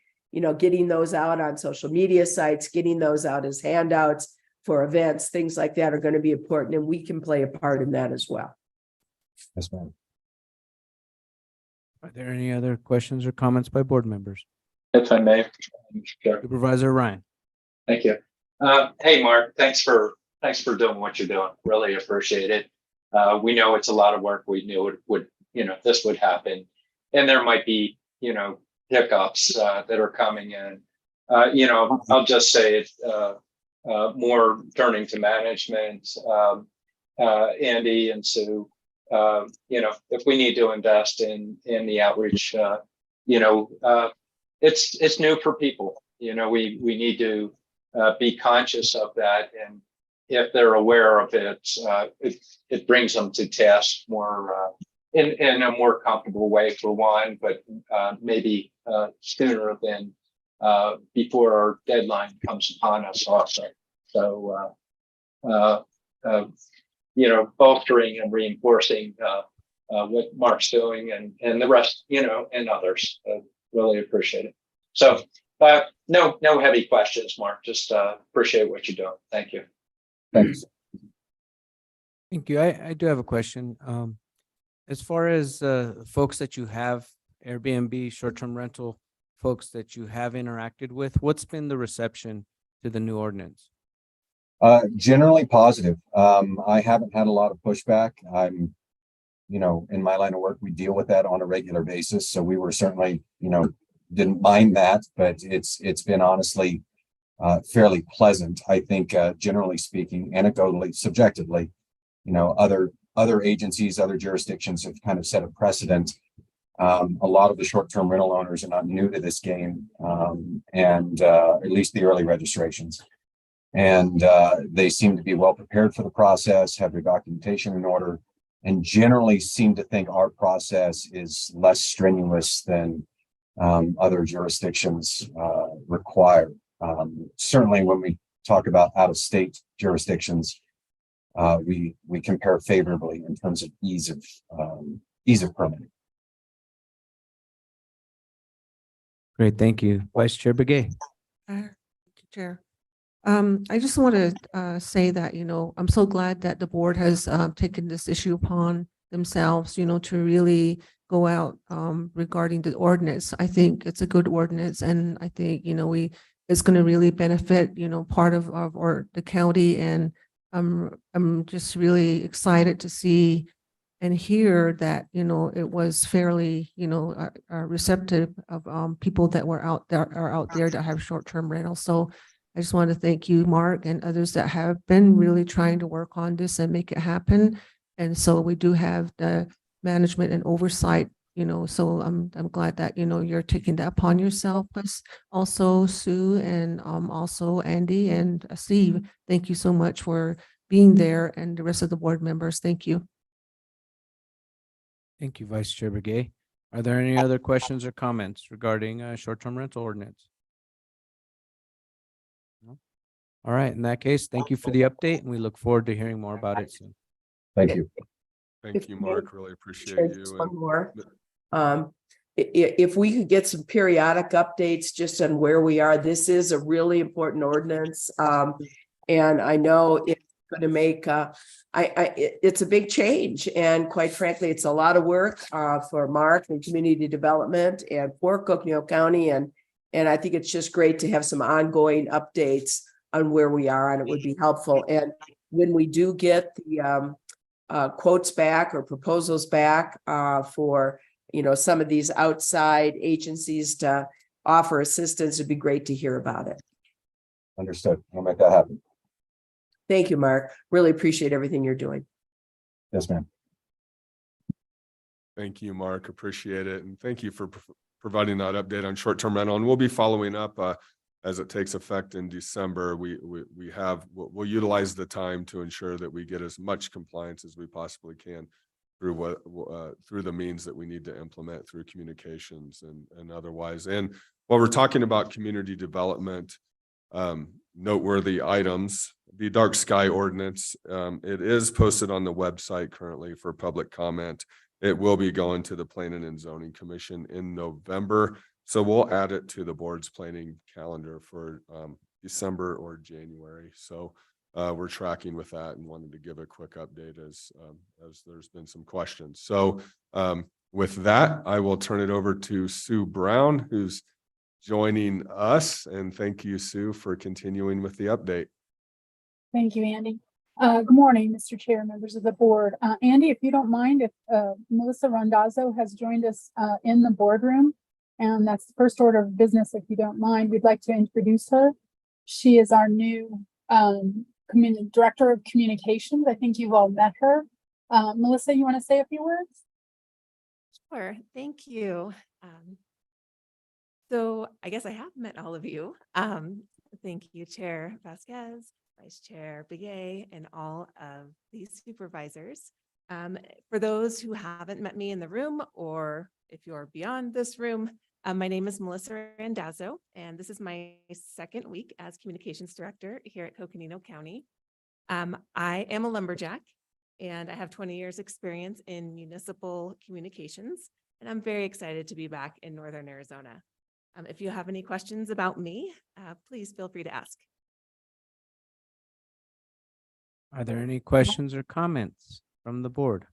getting those out on social media sites, getting those out as handouts for events, things like that are going to be important, and we can play a part in that as well. Yes, ma'am. Are there any other questions or comments by board members? If I may. Sure. Supervisor Ryan. Thank you. Hey, Mark, thanks for doing what you're doing. Really appreciate it. We know it's a lot of work. We knew it would, this would happen, and there might be, hiccups that are coming in. I'll just say it, more turning to management, Andy and Sue, if we need to invest in the outreach, it's new for people. We need to be conscious of that, and if they're aware of it, it brings them to task more, in a more comfortable way for one, but maybe sooner than before our deadline comes upon us also. So, bolstering and reinforcing what Mark's doing and the rest, and others. Really appreciate it. So, no heavy questions, Mark. Just appreciate what you're doing. Thank you. Thanks. Thank you. I do have a question. As far as folks that you have, Airbnb, short-term rental folks that you have interacted with, what's been the reception to the new ordinance? Generally positive. I haven't had a lot of pushback. I'm, in my line of work, we deal with that on a regular basis. So we were certainly, didn't mind that, but it's been honestly fairly pleasant. I think, generally speaking, anecdotally, subjectively, other agencies, other jurisdictions have kind of set a precedent. A lot of the short-term rental owners are not new to this game, and at least the early registrations. And they seem to be well prepared for the process, have their documentation in order, and generally seem to think our process is less strenuous than other jurisdictions require. Certainly when we talk about out-of-state jurisdictions, we compare favorably in terms of ease of permitting. Great, thank you. Vice Chair Begay. Thank you, Chair. I just want to say that, I'm so glad that the board has taken this issue upon themselves, to really go out regarding the ordinance. I think it's a good ordinance, and I think, it's going to really benefit, part of the county. And I'm just really excited to see and hear that, it was fairly, receptive of people that were out there that have short-term rentals. So I just want to thank you, Mark, and others that have been really trying to work on this and make it happen. And so we do have the management and oversight, so I'm glad that, you're taking that upon yourself. Plus also Sue and also Andy and Steve, thank you so much for being there, and the rest of the board members. Thank you. Thank you, Vice Chair Begay. Are there any other questions or comments regarding short-term rental ordinance? No? All right, in that case, thank you for the update, and we look forward to hearing more about it soon. Thank you. Thank you, Mark. Really appreciate Just you. one more. If we could get some periodic updates just on where we are, this is a really important ordinance. And I know it's going to make, it's a big change. And quite frankly, it's a lot of work for Mark and community development and for Coconino County. And I think it's just great to have some ongoing updates on where we are, and it would be helpful. And when we do get the quotes back or proposals back for, some of these outside agencies to offer assistance, it'd be great to hear about it. Understood. I'll make that happen. Thank you, Mark. Really appreciate everything you're doing. Yes, ma'am. Thank you, Mark. Appreciate it. And thank you for providing that update on short-term rental. And we'll be following up as it takes effect in December. We'll utilize the time to ensure that we get as much compliance as we possibly can through the means that we need to implement through communications and otherwise. And while we're talking about community development, noteworthy items, the dark sky ordinance, it is posted on the website currently for public comment. It will be going to the Planning and Zoning Commission in November. So we'll add it to the board's planning calendar for December or January. So we're tracking with that and wanted to give a quick update as there's been some questions. So with that, I will turn it over to Sue Brown, who's joining us. And thank you, Sue, for continuing with the update. Thank you, Andy. Good morning, Mr. Chair, members of the board. Andy, if you don't mind, if Melissa Rondazzo has joined us in the boardroom, and that's the first order of business, if you don't mind, we'd like to introduce her. She is our new Director of Communications. I think you've all met her. Melissa, you want to say a few words? Sure, thank you. So I guess I have met all of you. Thank you, Chair Vasquez, Vice Chair Begay, and all of these supervisors. For those who haven't met me in the room, or if you're beyond this room, my name is Melissa Randazzo, and this is my second week as Communications Director here at Coconino County. I am a lumberjack, and I have 20 years experience in municipal communications, and I'm very excited to be back in Northern Arizona. If you have any questions about me, please feel free to ask. Are there any questions or comments from the board?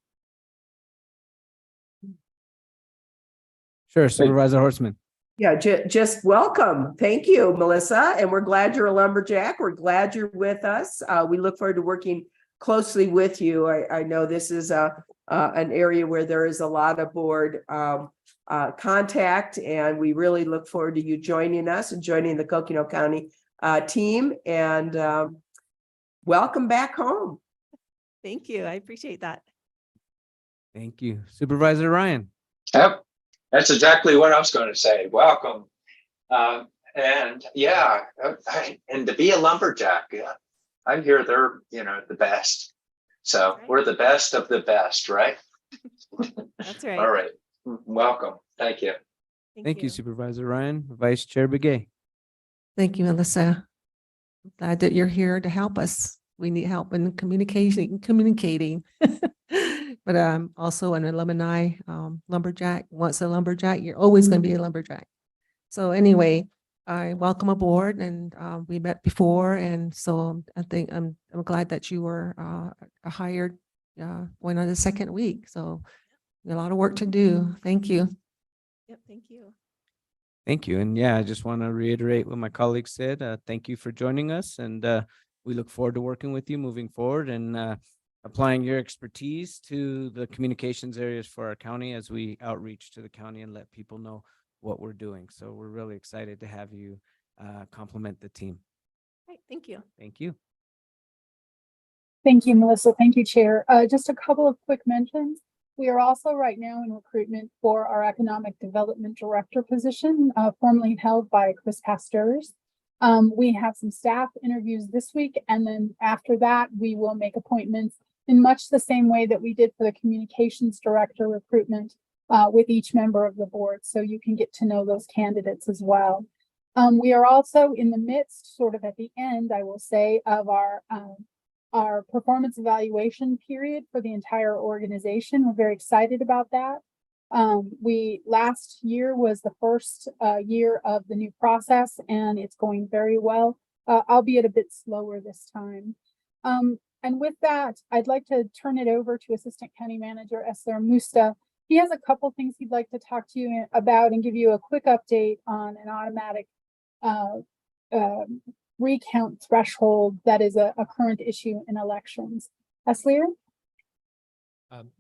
Sure, Supervisor Horstman. Yeah, just welcome. Thank you, Melissa. And we're glad you're a lumberjack. We're glad you're with us. We look forward to working closely with you. I know this is an area where there is a lot of board contact, and we really look forward to you joining us and joining the Coconino County team. And welcome back home. Thank you. I appreciate that. Thank you. Supervisor Ryan. Yep, that's exactly what I was going to say. Welcome. And yeah, and to be a lumberjack, yeah, I hear they're, the best. So we're the best of the best, right? That's right. All right. Welcome. Thank you. Thank you, Supervisor Ryan. Vice Chair Begay. Thank you, Melissa. I'm glad that you're here to help us. We need help in communicating. But I'm also an alumni lumberjack. Once a lumberjack, you're always going to be a lumberjack. So anyway, I welcome aboard, and we met before, and so I think I'm glad that you were hired going on the second week. So a lot of work to do. Thank you. Yep, thank you. Thank you. And yeah, I just want to reiterate what my colleague said. Thank you for joining us, and we look forward to working with you moving forward and applying your expertise to the communications areas for our county as we outreach to the county and let people know what we're doing. So we're really excited to have you complement the team. Right, thank you. Thank you. Thank you, Melissa. Thank you, Chair. Just a couple of quick mentions. We are also right now in recruitment for our Economic Development Director position, formerly held by Chris Pasteurs. We have some staff interviews this week, and then after that, we will make appointments in much the same way that we did for the Communications Director recruitment with each member of the board, so you can get to know those candidates as well. We are also in the midst, sort of at the end, I will say, of our performance evaluation period for the entire organization. We're very excited about that. Last year was the first year of the new process, and it's going very well, albeit a bit slower this time. And with that, I'd like to turn it over to Assistant County Manager Esther Musta. He has a couple things he'd like to talk to you about and give you a quick update on an automatic recount threshold that is a current issue in elections. Eslier?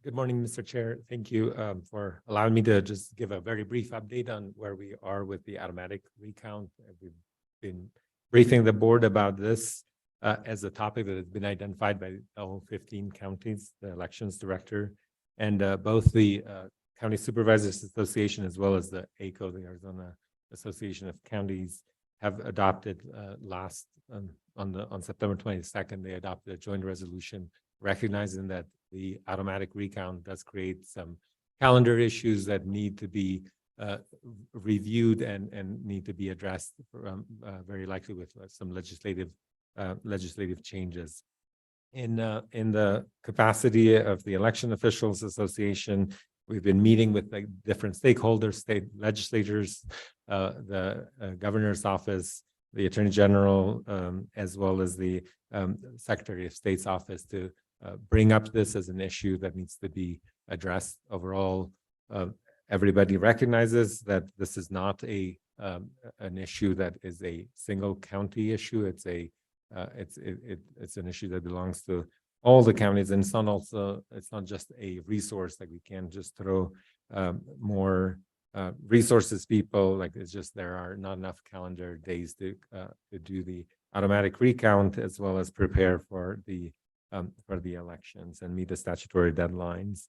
Good morning, Mr. Chair. Thank you for allowing me to just give a very brief update on where we are with the automatic recount. We've been briefing the board about this as a topic that has been identified by all 15 counties, the elections director, and both the County Supervisors Association as well as the ACO, the Arizona Association of Counties, have adopted on September 22nd, they adopted a joint resolution recognizing that the automatic recount does create some calendar issues that need to be reviewed and need to be addressed very likely with some legislative changes. In the capacity of the Election Officials Association, we've been meeting with like different stakeholders, state legislators, the governor's office, the attorney general, as well as the Secretary of State's office to bring up this as an issue that needs to be addressed. Overall, everybody recognizes that this is not an issue that is a single county issue. It's an issue that belongs to all the counties, and it's not just a resource that we can't just throw more resources people. Like, it's just there are not enough calendar days to do the automatic recount as well as prepare for the elections and meet the statutory deadlines.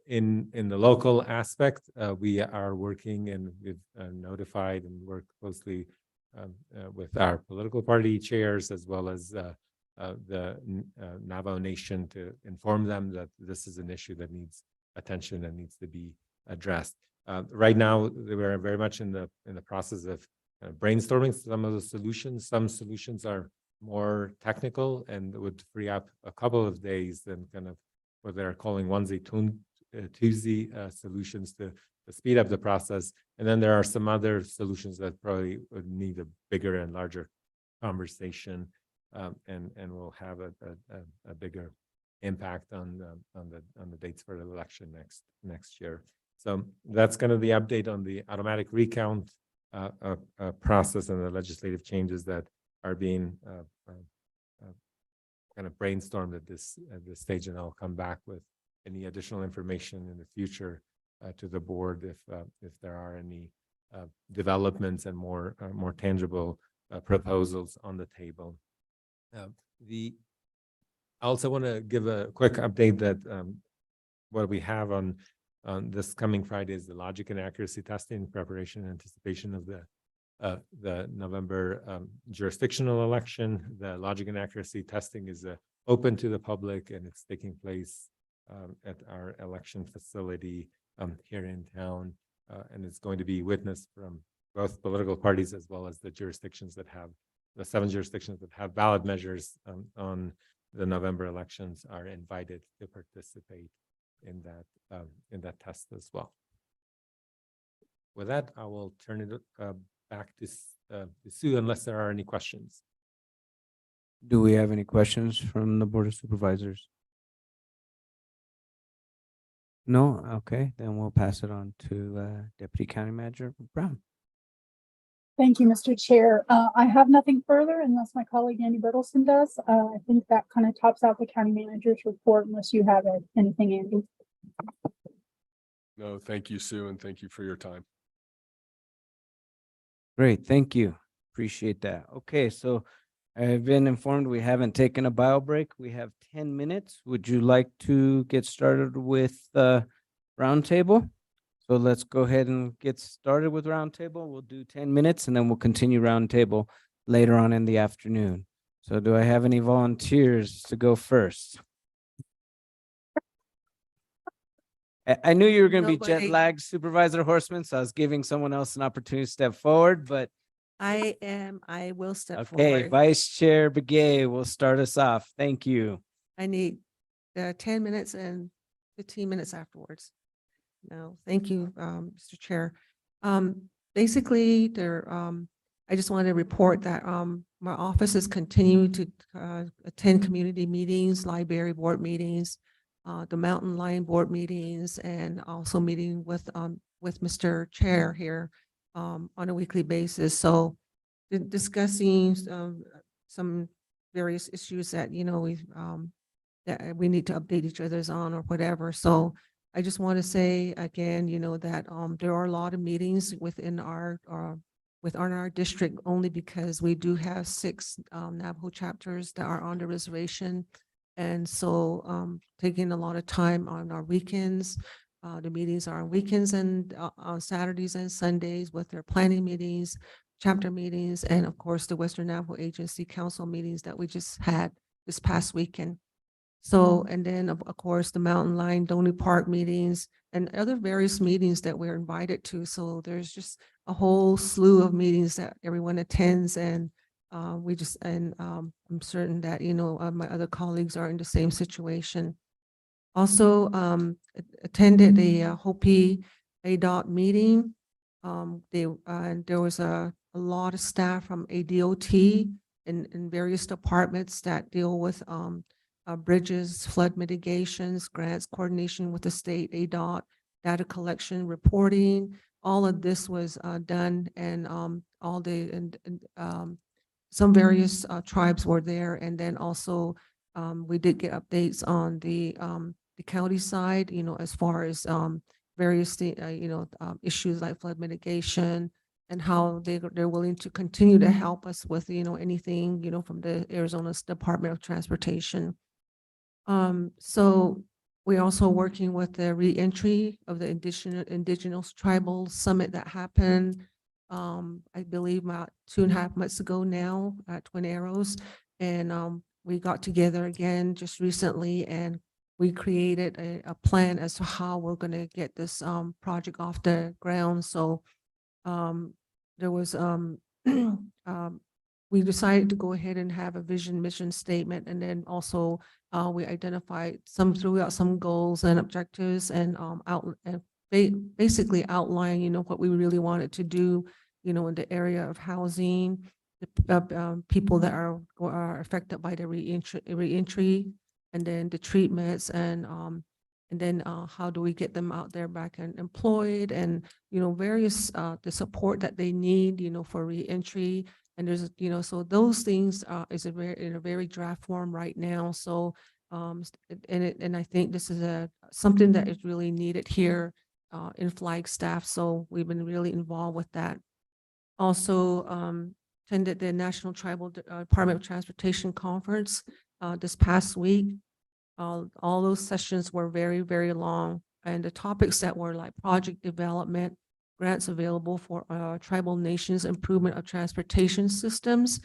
In the local aspect, we are working and we've notified and worked closely with our political party chairs as well as Navajo Nation to inform them that this is an issue that needs attention and needs to be addressed. Right now, we're very much in the process of brainstorming some of the solutions. Some solutions are more technical and would free up a couple of days than kind of what they're calling onesie twosie solutions to speed up the process. And then there are some other solutions that probably would need a bigger and larger conversation, and will have a bigger impact on the dates for the election next year. So that's kind of the update on the automatic recount process and the legislative changes that are being kind of brainstormed at this stage, and I'll come back with any additional information in the future to the board if there are any developments and more tangible proposals on the table. I also want to give a quick update that what we have on this coming Friday is the logic and accuracy testing, preparation and anticipation of the November jurisdictional election. The logic and accuracy testing is open to the public, and it's taking place at our election facility here in town, and it's going to be witnessed from both political parties as well as the jurisdictions that have the 7 jurisdictions that have ballot measures on the November elections are invited to participate in that test as well. With that, I will turn it back to Sue unless there are any questions. Do we have any questions from the Board of Supervisors? No? Okay, then we'll pass it on to Deputy County Manager Brown. Thank you, Mr. Chair. I have nothing further unless my colleague Andy Bertelson does. I think that kind of tops out the county manager's report unless you have anything, Andy. No, thank you, Sue, and thank you for your time. Great, thank you. Appreciate that. Okay, so I've been informed we haven't taken a bio break. We have 10 minutes. Would you like to get started with the roundtable? So let's go ahead and get started with roundtable. We'll do 10 minutes and then we'll continue roundtable later on in the afternoon. So do I have any volunteers to go first? I knew you were going to be jet Nobody. lagged, Supervisor Horseman, so I was giving someone else an opportunity to step forward, but I will step okay, forward. Vice Chair Begay will start us off. Thank you. I need 10 minutes and 15 minutes afterwards. No, thank you, Mr. Chair. Basically, I just wanted to report that my office is continuing to attend community meetings, library board meetings, the Mountain Lion board meetings, and also meeting with Mr. Chair here on a weekly basis. So discussing some various issues that that we need to update each other's on or whatever. So I just want to say again, that there are a lot of meetings within our district only because we do have 6 Navajo chapters that are on the reservation. And so taking a lot of time on our weekends. The meetings are on weekends and on Saturdays and Sundays with their planning meetings, chapter meetings, and of course the Western Navajo Agency Council meetings that we just had this past weekend. So, and then of course, the Mountain Lion Donny Park meetings and other various meetings that we're invited to. So there's just a whole slew of meetings that everyone attends, and I'm certain that, my other colleagues are in the same situation. Also attended the Hopi ADOT meeting. There was a lot of staff from ADOT in various departments that deal with bridges, flood mitigations, grants, coordination with the state, ADOT, data collection, reporting. All of this was done, and some various tribes were there. And then also we did get updates on the county side, as far as various issues like flood mitigation and how they're willing to continue to help us with anything from the Arizona's Department of Transportation. So we're also working with the re-entry of the indigenous tribal summit that happened, I believe about 2.5 months ago now at Twin Arrows. And we got together again just recently and we created a plan as to how we're going to get this project off the ground. So there was we decided to go ahead and have a vision mission statement, and then also we identified threw out some goals and objectives and basically outline, you know, what we really wanted to do, you know, in the area of housing, the people that are affected by the reentry, and then the treatments, and then how do we get them out there back and employed, and, you know, various the support that they need, you know, for reentry. And there's, you know, so those things is in a very draft form right now. So and I think this is something that is really needed here in Flagstaff. So we've been really involved with that. Also attended the National Tribal Department of Transportation Conference this past week. All those sessions were very, very long, and the topics that were like project development, grants available for tribal nations, improvement of transportation systems,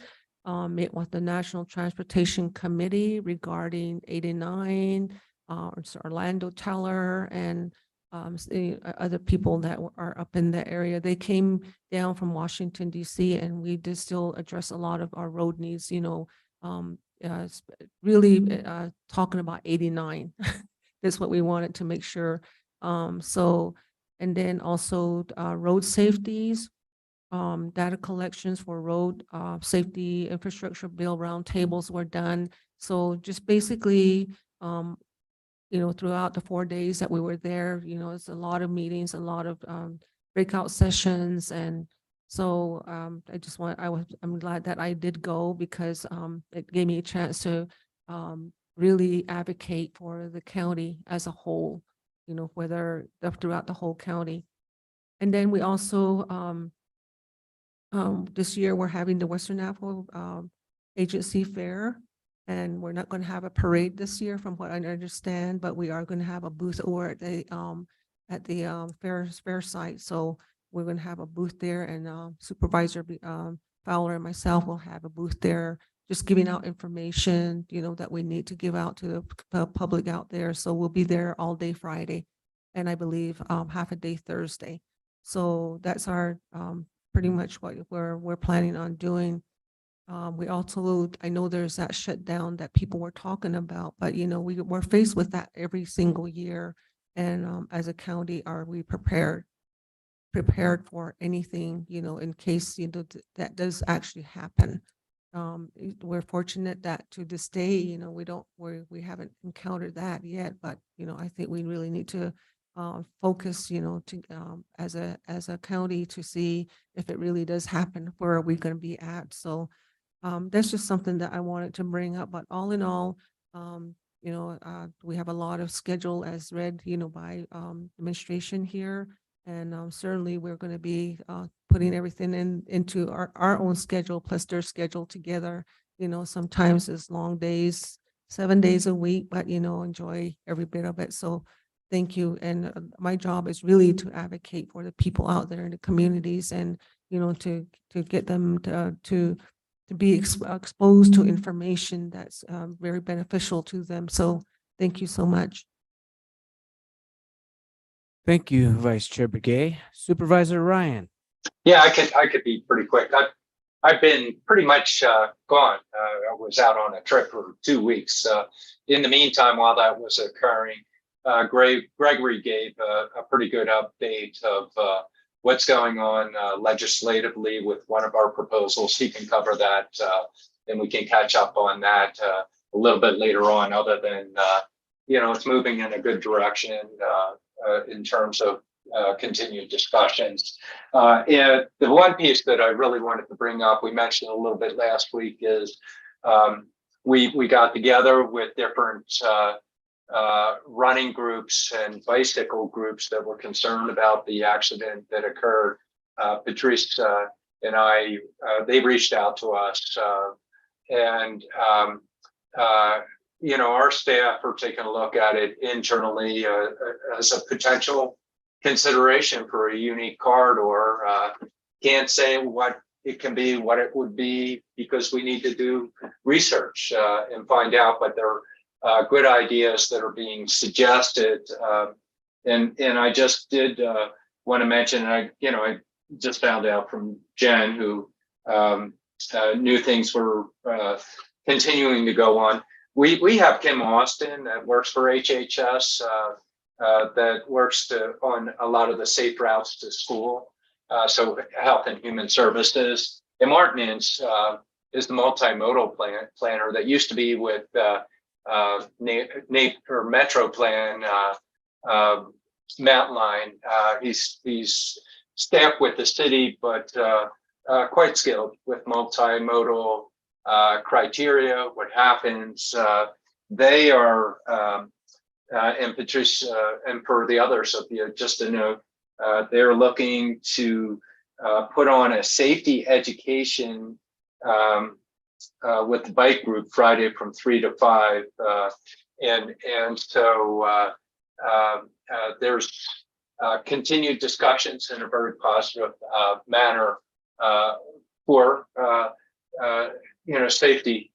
met with the National Transportation Committee regarding 89, Orlando Teller, and other people that are up in the area. They came down from Washington, D.C., and we did still address a lot of our road needs, you know, really talking about 89. That's what we wanted to make sure. And then also road safeties, data collections for road safety infrastructure bill roundtables were done. So just basically, you know, throughout the 4 days that we were there, you know, it's a lot of meetings, a lot of breakout sessions. And so I'm glad that I did go, because it gave me a chance to really advocate for the county as a whole, you know, whether throughout the whole county. And then we also, this year we're having the Western Navajo Agency Fair, and we're not going to have a parade this year from what I understand, but we are going to have a booth over at the fair site. So we're going to have a booth there, and Supervisor Fowler and myself will have a booth there, just giving out information, you know, that we need to give out to the public out there. So we'll be there all day Friday, and I believe half a day Thursday. So that's our pretty much what we're planning on doing. We also, I know there's that shutdown that people were talking about, but, you know, we're faced with that every single year. And as a county, are we prepared for anything, you know, in case, you know, that does actually happen? We're fortunate that to this day, you know, we haven't encountered that yet, but, you know, I think we really need to focus, you know, to as a county to see if it really does happen, where are we going to be at? So that's just something that I wanted to bring up. But all in all, you know, we have a lot of schedule as read, you know, by administration here. And certainly we're going to be putting everything into our own schedule plus their schedule together. You know, sometimes it's long days, 7 days a week, but, you know, enjoy every bit of it. So thank you. And my job is really to advocate for the people out there in the communities, and, you know, to get them to be exposed to information that's very beneficial to them. So thank you so much. Thank you, Vice Chair Begay. Supervisor Ryan. Yeah, I could be pretty quick. I've been pretty much gone. I was out on a trip for 2 weeks. In the meantime, while that was occurring, Gregory gave a pretty good update of what's going on legislatively with one of our proposals. He can cover that, and we can catch up on that a little bit later on, other than, you know, it's moving in a good direction in terms of continued discussions. And the one piece that I really wanted to bring up, we mentioned a little bit last week, is we got together with different running groups and bicycle groups that were concerned about the accident that occurred. Patrice and I, they reached out to us, and you know, our staff are taking a look at it internally as a potential consideration for a unique corridor. Can't say what it can be what it would be because we need to do research and find out, but there are good ideas that are being suggested. And I just did want to mention, I just found out from Jen, who knew things were continuing to go on. We have Kim Austin that works for HHS that works on a lot of the safe routes to school. So Health and Human Services. And Martin is the multimodal planner that used to be with Metro Plan, Matt Line. He's staffed with the city, but quite skilled with multimodal criteria, what happens. They are, and Patrice, and for the others of you, just a note, they're looking to put on a safety education with the bike group Friday from 3 to 5. And so there's continued discussions in a very positive manner for safety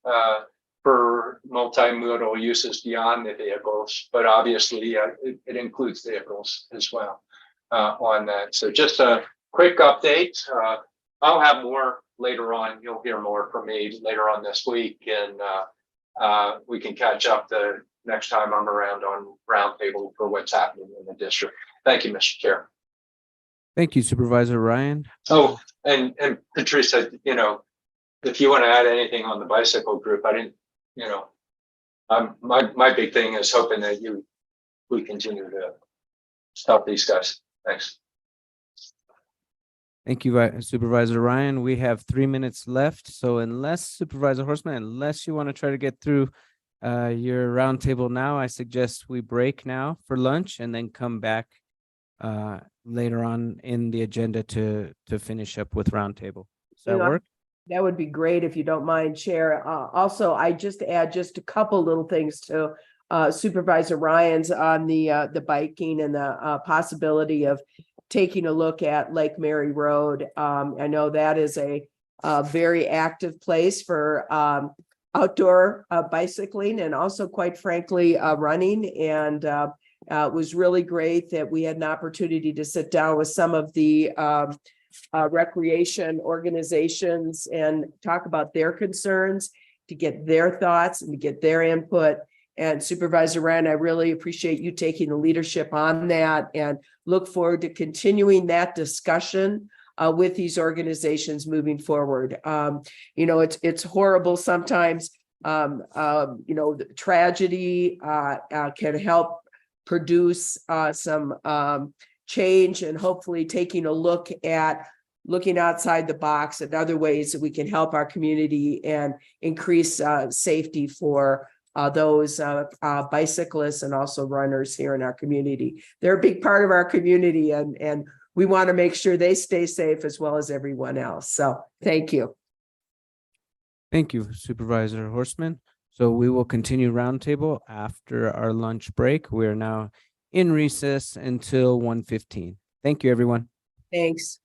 for multimodal uses beyond the vehicles, but obviously it includes vehicles as well on that. So just a quick update. I'll have more later on. You'll hear more from me later on this week, and we can catch up the next time I'm around on Roundtable for what's happening in the district. Thank you, Mr. Chair. Thank you, Supervisor Ryan. Oh, and Patrice, if you want to add anything on the bicycle group, I didn't, my big thing is hoping that we continue to help these guys. Thanks. Thank you, Supervisor Ryan. We have 3 minutes left. So unless Supervisor Horstman, unless you want to try to get through your roundtable now, I suggest we break now for lunch and then come back later on in the agenda to finish up with roundtable. Does that work? That would be great if you don't mind, Chair. Also, I just add just a couple little things to Supervisor Ryan's on the biking and the possibility of taking a look at Lake Mary Road. I know that is a very active place for outdoor bicycling and also, quite frankly, running. And it was really great that we had an opportunity to sit down with some of the recreation organizations and talk about their concerns, to get their thoughts and to get their input. And Supervisor Ryan, I really appreciate you taking the leadership on that and look forward to continuing that discussion with these organizations moving forward. It's horrible sometimes. The tragedy can help produce some change, and hopefully taking a look at looking outside the box and other ways that we can help our community and increase safety for those bicyclists and also runners here in our community. They're a big part of our community, and we want to make sure they stay safe as well as everyone else. So thank you. Thank you, Supervisor Horstman. So we will continue roundtable after our lunch break. We are now in recess until 1:15. Thank you, everyone. Thanks.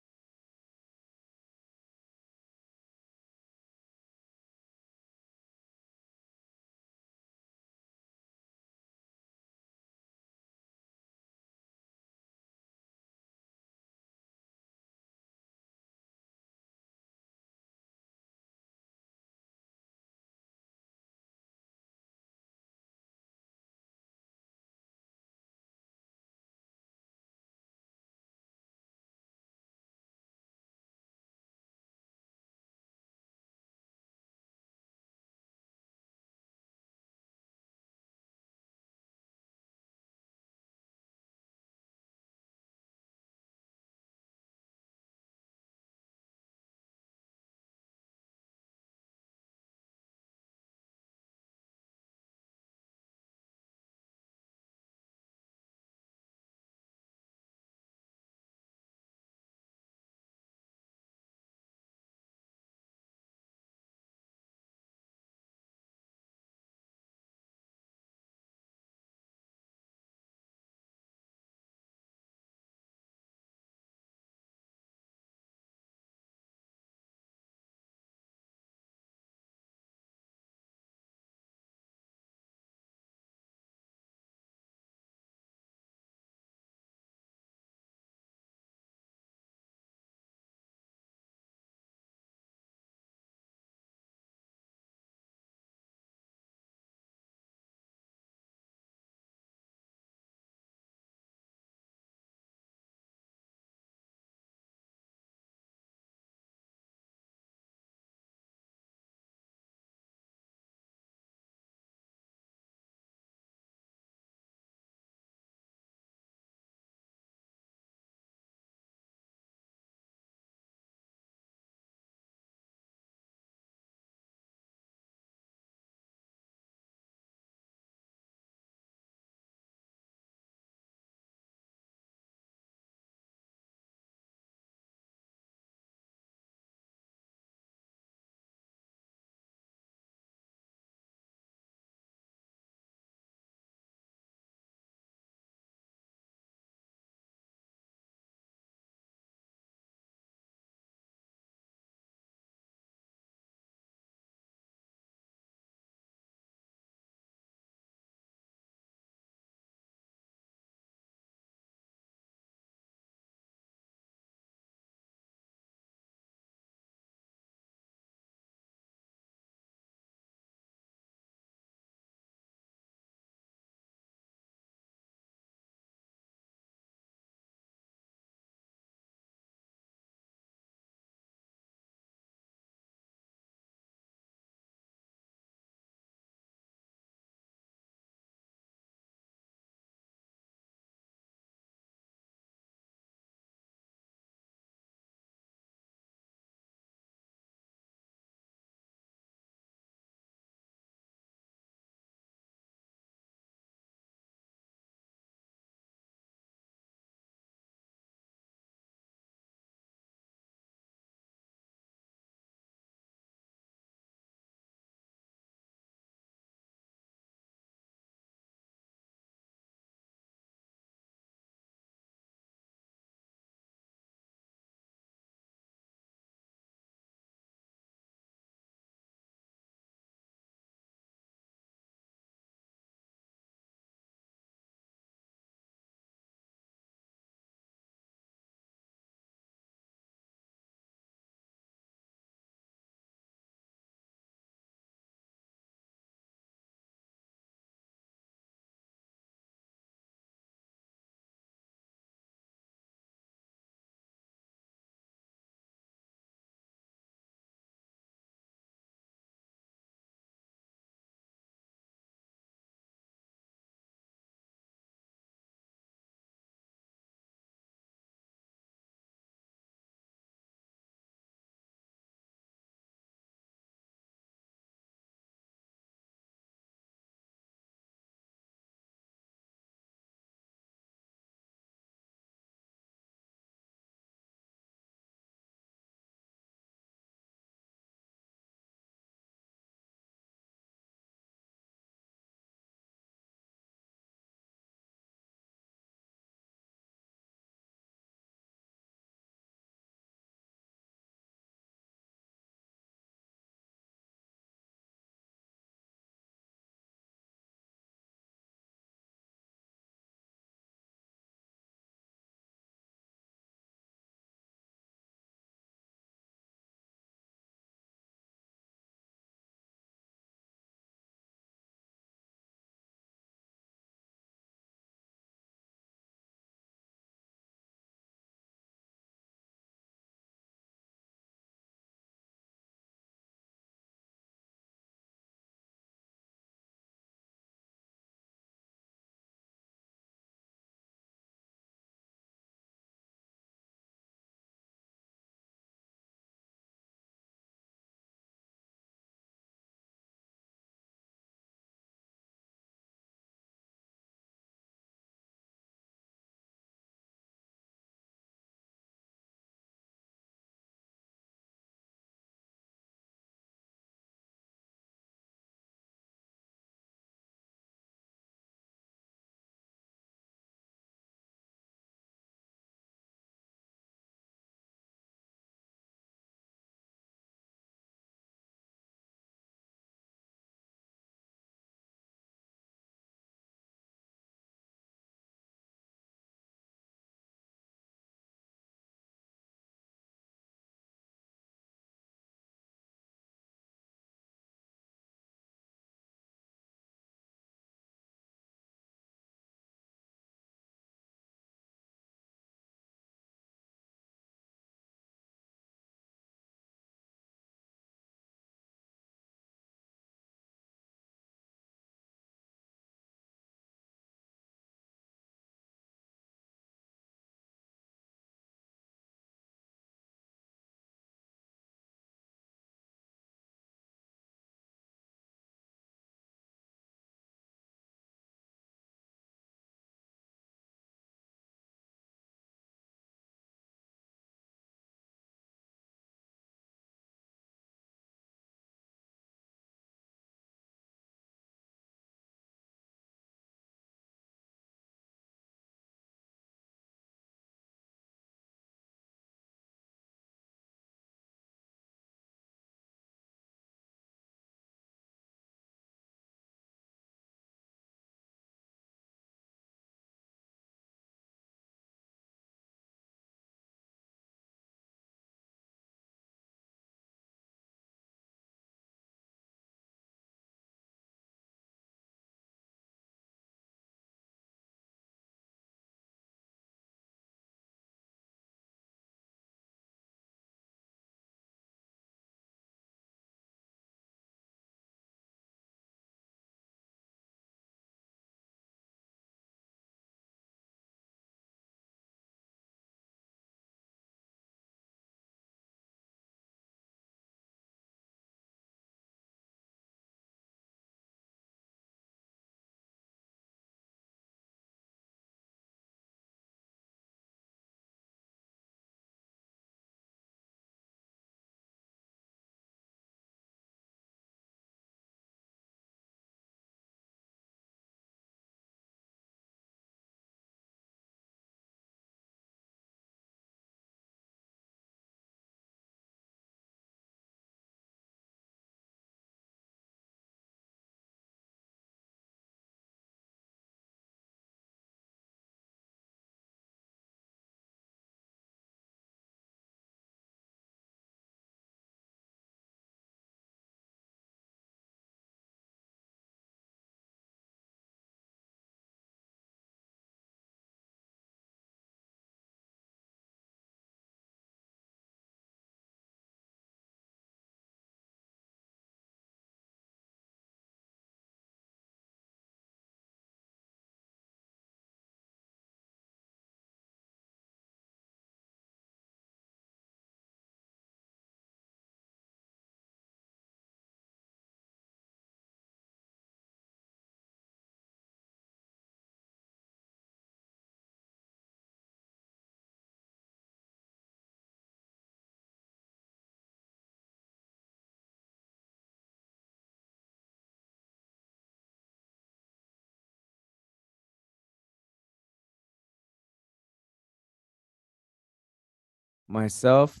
myself,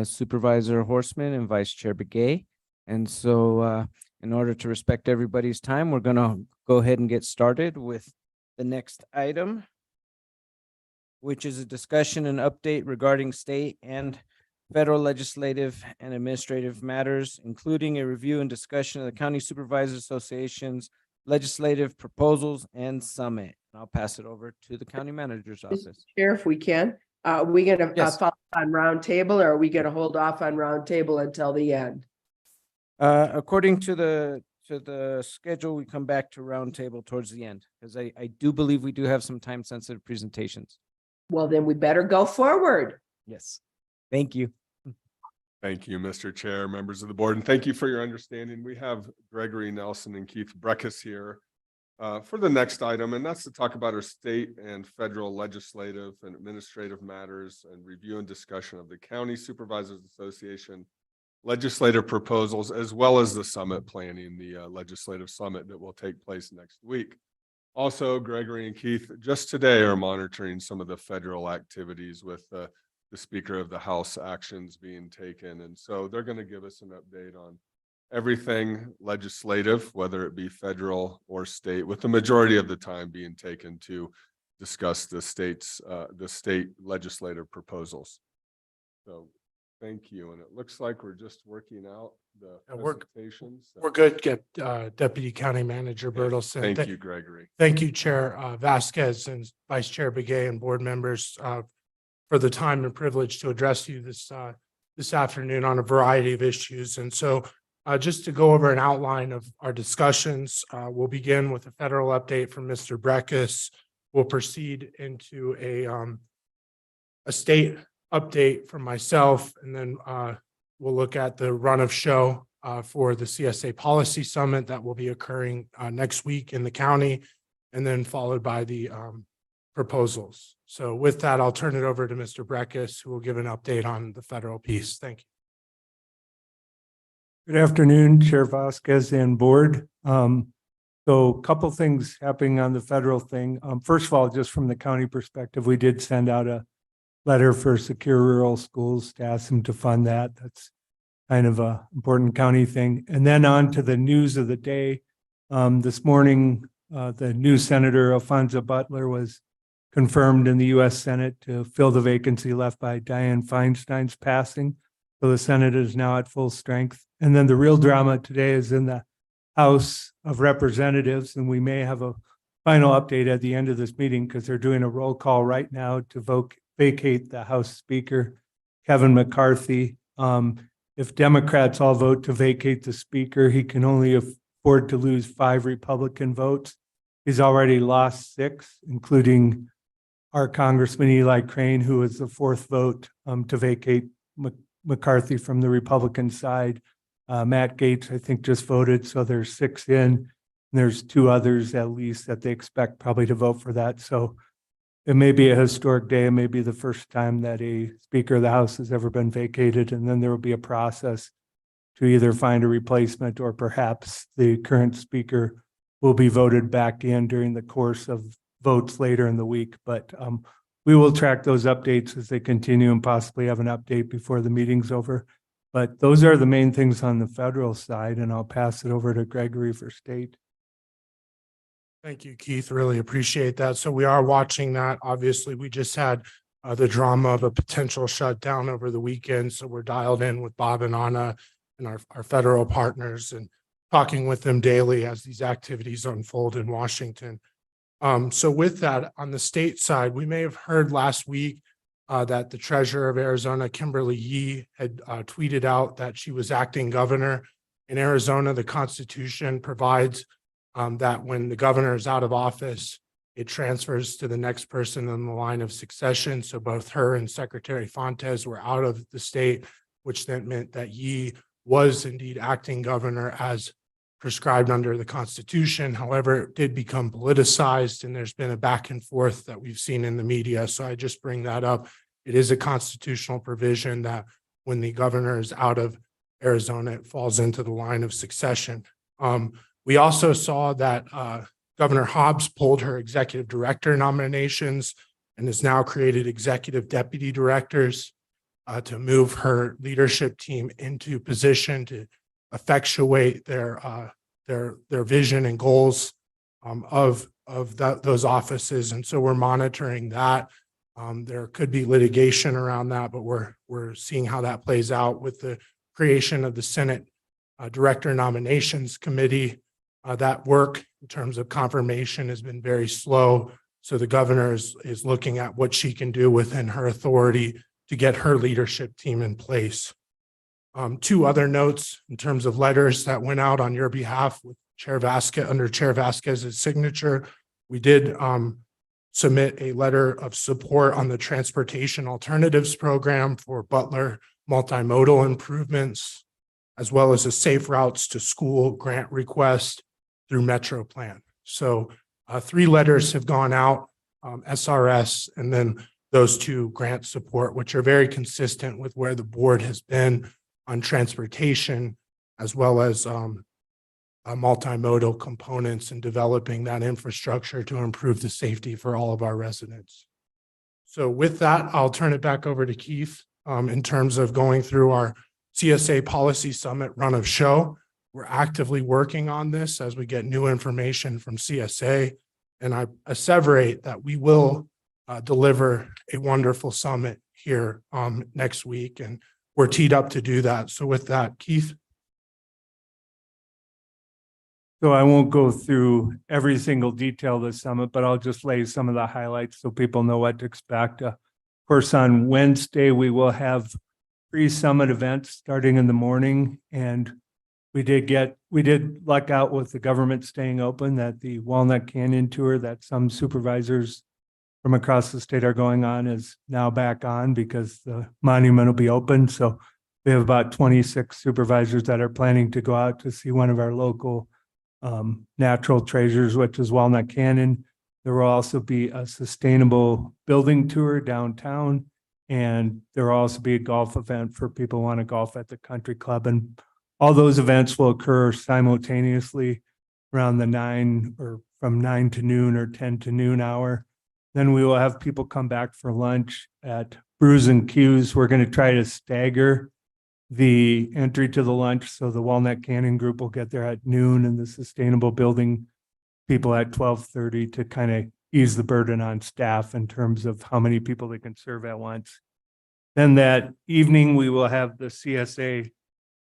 Supervisor Horseman, and Vice Chair Begay. And so in order to respect everybody's time, we're going to go ahead and get started with the next item, which is a discussion and update regarding state and federal legislative and administrative matters, including a review and discussion of the County Supervisors Association's legislative proposals and summit. I'll pass it over to the county manager's office. Chair, if we can, are we going to Yes. follow on roundtable, or are we going to hold off on roundtable until the end? According to the schedule, we come back to roundtable towards the end, because I do believe we do have some time sensitive presentations. Well, then we better go forward. Yes. Thank you. Thank you, Mr. Chair, members of the board, and thank you for your understanding. We have Gregory Nelson and Keith Breckus here for the next item, and that's to talk about our state and federal legislative and administrative matters and review and discussion of the County Supervisors Association legislative proposals, as well as the summit planning, the legislative summit that will take place next week. Also, Gregory and Keith just today are monitoring some of the federal activities with the Speaker of the House actions being taken. And so they're going to give us an update on everything legislative, whether it be federal or state, with the majority of the time being taken to discuss the state legislative proposals. So thank you. And it looks like we're just working out the presentations. We're good. Get Deputy County Manager Bertelson. Thank you, Gregory. Thank you, Chair Vasquez and Vice Chair Begay and board members for the time and privilege to address you this afternoon on a variety of issues. And so just to go over an outline of our discussions, we'll begin with a federal update from Mr. Breckus. We'll proceed into a state update from myself, and then we'll look at the run of show for the CSA Policy Summit that will be occurring next week in the county, and then followed by the proposals. So with that, I'll turn it over to Mr. Breckus, who will give an update on the federal piece. Thank you. Good afternoon, Chair Vasquez and board. So a couple things happening on the federal thing. First of all, just from the county perspective, we did send out a letter for secure rural schools to ask them to fund that. That's kind of a important county thing. And then on to the news of the day. This morning, the new Senator Alfonso Butler was confirmed in the U.S. Senate to fill the vacancy left by Dianne Feinstein's passing. So the Senate is now at full strength. And then the real drama today is in the House of Representatives, and we may have a final update at the end of this meeting because they're doing a roll call right now to vacate the House Speaker, Kevin McCarthy. If Democrats all vote to vacate the Speaker, he can only afford to lose 5 Republican votes. He's already lost 6, including our Congressman Eli Crane, who was the 4th vote to vacate McCarthy from the Republican side. Matt Gaetz, I think, just voted, so there's 6 in. And there's 2 others at least that they expect probably to vote for that. So it may be a historic day. It may be the first time that a Speaker of the House has ever been vacated, and then there will be a process to either find a replacement or perhaps the current Speaker will be voted back in during the course of votes later in the week. But we will track those updates as they continue and possibly have an update before the meeting's over. But those are the main things on the federal side, and I'll pass it over to Gregory for state. Thank you, Keith. Really appreciate that. So we are watching that. Obviously, we just had the drama of a potential shutdown over the weekend. So we're dialed in with Bob and Anna and our federal partners and talking with them daily as these activities unfold in Washington. So with that, on the state side, we may have heard last week that the treasurer of Arizona, Kimberly Yee, had tweeted out that she was acting governor. In Arizona, the Constitution provides that when the governor is out of office, it transfers to the next person in the line of succession. So both her and Secretary Fontes were out of the state, which then meant that Yee was indeed acting governor as prescribed under the Constitution. However, it did become politicized, and there's been a back and forth that we've seen in the media. So I just bring that up. It is a constitutional provision that when the governor is out of Arizona, it falls into the line of succession. We also saw that Governor Hobbs pulled her executive director nominations and has now created executive deputy directors. to move her leadership team into position to effectuate their vision and goals of those offices. And so we're monitoring that. There could be litigation around that, but we're seeing how that plays out with the creation of the Senate Director Nominations Committee. That work in terms of confirmation has been very slow. So the governor is looking at what she can do within her authority to get her leadership team in place. Two other notes in terms of letters that went out on your behalf with Chair Vasquez, under Chair Vasquez's signature. We did submit a letter of support on the Transportation Alternatives Program for Butler multimodal improvements, as well as a Safe Routes to School grant request through Metro Plan. So 3 letters have gone out, SRS, and then those 2 grant support, which are very consistent with where the board has been on transportation, as well as multimodal components and developing that infrastructure to improve the safety for all of our residents. So with that, I'll turn it back over to Keith in terms of going through our CSA Policy Summit run of show. We're actively working on this as we get new information from CSA, and I asseverate that we will deliver a wonderful summit here next week, and we're teed up to do that. So with that, Keith. So I won't go through every single detail of the summit, but I'll just lay some of the highlights so people know what to expect. Of course, on Wednesday, we will have pre-summit events starting in the morning. And we did luck out with the government staying open, that the Walnut Canyon tour that some supervisors from across the state are going on is now back on because the monument will be open. So we have about 26 supervisors that are planning to go out to see one of our local natural treasures, which is Walnut Canyon. There will also be a sustainable building tour downtown, and there will also be a golf event for people who want to golf at the country club. And all those events will occur simultaneously around from 9 to noon or 10 to noon hour. Then we will have people come back for lunch at Brews and Q's. We're going to try to stagger the entry to the lunch. So the Walnut Canyon group will get there at noon and the sustainable building people at 12:30 to kind of ease the burden on staff in terms of how many people they can serve at once. Then that evening, we will have the CSA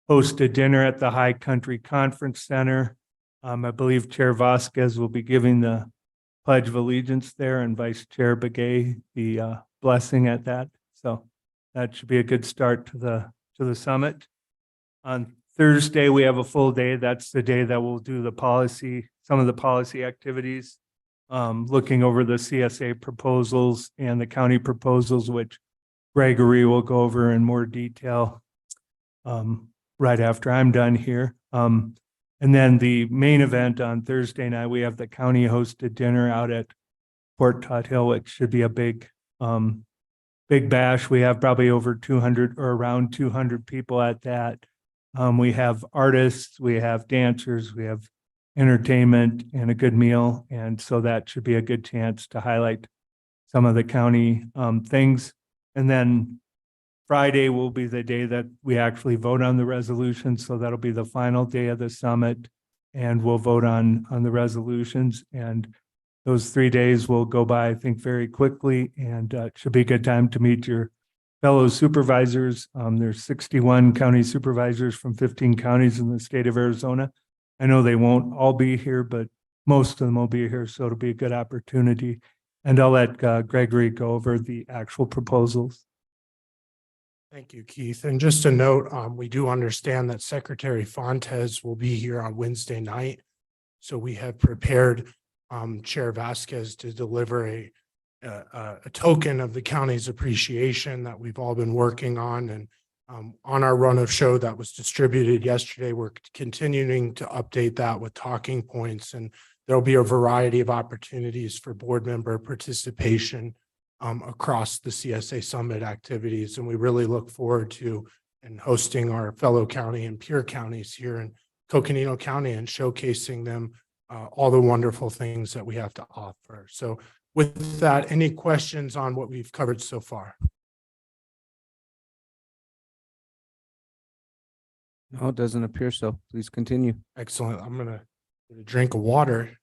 host a dinner at the High Country Conference Center. I believe Chair Vasquez will be giving the Pledge of Allegiance there and Vice Chair Begay the blessing at that. So that should be a good start to the summit. On Thursday, we have a full day. That's the day that we'll do some of the policy activities, looking over the CSA proposals and the county proposals, which Gregory will go over in more detail right after I'm done here. And then the main event on Thursday night, we have the county hosted dinner out at Fort Todd Hill, which should be a big bash. We have probably over 200 or around 200 people at that. We have artists, we have dancers, we have entertainment and a good meal. And so that should be a good chance to highlight some of the county things. And then Friday will be the day that we actually vote on the resolution. So that'll be the final day of the summit, and we'll vote on the resolutions. And those 3 days will go by, I think, very quickly, and it should be a good time to meet your fellow supervisors. There's 61 county supervisors from 15 counties in the state of Arizona. I know they won't all be here, but most of them will be here, so it'll be a good opportunity. And I'll let Gregory go over the actual proposals. Thank you, Keith. And just a note, we do understand that Secretary Fontes will be here on Wednesday night. So we have prepared Chair Vasquez to deliver a token of the county's appreciation that we've all been working on. And on our run of show that was distributed yesterday, we're continuing to update that with talking points, and there'll be a variety of opportunities for board member participation across the CSA Summit activities. And we really look forward to hosting our fellow county and peer counties here in Coconino County and showcasing them all the wonderful things that we have to offer. So with that, any questions on what we've covered so far? No, it doesn't appear so. Please continue. Excellent. I'm gonna get a drink of water.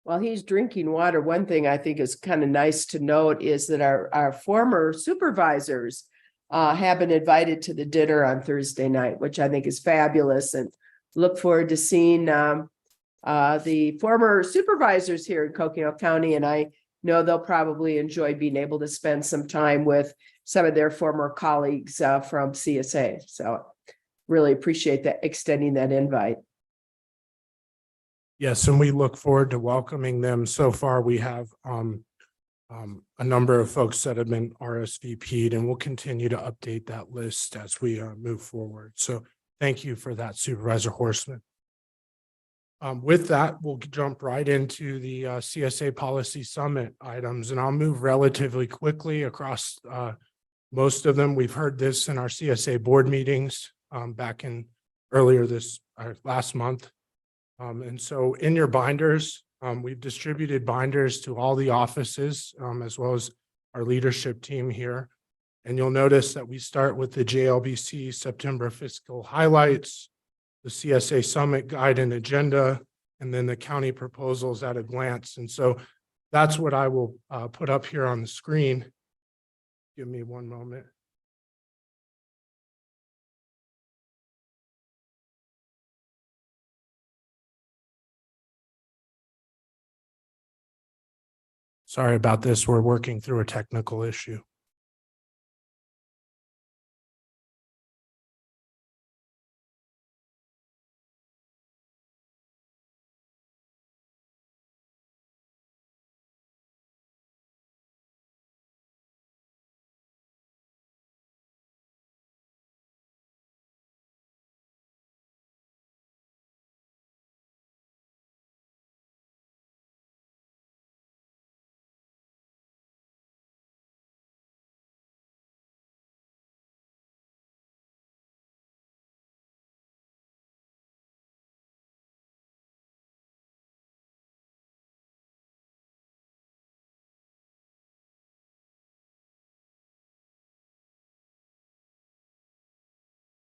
While he's drinking water, one thing I think is kind of nice to note is that our former supervisors have been invited to the dinner on Thursday night, which I think is fabulous, and look forward to seeing the former supervisors here in Coconino County. And I know they'll probably enjoy being able to spend some time with some of their former colleagues from CSA. So really appreciate that, extending that invite. Yes, and we look forward to welcoming them. So far, we have a number of folks that have been RSVP'd, and we'll continue to update that list as we move forward. So thank you for that, Supervisor Horstman. With that, we'll jump right into the CSA Policy Summit items, and I'll move relatively quickly across most of them. We've heard this in our CSA board meetings back in earlier this last month. And so in your binders, we've distributed binders to all the offices as well as our leadership team here. And you'll notice that we start with the JLBC September fiscal highlights, the CSA Summit Guide and Agenda, and then the county proposals at a glance. And so that's what I will put up here on the screen. Give me one moment. Sorry about this. We're working through a technical issue.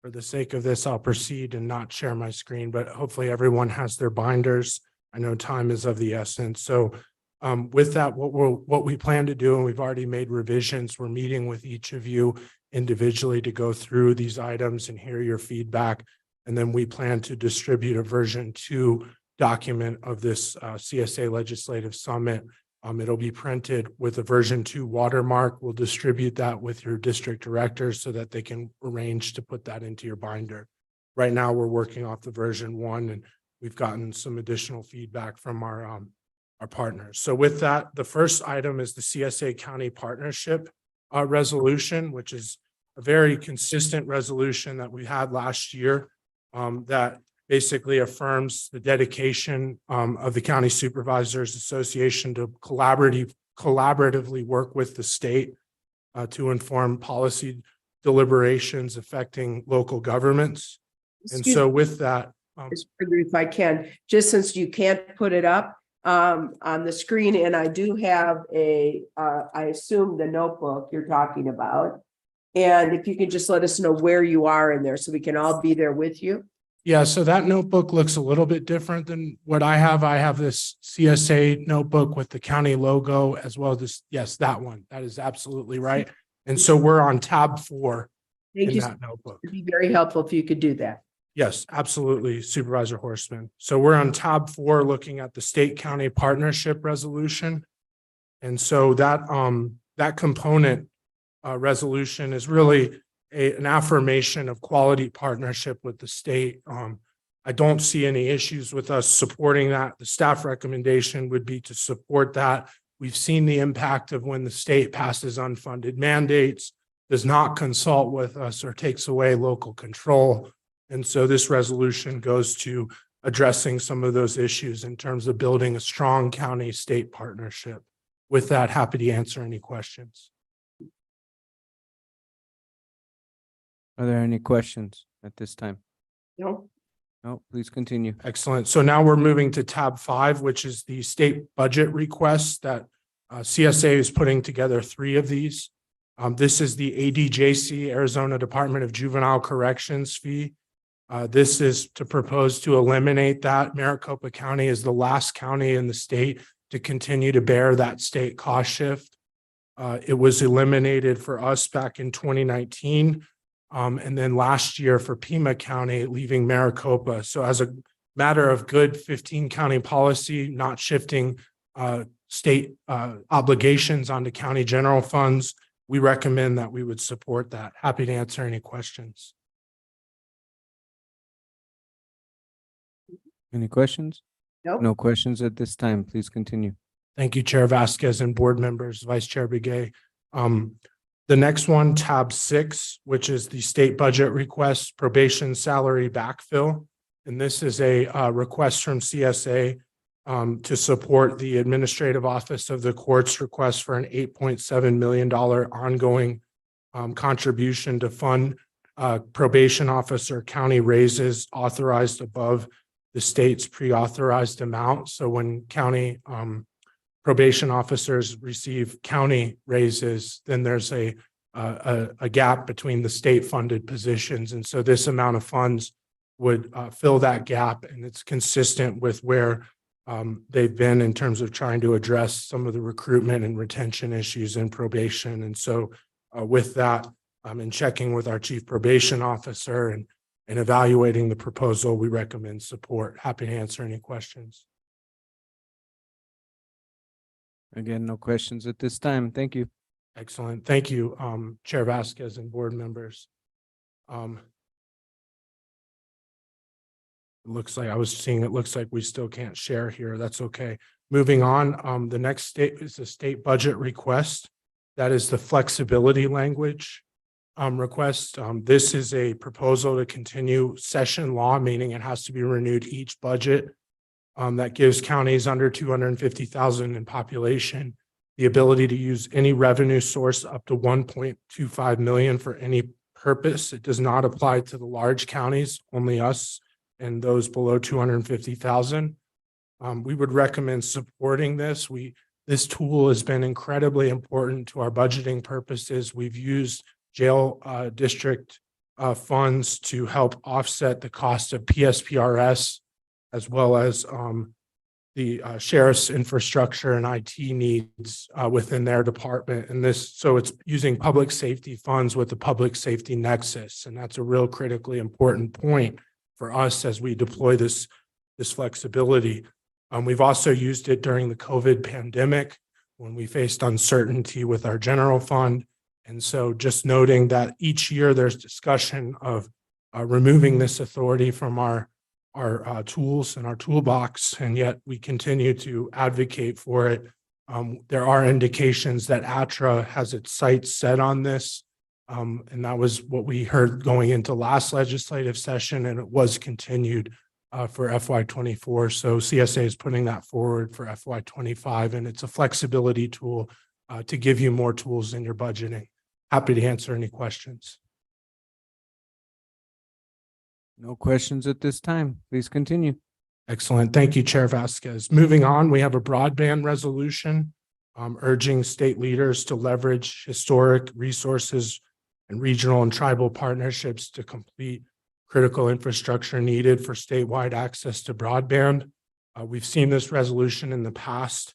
For the sake of this, I'll proceed and not share my screen, but hopefully everyone has their binders. I know time is of the essence. So with that, what we plan to do, and we've already made revisions, we're meeting with each of you individually to go through these items and hear your feedback. And then we plan to distribute a version 2 document of this CSA Legislative Summit. It'll be printed with a version 2 watermark. We'll distribute that with your district directors so that they can arrange to put that into your binder. Right now, we're working off the version 1, and we've gotten some additional feedback from our partners. So with that, the first item is the CSA County Partnership resolution, which is a very consistent resolution that we had last year that basically affirms the dedication of the County Supervisors Association to collaboratively work with the state to inform policy deliberations affecting local governments. And so with that, if I can, just since you can't put it up on the screen, and I do have I assume the notebook you're talking about. And if you can just let us know where you are in there so we can all be there with you. yeah, so that notebook looks a little bit different than what I have. I have this CSA notebook with the county logo as well as this. Yes, that one. That is absolutely right. And so we're on tab 4 in that notebook. It'd be very helpful if you could do that. Yes, absolutely, Supervisor Horstman. So we're on tab 4 looking at the state county partnership resolution. And so that that component resolution is really an affirmation of quality partnership with the state. I don't see any issues with us supporting that. The staff recommendation would be to support that. We've seen the impact of when the state passes unfunded mandates, does not consult with us or takes away local control. And so this resolution goes to addressing some of those issues in terms of building a strong county-state partnership. With that, happy to answer any questions. Are there any questions at this time? No. No, please continue. Excellent. So now we're moving to tab 5, which is the state budget requests that CSA is putting together 3 of these. This is the ADJC, Arizona Department of Juvenile Corrections fee. This is to propose to eliminate that. Maricopa County is the last county in the state to continue to bear that state cost shift. It was eliminated for us back in 2019. And then last year for Pima County, leaving Maricopa. So as a matter of good 15 county policy, not shifting state obligations onto county general funds, we recommend that we would support that. Happy to answer any questions. Any questions? Nope. No questions at this time. Please continue. Thank you, Chair Vasquez and board members, Vice Chair Begay. The next one, tab 6, which is the state budget request probation salary backfill. And this is a request from CSA to support the administrative office of the court's request for an $8.7 million ongoing contribution to fund probation officer county raises authorized above the state's pre-authorized amount. So when county probation officers receive county raises, then there's a gap between the state funded positions. And so this amount of funds would fill that gap, and it's consistent with where they've been in terms of trying to address some of the recruitment and retention issues in probation. And so with that, in checking with our chief probation officer and evaluating the proposal, we recommend support. Happy to answer any questions. Again, no questions at this time. Thank you. Excellent. Thank you, Chair Vasquez and board members. It looks like we still can't share here. That's okay. Moving on, the next state is the state budget request. That is the flexibility language request. This is a proposal to continue session law, meaning it has to be renewed each budget. That gives counties under 250,000 in population the ability to use any revenue source up to 1.25 million for any purpose. It does not apply to the large counties, only us and those below 250,000. We would recommend supporting this. This tool has been incredibly important to our budgeting purposes. We've used jail district funds to help offset the cost of PSPRS, as well as the sheriff's infrastructure and IT needs within their department. And so it's using public safety funds with the public safety nexus. And that's a real critically important point for us as we deploy this flexibility. We've also used it during the COVID pandemic when we faced uncertainty with our general fund. And so just noting that each year there's discussion of removing this authority from our tools and our toolbox, and yet we continue to advocate for it. There are indications that ATRA has its sights set on this. And that was what we heard going into last legislative session, and it was continued for FY24. So CSA is putting that forward for FY25, and it's a flexibility tool to give you more tools in your budgeting. Happy to answer any questions. No questions at this time. Please continue. Excellent. Thank you, Chair Vasquez. Moving on, we have a broadband resolution urging state leaders to leverage historic resources and regional and tribal partnerships to complete critical infrastructure needed for statewide access to broadband. We've seen this resolution in the past.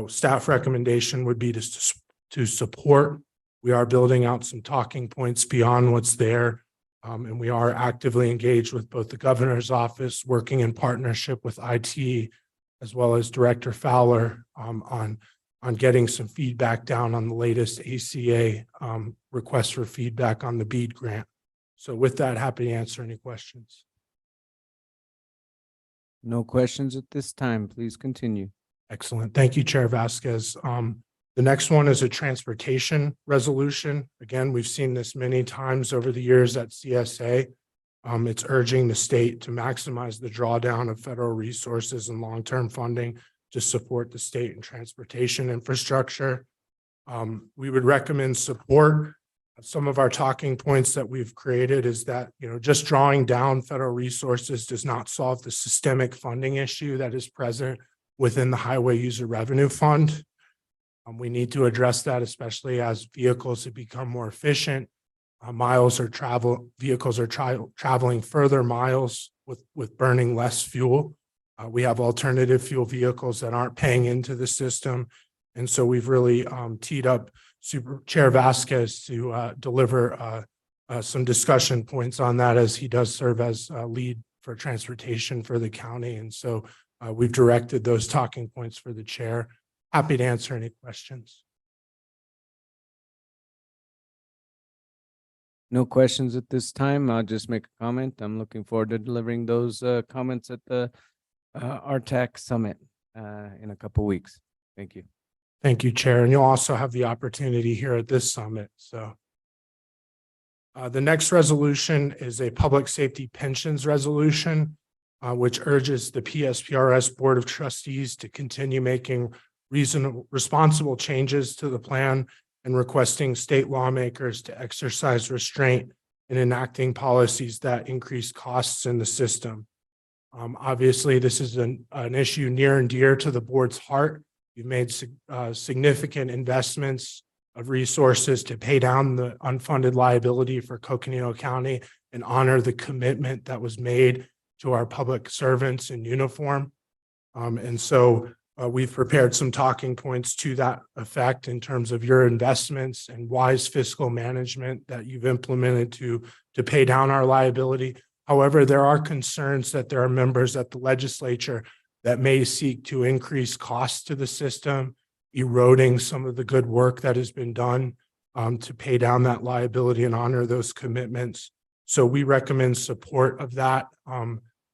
Staff recommendation would be to support. We are building out some talking points beyond what's there. And we are actively engaged with both the governor's office, working in partnership with IT, as well as Director Fowler on getting some feedback down on the latest ACA request for feedback on the BEAD grant. So with that, happy to answer any questions. No questions at this time. Please continue. Excellent. Thank you, Chair Vasquez. The next one is a transportation resolution. Again, we've seen this many times over the years at CSA. It's urging the state to maximize the drawdown of federal resources and long-term funding to support the state and transportation infrastructure. We would recommend support. Some of our talking points that we've created is that, just drawing down federal resources does not solve the systemic funding issue that is present within the Highway User Revenue Fund. We need to address that, especially as vehicles have become more efficient. Vehicles are traveling further miles with burning less fuel. We have alternative fuel vehicles that aren't paying into the system. And so we've really teed up Chair Vasquez to deliver some discussion points on that, as he does serve as lead for transportation for the county. And so we've directed those talking points for the chair. Happy to answer any questions. No questions at this time. I'll just make a comment. I'm looking forward to delivering those comments at the RTAC Summit in a couple weeks. Thank you. Thank you, Chair. And you'll also have the opportunity here at this summit. So the next resolution is a public safety pensions resolution, which urges the PSPRS Board of Trustees to continue making responsible changes to the plan and requesting state lawmakers to exercise restraint in enacting policies that increase costs in the system. Obviously, this is an issue near and dear to the board's heart. We've made significant investments of resources to pay down the unfunded liability for Coconino County and honor the commitment that was made to our public servants in uniform. And so we've prepared some talking points to that effect in terms of your investments and wise fiscal management that you've implemented to pay down our liability. However, there are concerns that there are members at the legislature that may seek to increase costs to the system, eroding some of the good work that has been done to pay down that liability and honor those commitments. So we recommend support of that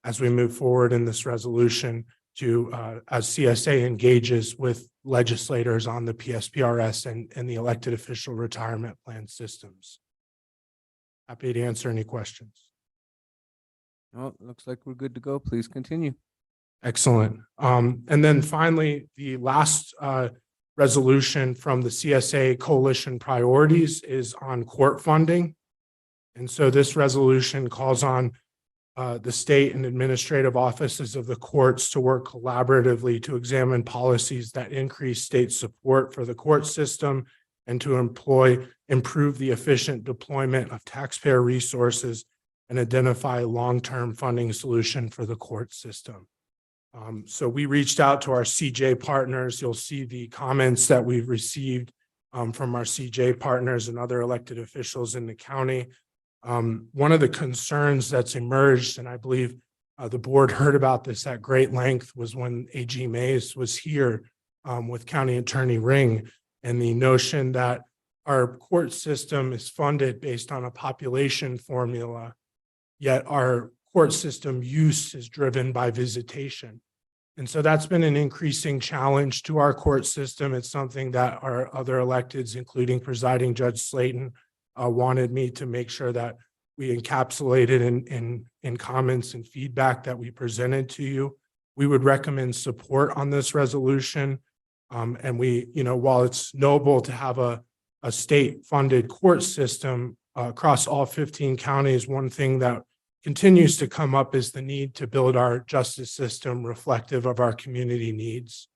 as we move forward in this resolution as CSA engages with legislators on the PSPRS and the elected official retirement plan systems. Happy to answer any questions. Well, looks like we're good to go. Please continue. Excellent. And then finally, the last resolution from the CSA Coalition Priorities is on court funding. And so this resolution calls on the state and administrative offices of the courts to work collaboratively to examine policies that increase state support for the court system and to improve the efficient deployment of taxpayer resources and identify a long-term funding solution for the court system. So we reached out to our CJ partners. You'll see the comments that we've received from our CJ partners and other elected officials in the county. One of the concerns that's emerged, and I believe the board heard about this at great length, was when AG Mays was here with County Attorney Ring, and the notion that our court system is funded based on a population formula, yet our court system use is driven by visitation. And so that's been an increasing challenge to our court system. It's something that our other electeds, including Presiding Judge Slayton, wanted me to make sure that we encapsulated in comments and feedback that we presented to you. We would recommend support on this resolution. And we, while it's noble to have a state-funded court system across all 15 counties, one thing that continues to come up is the need to build our justice system reflective of our community needs.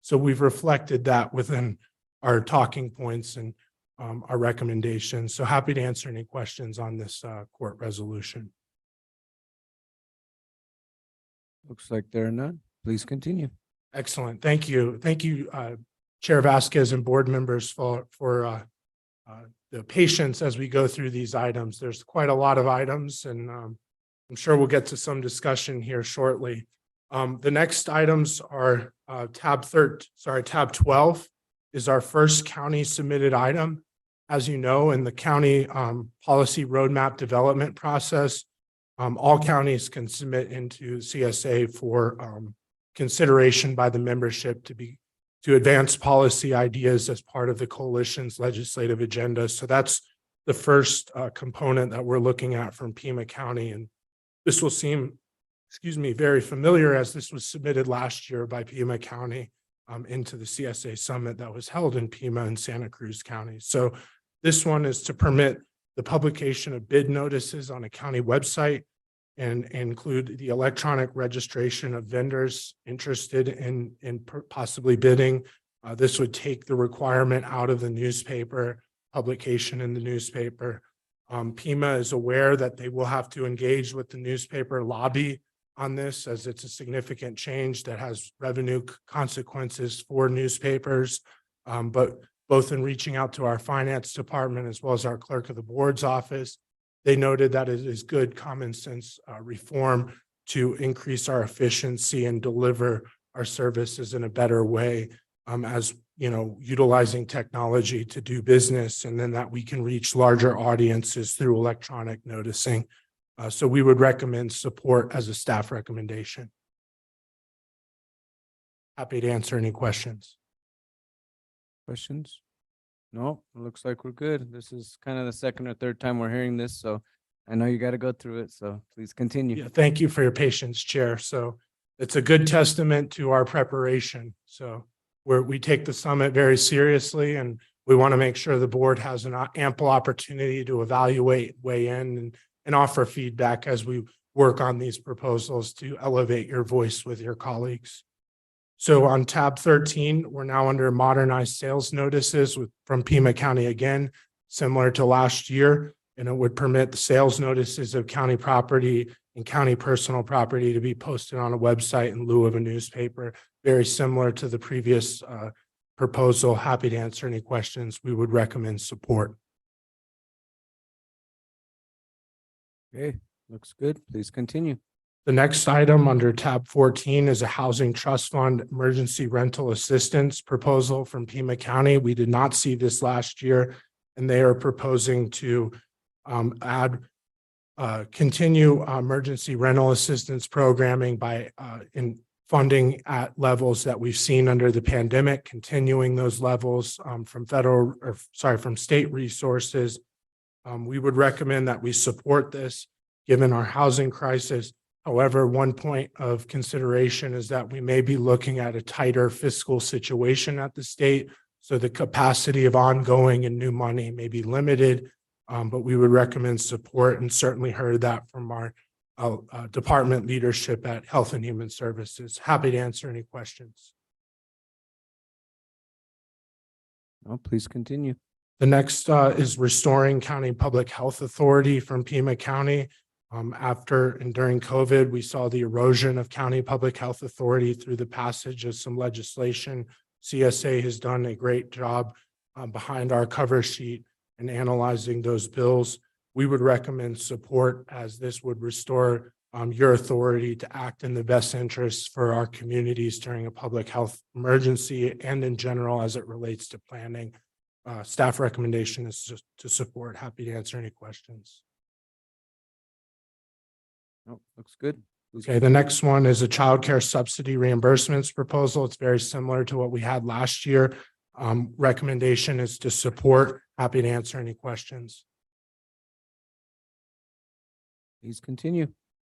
So we've reflected that within our talking points and our recommendations. So happy to answer any questions on this court resolution. Looks like there are none. Please continue. Excellent. Thank you. Thank you, Chair Vasquez and board members for the patience as we go through these items. There's quite a lot of items, and I'm sure we'll get to some discussion here shortly. The next items are tab 12 is our first county submitted item. As you know, in the county policy roadmap development process, all counties can submit into CSA for consideration by the membership to advance policy ideas as part of the coalition's legislative agenda. So that's the first component that we're looking at from Pima County. And this will seem, very familiar, as this was submitted last year by Pima County into the CSA summit that was held in Pima and Santa Cruz County. So this one is to permit the publication of bid notices on a county website and include the electronic registration of vendors interested in possibly bidding This would take the requirement out of the newspaper, publication in the newspaper. Pima is aware that they will have to engage with the newspaper lobby on this, as it's a significant change that has revenue consequences for newspapers. But both in reaching out to our finance department as well as our clerk of the board's office, they noted that it is good common sense reform to increase our efficiency and deliver our services in a better way, as you know, utilizing technology to do business, and then that we can reach larger audiences through electronic noticing. So we would recommend support as a staff recommendation. Happy to answer any questions. Questions? No, it looks like we're good. This is kind of the second or third time we're hearing this, so I know you got to go through it, so please continue. Yeah, thank you for your patience, Chair. So it's a good testament to our preparation. So we take the summit very seriously, and we want to make sure the board has an ample opportunity to evaluate, weigh in, and offer feedback as we work on these proposals to elevate your voice with your colleagues. So on tab 13, we're now under modernized sales notices from Pima County again, similar to last year, and it would permit the sales notices of county property and county personal property to be posted on a website in lieu of a newspaper, very similar to the previous proposal. Happy to answer any questions. We would recommend support. Okay, looks good. Please continue. The next item under tab 14 is a housing trust fund emergency rental assistance proposal from Pima County. We did not see this last year, and they are proposing to continue emergency rental assistance programming by in funding at levels that we've seen under the pandemic, continuing those levels from state resources. We would recommend that we support this given our housing crisis. However, one point of consideration is that we may be looking at a tighter fiscal situation at the state, so the capacity of ongoing and new money may be limited, but we would recommend support, and certainly heard that from our department leadership at Health and Human Services. Happy to answer any questions. No, please continue. The next is Restoring County Public Health Authority from Pima County. After and during COVID, we saw the erosion of county public health authority through the passage of some legislation. CSA has done a great job behind our cover sheet and analyzing those bills. We would recommend support, as this would restore your authority to act in the best interests for our communities during a public health emergency and in general as it relates to planning. Staff recommendation is just to support. Happy to answer any questions. No, looks good. Okay, the next one is a child care subsidy reimbursements proposal. It's very similar to what we had last year. Recommendation is to support. Happy to answer any questions. Please continue.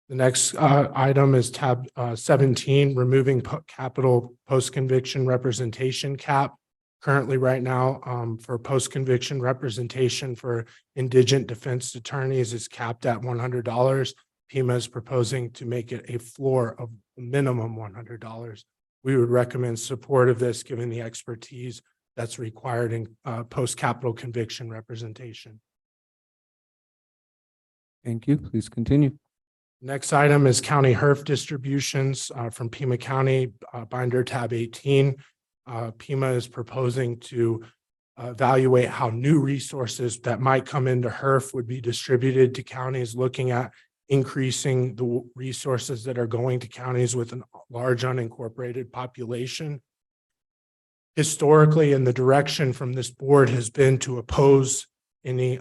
The next item is tab 17, removing capital post-conviction representation cap. Currently, right now, for post-conviction representation for indigent defense attorneys is capped at $100. Pima is proposing to make it a floor of minimum $100. We would recommend support of this given the expertise that's required in post-capital conviction representation. Thank you. Please continue. Next item is county HERF distributions from Pima County, binder tab 18. Pima is proposing to evaluate how new resources that might come into HERF would be distributed to counties, looking at increasing the resources that are going to counties with a large unincorporated population. Historically, and the direction from this board has been to oppose any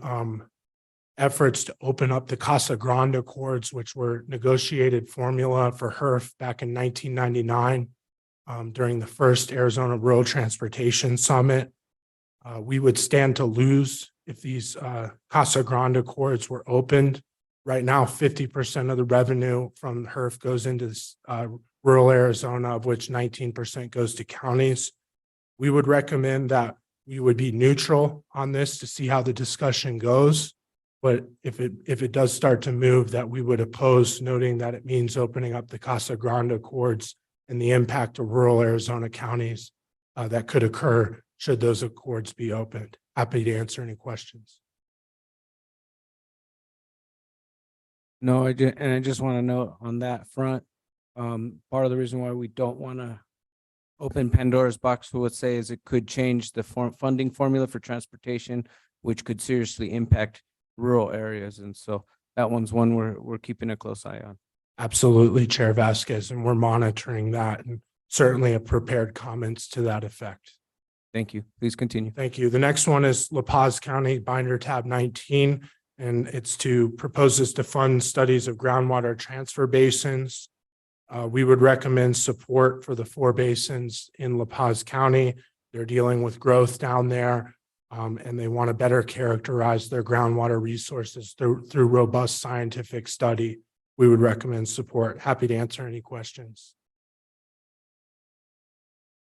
efforts to open up the Casa Grande Accords, which were negotiated formula for HERF back in 1999 during the first Arizona Rural Transportation Summit. We would stand to lose if these Casa Grande Accords were opened. Right now, 50% of the revenue from HERF goes into rural Arizona, of which 19% goes to counties. We would recommend that we would be neutral on this to see how the discussion goes. But if it does start to move, that we would oppose, noting that it means opening up the Casa Grande Accords and the impact of rural Arizona counties. that could occur should those accords be opened. Happy to answer any questions. No, I just want to note on that front, part of the reason why we don't want to open Pandora's box, we would say, is it could change the funding formula for transportation, which could seriously impact rural areas. And so that one's one we're keeping a close eye on. Absolutely, Chair Vasquez, and we're monitoring that and certainly have prepared comments to that effect. Thank you. Please continue. Thank you. The next one is La Paz County Binder tab 19, and it's to proposes to fund studies of groundwater transfer basins. We would recommend support for the 4 basins in La Paz County. They're dealing with growth down there, and they want to better characterize their groundwater resources through robust scientific study. We would recommend support. Happy to answer any questions.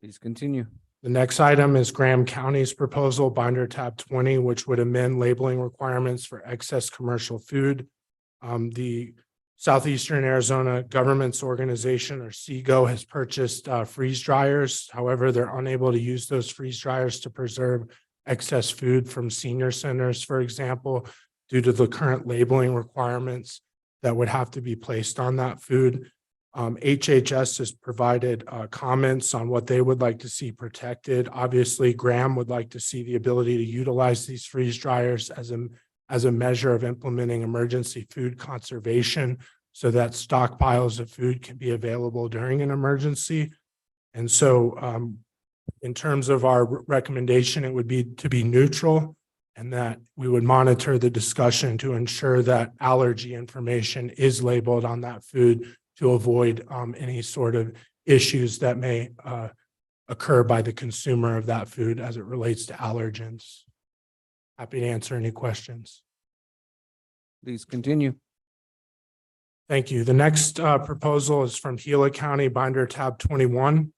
Please continue. The next item is Graham County's proposal, Binder tab 20, which would amend labeling requirements for excess commercial food. The Southeastern Arizona Government's Organization, or SEGO, has purchased freeze dryers. However, they're unable to use those freeze dryers to preserve excess food from senior centers, for example, due to the current labeling requirements that would have to be placed on that food. HHS has provided comments on what they would like to see protected. Obviously, Graham would like to see the ability to utilize these freeze dryers as a measure of implementing emergency food conservation so that stockpiles of food can be available during an emergency. And so in terms of our recommendation, it would be to be neutral, and that we would monitor the discussion to ensure that allergy information is labeled on that food to avoid any sort of issues that may occur by the consumer of that food as it relates to allergens. Happy to answer any questions. Please continue. Thank you. The next proposal is from Gila County, Binder tab 21.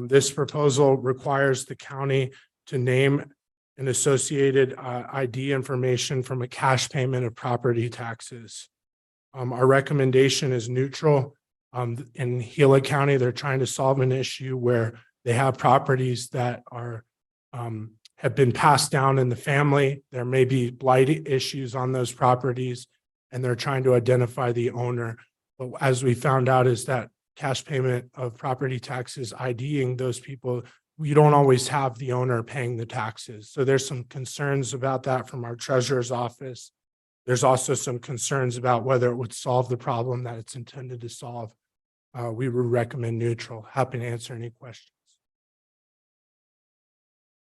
This proposal requires the county to name an associated ID information from a cash payment of property taxes. Our recommendation is neutral. In Gila County, they're trying to solve an issue where they have properties that are have been passed down in the family. There may be blight issues on those properties, and they're trying to identify the owner. But as we found out, is that cash payment of property taxes, IDing those people, we don't always have the owner paying the taxes. So there's some concerns about that from our treasurer's office. There's also some concerns about whether it would solve the problem that it's intended to solve. We would recommend neutral. Happy to answer any questions.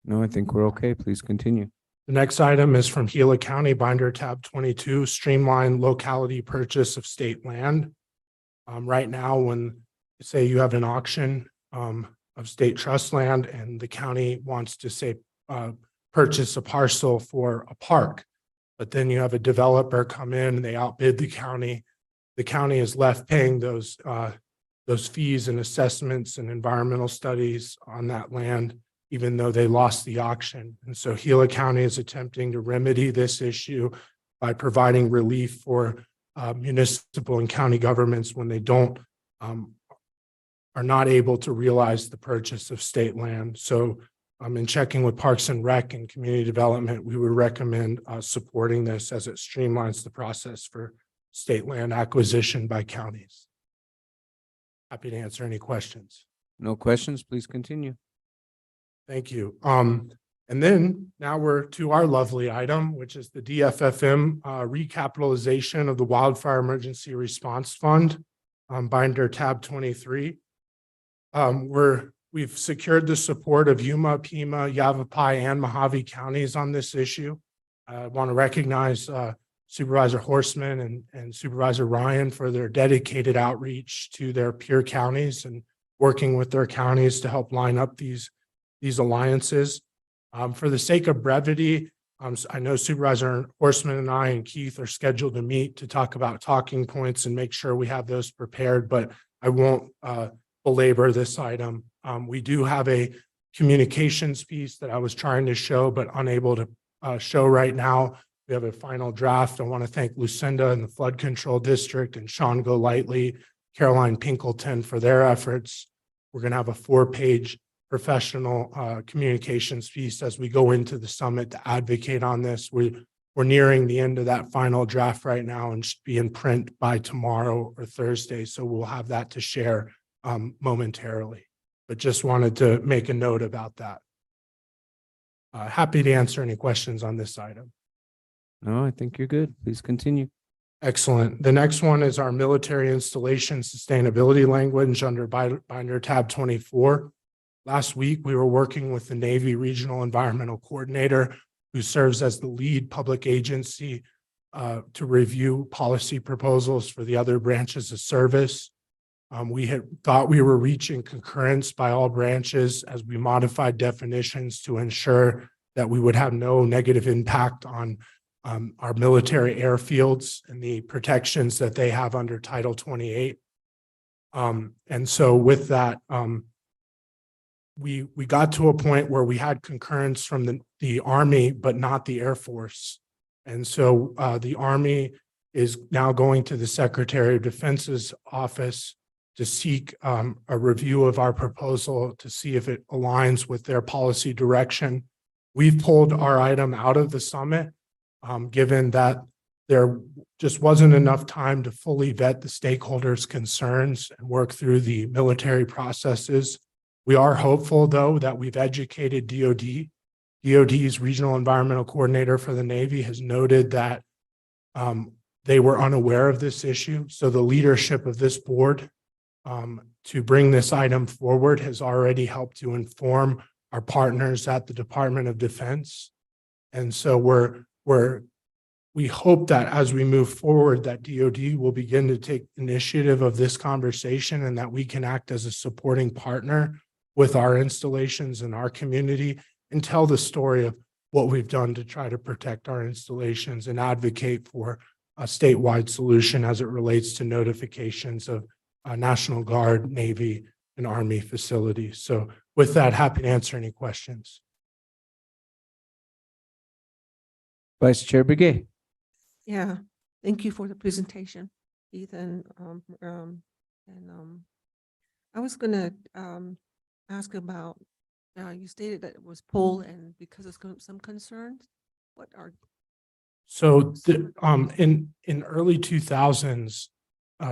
No, I think we're okay. Please continue. The next item is from Gila County, Binder tab 22, streamline locality purchase of state land. Right now, when say you have an auction of state trust land and the county wants to say purchase a parcel for a park, but then you have a developer come in and they outbid the county is left paying those fees and assessments and environmental studies on that land, even though they lost the auction. And so Gila County is attempting to remedy this issue by providing relief for municipal and county governments when they are not able to realize the purchase of state land. So in checking with Parks and Rec and Community Development, we would recommend supporting this as it streamlines the process for state land acquisition by counties. Happy to answer any questions. No questions. Please continue. Thank you. And then now we're to our lovely item, which is the DFFM recapitalization of the Wildfire Emergency Response Fund, Binder tab 23. We've secured the support of Yuma, Pima, Yavapai, and Mojave counties on this issue. I want to recognize Supervisor Horstman and Supervisor Ryan for their dedicated outreach to their peer counties and working with their counties to help line up these alliances. For the sake of brevity, I know Supervisor Horstman and I and Keith are scheduled to meet to talk about talking points and make sure we have those prepared, but I won't belabor this item. We do have a communications piece that I was trying to show, but unable to show right now. We have a final draft. I want to thank Lucinda and the Flood Control District and Sean Golightly, Caroline Pinkleton for their efforts. We're going to have a 4-page professional communications piece as we go into the summit to advocate on this. We're nearing the end of that final draft right now and should be in print by tomorrow or Thursday. So we'll have that to share momentarily. But just wanted to make a note about that. Happy to answer any questions on this item. No, I think you're good. Please continue. Excellent. The next one is our military installation sustainability language under binder tab 24. Last week, we were working with the Navy Regional Environmental Coordinator, who serves as the lead public agency to review policy proposals for the other branches of service. We had thought we were reaching concurrence by all branches as we modified definitions to ensure that we would have no negative impact on our military airfields and the protections that they have under Title 28. And so with that, we got to a point where we had concurrence from the Army, but not the Air Force. And so the Army is now going to the Secretary of Defense's office to seek a review of our proposal to see if it aligns with their policy direction. We've pulled our item out of the summit, given that there just wasn't enough time to fully vet the stakeholders' concerns and work through the military processes. We are hopeful, though, that we've educated DOD. DOD's Regional Environmental Coordinator for the Navy has noted that they were unaware of this issue. So the leadership of this board to bring this item forward has already helped to inform our partners at the Department of Defense. And so we hope that as we move forward, that DOD will begin to take initiative of this conversation and that we can act as a supporting partner with our installations in our community and tell the story of what we've done to try to protect our installations and advocate for a statewide solution as it relates to notifications of National Guard, Navy, and Army facilities. So with that, happy to answer any questions. Vice Chair Begay. Yeah, thank you for the presentation, Ethan. I was gonna ask about, you stated that it was pulled and because of some concerns, what are? So in early 2000s,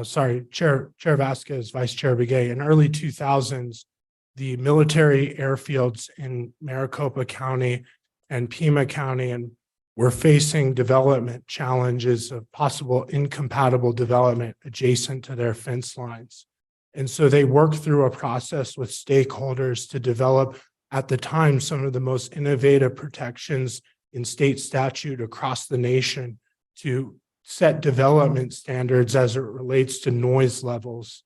sorry, Chair Vasquez, Vice Chair Begay, in early 2000s, the military airfields in Maricopa County and Pima County and were facing development challenges of possible incompatible development adjacent to their fence lines. And so they worked through a process with stakeholders to develop, at the time, some of the most innovative protections in state statute across the nation to set development standards as it relates to noise levels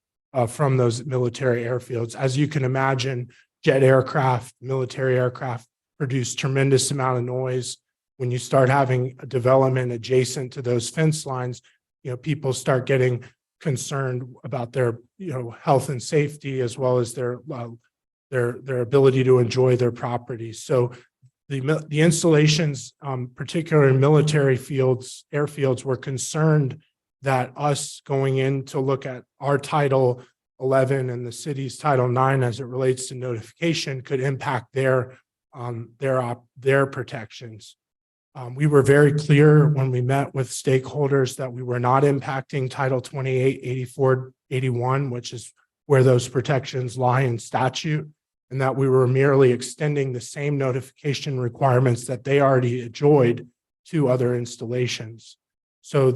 from those military airfields. As you can imagine, jet aircraft, military aircraft produce tremendous amount of noise. When you start having a development adjacent to those fence lines, people start getting concerned about their, health and safety, as well as their ability to enjoy their property. So the installations, particularly in military fields, airfields, were concerned that us going in to look at our Title 11 and the city's Title 9 as it relates to notification could impact their protections. We were very clear when we met with stakeholders that we were not impacting Title 28, 84, 81, which is where those protections lie in statute, and that we were merely extending the same notification requirements that they already enjoyed to other installations. So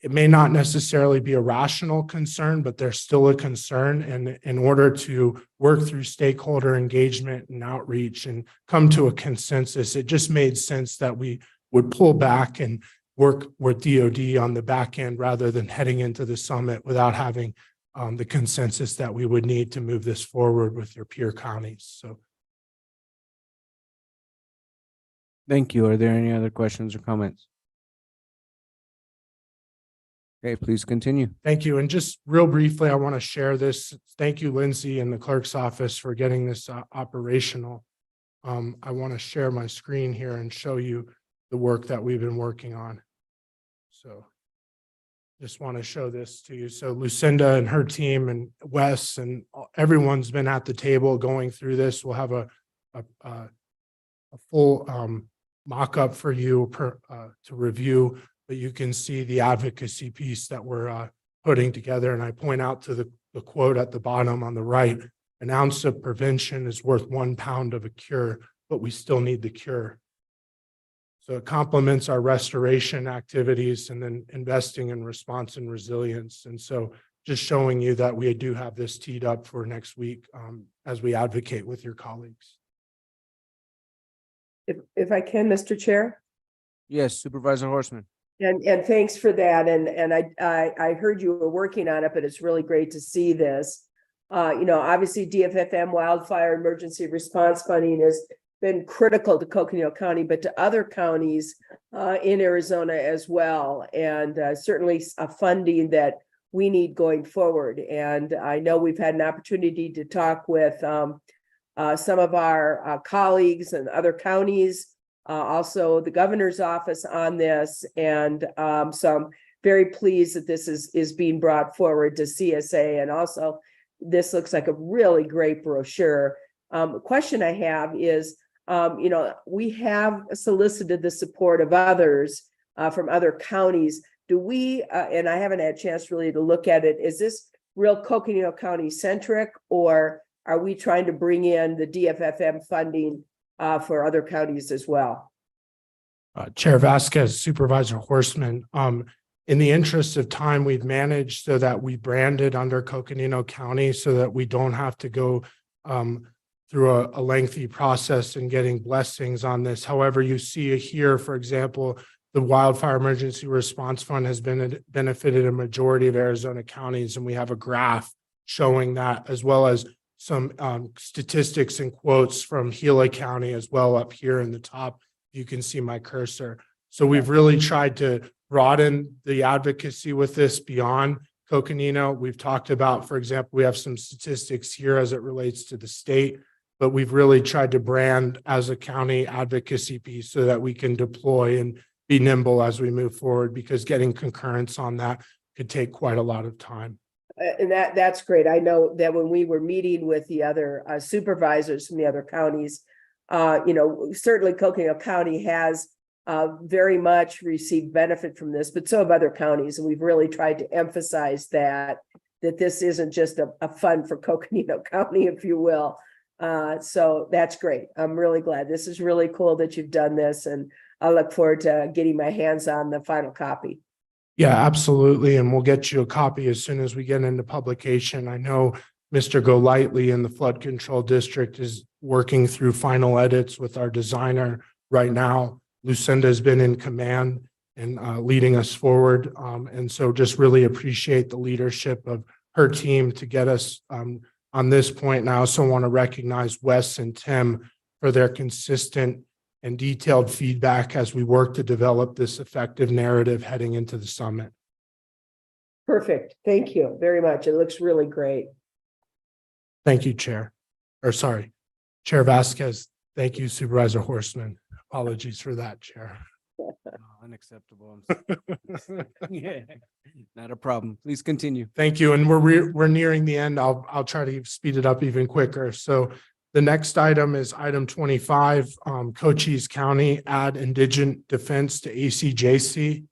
it may not necessarily be a rational concern, but there's still a concern. And in order to work through stakeholder engagement and outreach and come to a consensus, it just made sense that we would pull back and work with DOD on the back end rather than heading into the summit without having the consensus that we would need to move this forward with your peer counties. So. Thank you. Are there any other questions or comments? Okay, please continue. Thank you. And just real briefly, I want to share this. Thank you, Lindsay and the clerk's office for getting this operational. I want to share my screen here and show you the work that we've been working on. So just want to show this to you. So Lucinda and her team and Wes and everyone's been at the table going through this. We'll have a full mock-up for you to review, but you can see the advocacy piece that we're putting together. And I point out to the quote at the bottom on the right, an ounce of prevention is worth 1 pound of a cure, but we still need the cure. So it complements our restoration activities and then investing in response and resilience. And so just showing you that we do have this teed up for next week as we advocate with your colleagues. If I can, Mr. Chair. Yes, Supervisor Horstman. And thanks for that. And I heard you were working on it, but it's really great to see this. Obviously DFFM wildfire emergency response funding has been critical to Coconino County, but to other counties in Arizona as well. And certainly a funding that we need going forward. And I know we've had an opportunity to talk with some of our colleagues in other counties, also the governor's office on this. And so I'm very pleased that this is being brought forward to CSA. And also this looks like a really great brochure. The question I have is, we have solicited the support of others from other counties. Do we, and I haven't had a chance really to look at it, is this real Coconino County centric, or are we trying to bring in the DFFM funding for other counties as well? Chair Vasquez, Supervisor Horstman, in the interest of time, we've managed so that we branded under Coconino County so that we don't have to go through a lengthy process and getting blessings on this. However, you see here, for example, the Wildfire Emergency Response Fund has benefited a majority of Arizona counties, and we have a graph showing that, as well as some statistics and quotes from Gila County as well up here in the top. You can see my cursor. So we've really tried to broaden the advocacy with this beyond Coconino. We've talked about, for example, we have some statistics here as it relates to the state, but we've really tried to brand as a county advocacy piece so that we can deploy and be nimble as we move forward, because getting concurrence on that could take quite a lot of time. And that's great. I know that when we were meeting with the other supervisors from the other counties, certainly Coconino County has very much received benefit from this, but so have other counties. And we've really tried to emphasize that this isn't just a fund for Coconino County, if you will. So that's great. I'm really glad. This is really cool that you've done this, and I look forward to getting my hands on the final copy. Yeah, absolutely. And we'll get you a copy as soon as we get into publication. I know Mr. Golightly in the Flood Control District is working through final edits with our designer right now. Lucinda has been in command and leading us forward. And so just really appreciate the leadership of her team to get us on this point. And I also want to recognize Wes and Tim for their consistent and detailed feedback as we work to develop this effective narrative heading into the summit. Perfect. Thank you very much. It looks really great. Thank you, Chair. Chair Vasquez. Thank you, Supervisor Horstman. Apologies for that, Chair. Unacceptable. Yeah, not a problem. Please continue. Thank you. And we're nearing the end. I'll try to speed it up even quicker. So the next item is item 25, Cochise County add indigent defense to ACJC.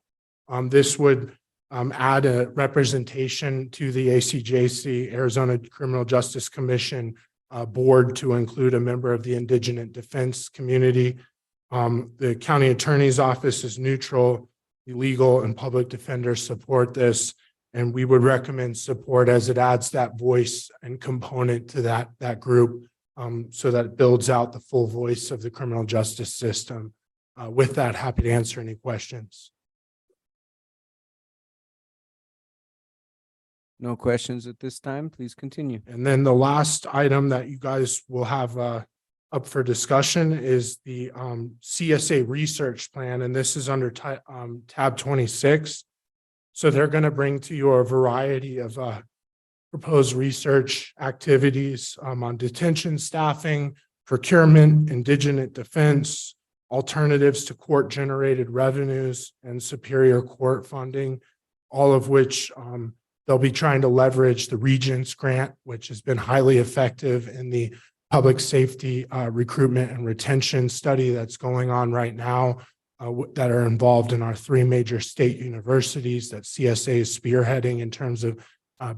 This would add a representation to the ACJC, Arizona Criminal Justice Commission board, to include a member of the indigent defense community. The county attorney's office is neutral. The legal and public defenders support this, and we would recommend support as it adds that voice and component to that group, so that it builds out the full voice of the criminal justice system. With that, happy to answer any questions. No questions at this time. Please continue. And then the last item that you guys will have up for discussion is the CSA research plan, and this is under tab 26. So they're going to bring to you a variety of proposed research activities on detention staffing, procurement, indigent defense, alternatives to court-generated revenues, and superior court funding. all of which they'll be trying to leverage the Regents grant, which has been highly effective in the public safety recruitment and retention study that's going on right now that are involved in our three major state universities that CSA is spearheading in terms of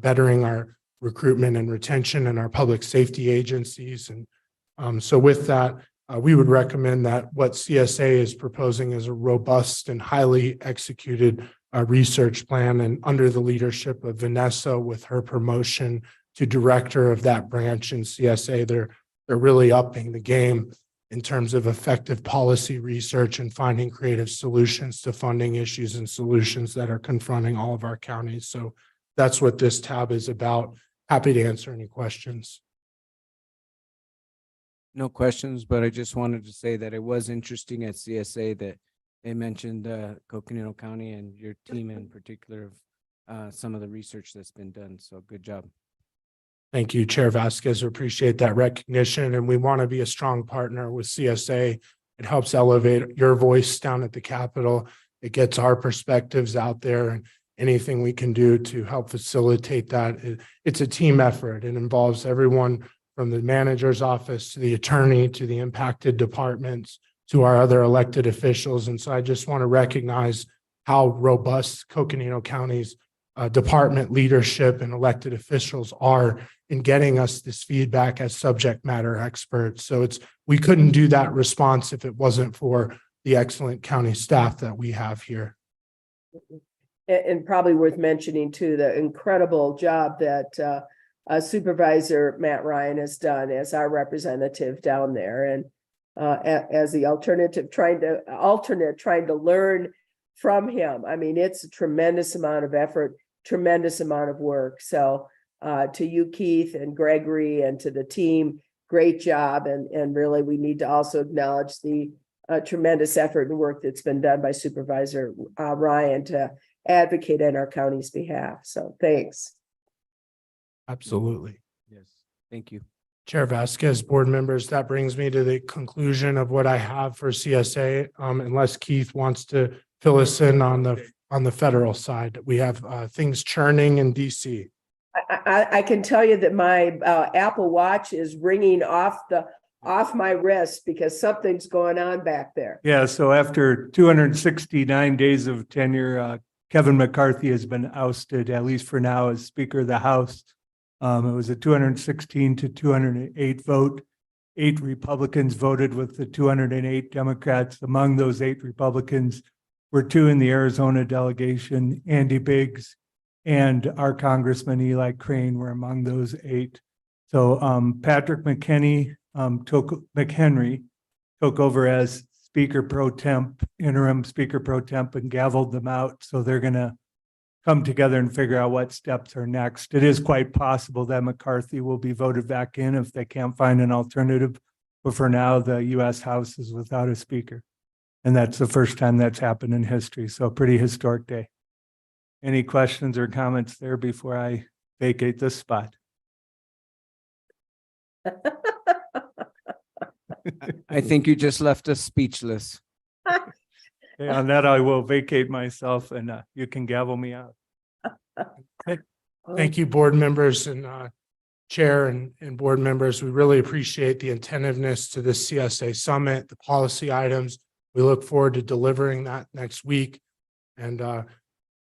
bettering our recruitment and retention in our public safety agencies. And so with that, we would recommend that what CSA is proposing is a robust and highly executed research plan, and under the leadership of Vanessa with her promotion to director of that branch in CSA, they're really upping the game in terms of effective policy research and finding creative solutions to funding issues and solutions that are confronting all of our counties. So that's what this tab is about. Happy to answer any questions. No questions, but I just wanted to say that it was interesting at CSA that they mentioned Coconino County and your team in particular of some of the research that's been done. So good job. Thank you, Chair Vasquez. We appreciate that recognition, and we want to be a strong partner with CSA. It helps elevate your voice down at the Capitol. It gets our perspectives out there, and anything we can do to help facilitate that. It's a team effort. It involves everyone from the manager's office to the attorney to the impacted departments to our other elected officials. And so I just want to recognize how robust Coconino County's department leadership and elected officials are in getting us this feedback as subject matter experts. So we couldn't do that response if it wasn't for the excellent county staff that we have here. And probably worth mentioning too, the incredible job that Supervisor Matt Ryan has done as our representative down there, and as the alternate trying to learn from him. I mean, it's a tremendous amount of effort, tremendous amount of work. So to you, Keith and Gregory, and to the team, great job. And really, we need to also acknowledge the tremendous effort and work that's been done by Supervisor Ryan to advocate on our county's behalf. So thanks. Absolutely. Yes. Thank you. Chair Vasquez, board members, that brings me to the conclusion of what I have for CSA. Unless Keith wants to fill us in on the federal side, we have things churning in DC. I can tell you that my Apple Watch is ringing off my wrist because something's going on back there. Yeah, so after 269 days of tenure, Kevin McCarthy has been ousted, at least for now, as Speaker of the House. It was a 216 to 208 vote. 8 Republicans voted with the 208 Democrats. Among those 8 Republicans were 2 in the Arizona delegation. Andy Biggs and our Congressman Eli Crane were among those 8. So Patrick McHenry took over as Speaker Pro Temp, interim Speaker Pro Temp, and gavelled them out. So they're going to come together and figure out what steps are next. It is quite possible that McCarthy will be voted back in if they can't find an alternative. But for now, the U.S. House is without a speaker. And that's the first time that's happened in history. So a pretty historic day. Any questions or comments there before I vacate this spot? I think you just left us speechless. Okay, on that, I will vacate myself and you can gavel me out. Thank you, board members and chair and board members. We really appreciate the attentiveness to this CSA summit, the policy items. We look forward to delivering that next week. And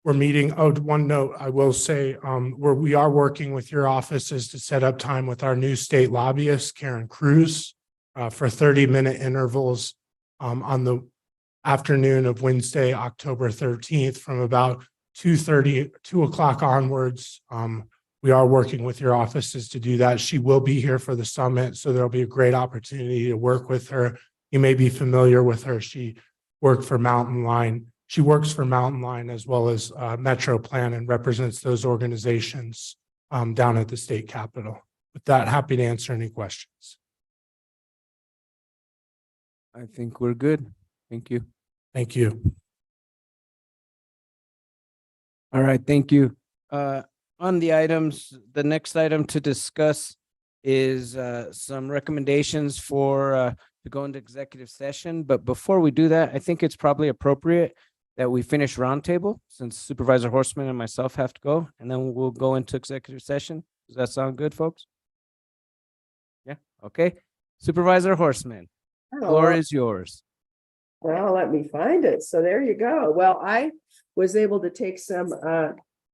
we're meeting. Oh, one note, I will say we are working with your offices to set up time with our new state lobbyist, Karen Cruz, for 30-minute intervals on the afternoon of Wednesday, October 13th, from about 2 o'clock onwards. We are working with your offices to do that. She will be here for the summit, so there'll be a great opportunity to work with her. You may be familiar with her. She worked for Mountain Line. She works for Mountain Line as well as Metro Plan and represents those organizations down at the state capitol. With that, happy to answer any questions. I think we're good. Thank you. Thank you. All right, thank you. On the items, the next item to discuss is some recommendations for to go into executive session. But before we do that, I think it's probably appropriate that we finish roundtable since Supervisor Horseman and myself have to go, and then we'll go into executive session. Does that sound good, folks? Yeah, okay. Supervisor Horseman, floor is yours. Well, let me find it. So there you go. Well, I was able to take some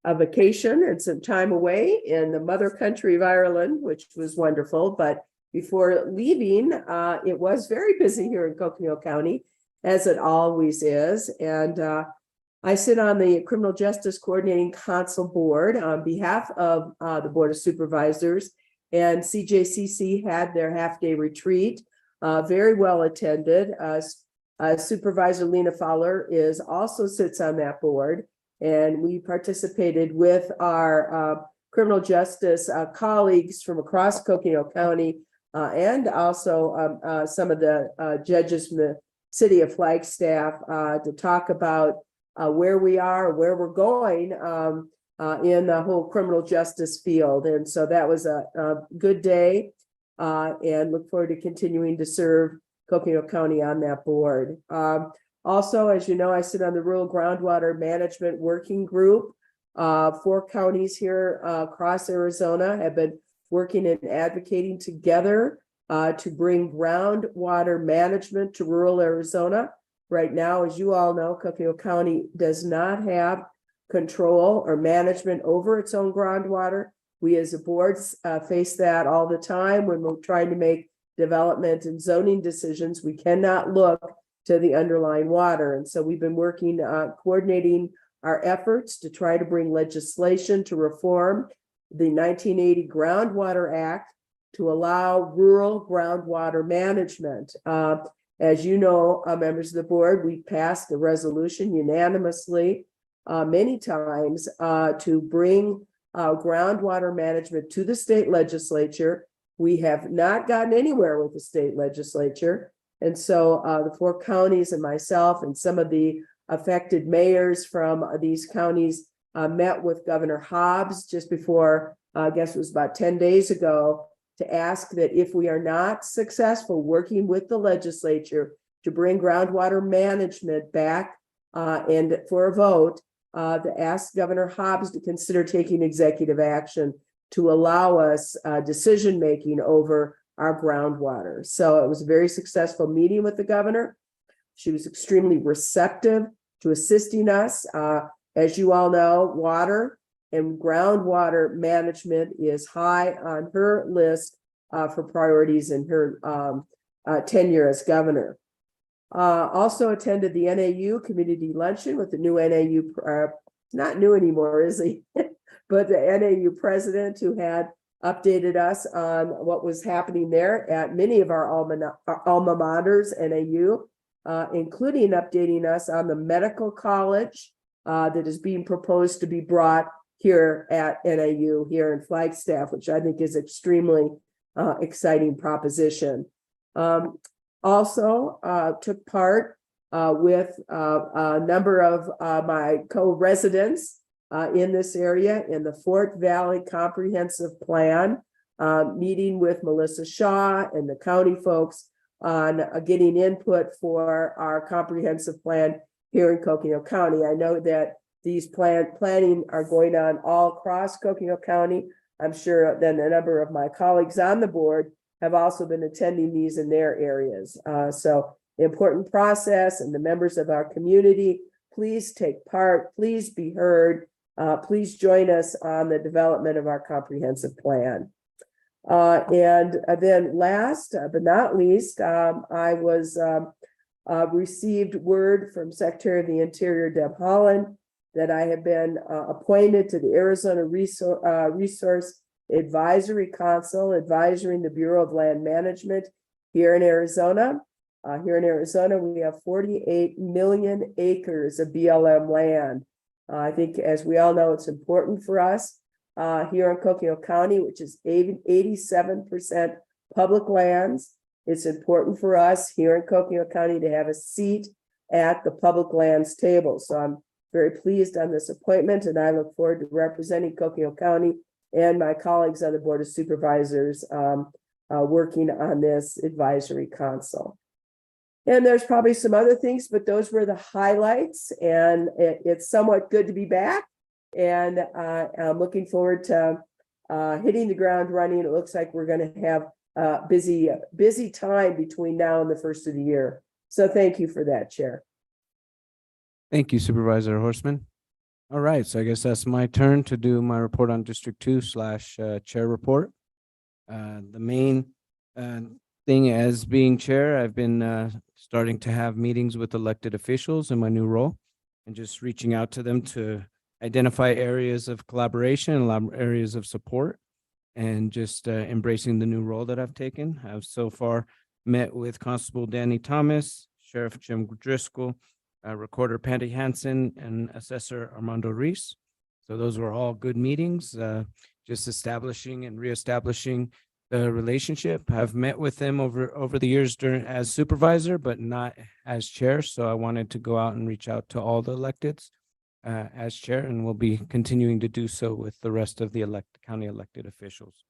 a vacation and some time away in the mother country of Ireland, which was wonderful. But before leaving, it was very busy here in Coconino County, as it always is. And I sit on the Criminal Justice Coordinating Council Board on behalf of the Board of Supervisors. And CJCC had their half-day retreat, very well attended. Supervisor Lena Fowler also sits on that board, and we participated with our criminal justice colleagues from across Coconino County, and also some of the judges from the city of Flagstaff to talk about where we are, where we're going in the whole criminal justice field. And so that was a good day, and look forward to continuing to serve Coconino County on that board. Also, as you know, I sit on the Rural Groundwater Management Working Group. 4 counties here across Arizona have been working and advocating together to bring groundwater management to rural Arizona. Right now, as you all know, Coconino County does not have control or management over its own groundwater. We as a board face that all the time when we're trying to make development and zoning decisions. We cannot look to the underlying water. And so we've been working, coordinating our efforts to try to bring legislation to reform the 1980 Groundwater Act to allow rural groundwater management. As you know, members of the board, we passed a resolution unanimously many times to bring groundwater management to the state legislature. We have not gotten anywhere with the state legislature. And so the 4 counties and myself and some of the affected mayors from these counties met with Governor Hobbs just before, I guess it was about 10 days ago, to ask that if we are not successful working with the legislature to bring groundwater management back and for a vote, to ask Governor Hobbs to consider taking executive action to allow us decision-making over our groundwater. So it was a very successful meeting with the governor. She was extremely receptive to assisting us. As you all know, water and groundwater management is high on her list for priorities in her tenure as governor. Also attended the NAU community luncheon with the new NAU, not new anymore, is he? But the NAU president, who had updated us on what was happening there at many of our alma maters, NAU, including updating us on the medical college that is being proposed to be brought here at NAU here in Flagstaff, which I think is extremely exciting proposition. Also took part with a number of my co-residents in this area in the Fort Valley Comprehensive Plan, meeting with Melissa Shaw and the county folks on getting input for our comprehensive plan here in Coconino County. I know that these planning are going on all across Coconino County. I'm sure then a number of my colleagues on the board have also been attending these in their areas. So important process, and the members of our community, please take part, please be heard. Please join us on the development of our comprehensive plan. And then last but not least, I was received word from Secretary of the Interior, Deb Haaland, that I have been appointed to the Arizona Resource Advisory Council, advising the Bureau of Land Management here in Arizona. Here in Arizona, we have 48 million acres of BLM land. I think, as we all know, it's important for us here in Coconino County, which is 87% public lands. It's important for us here in Coconino County to have a seat at the public lands table. So I'm very pleased on this appointment, and I look forward to representing Coconino County and my colleagues on the Board of Supervisors working on this advisory council. And there's probably some other things, but those were the highlights, and it's somewhat good to be back. And I'm looking forward to hitting the ground running. It looks like we're going to have a busy time between now and the first of the year. So thank you for that, Chair. Thank you, Supervisor Horstman. All right, so I guess that's my turn to do my report on District 2 / Chair Report. The main thing as being chair, I've been starting to have meetings with elected officials in my new role and just reaching out to them to identify areas of collaboration and areas of support, and just embracing the new role that I've taken. I've so far met with Constable Danny Thomas, Sheriff Jim Driscoll, Recorder Patty Hansen, and Assessor Armando Reese. So those were all good meetings, just establishing and reestablishing the relationship. I've met with them over the years as supervisor, but not as chair. So I wanted to go out and reach out to all the electeds as chair, and we'll be continuing to do so with the rest of the county elected officials.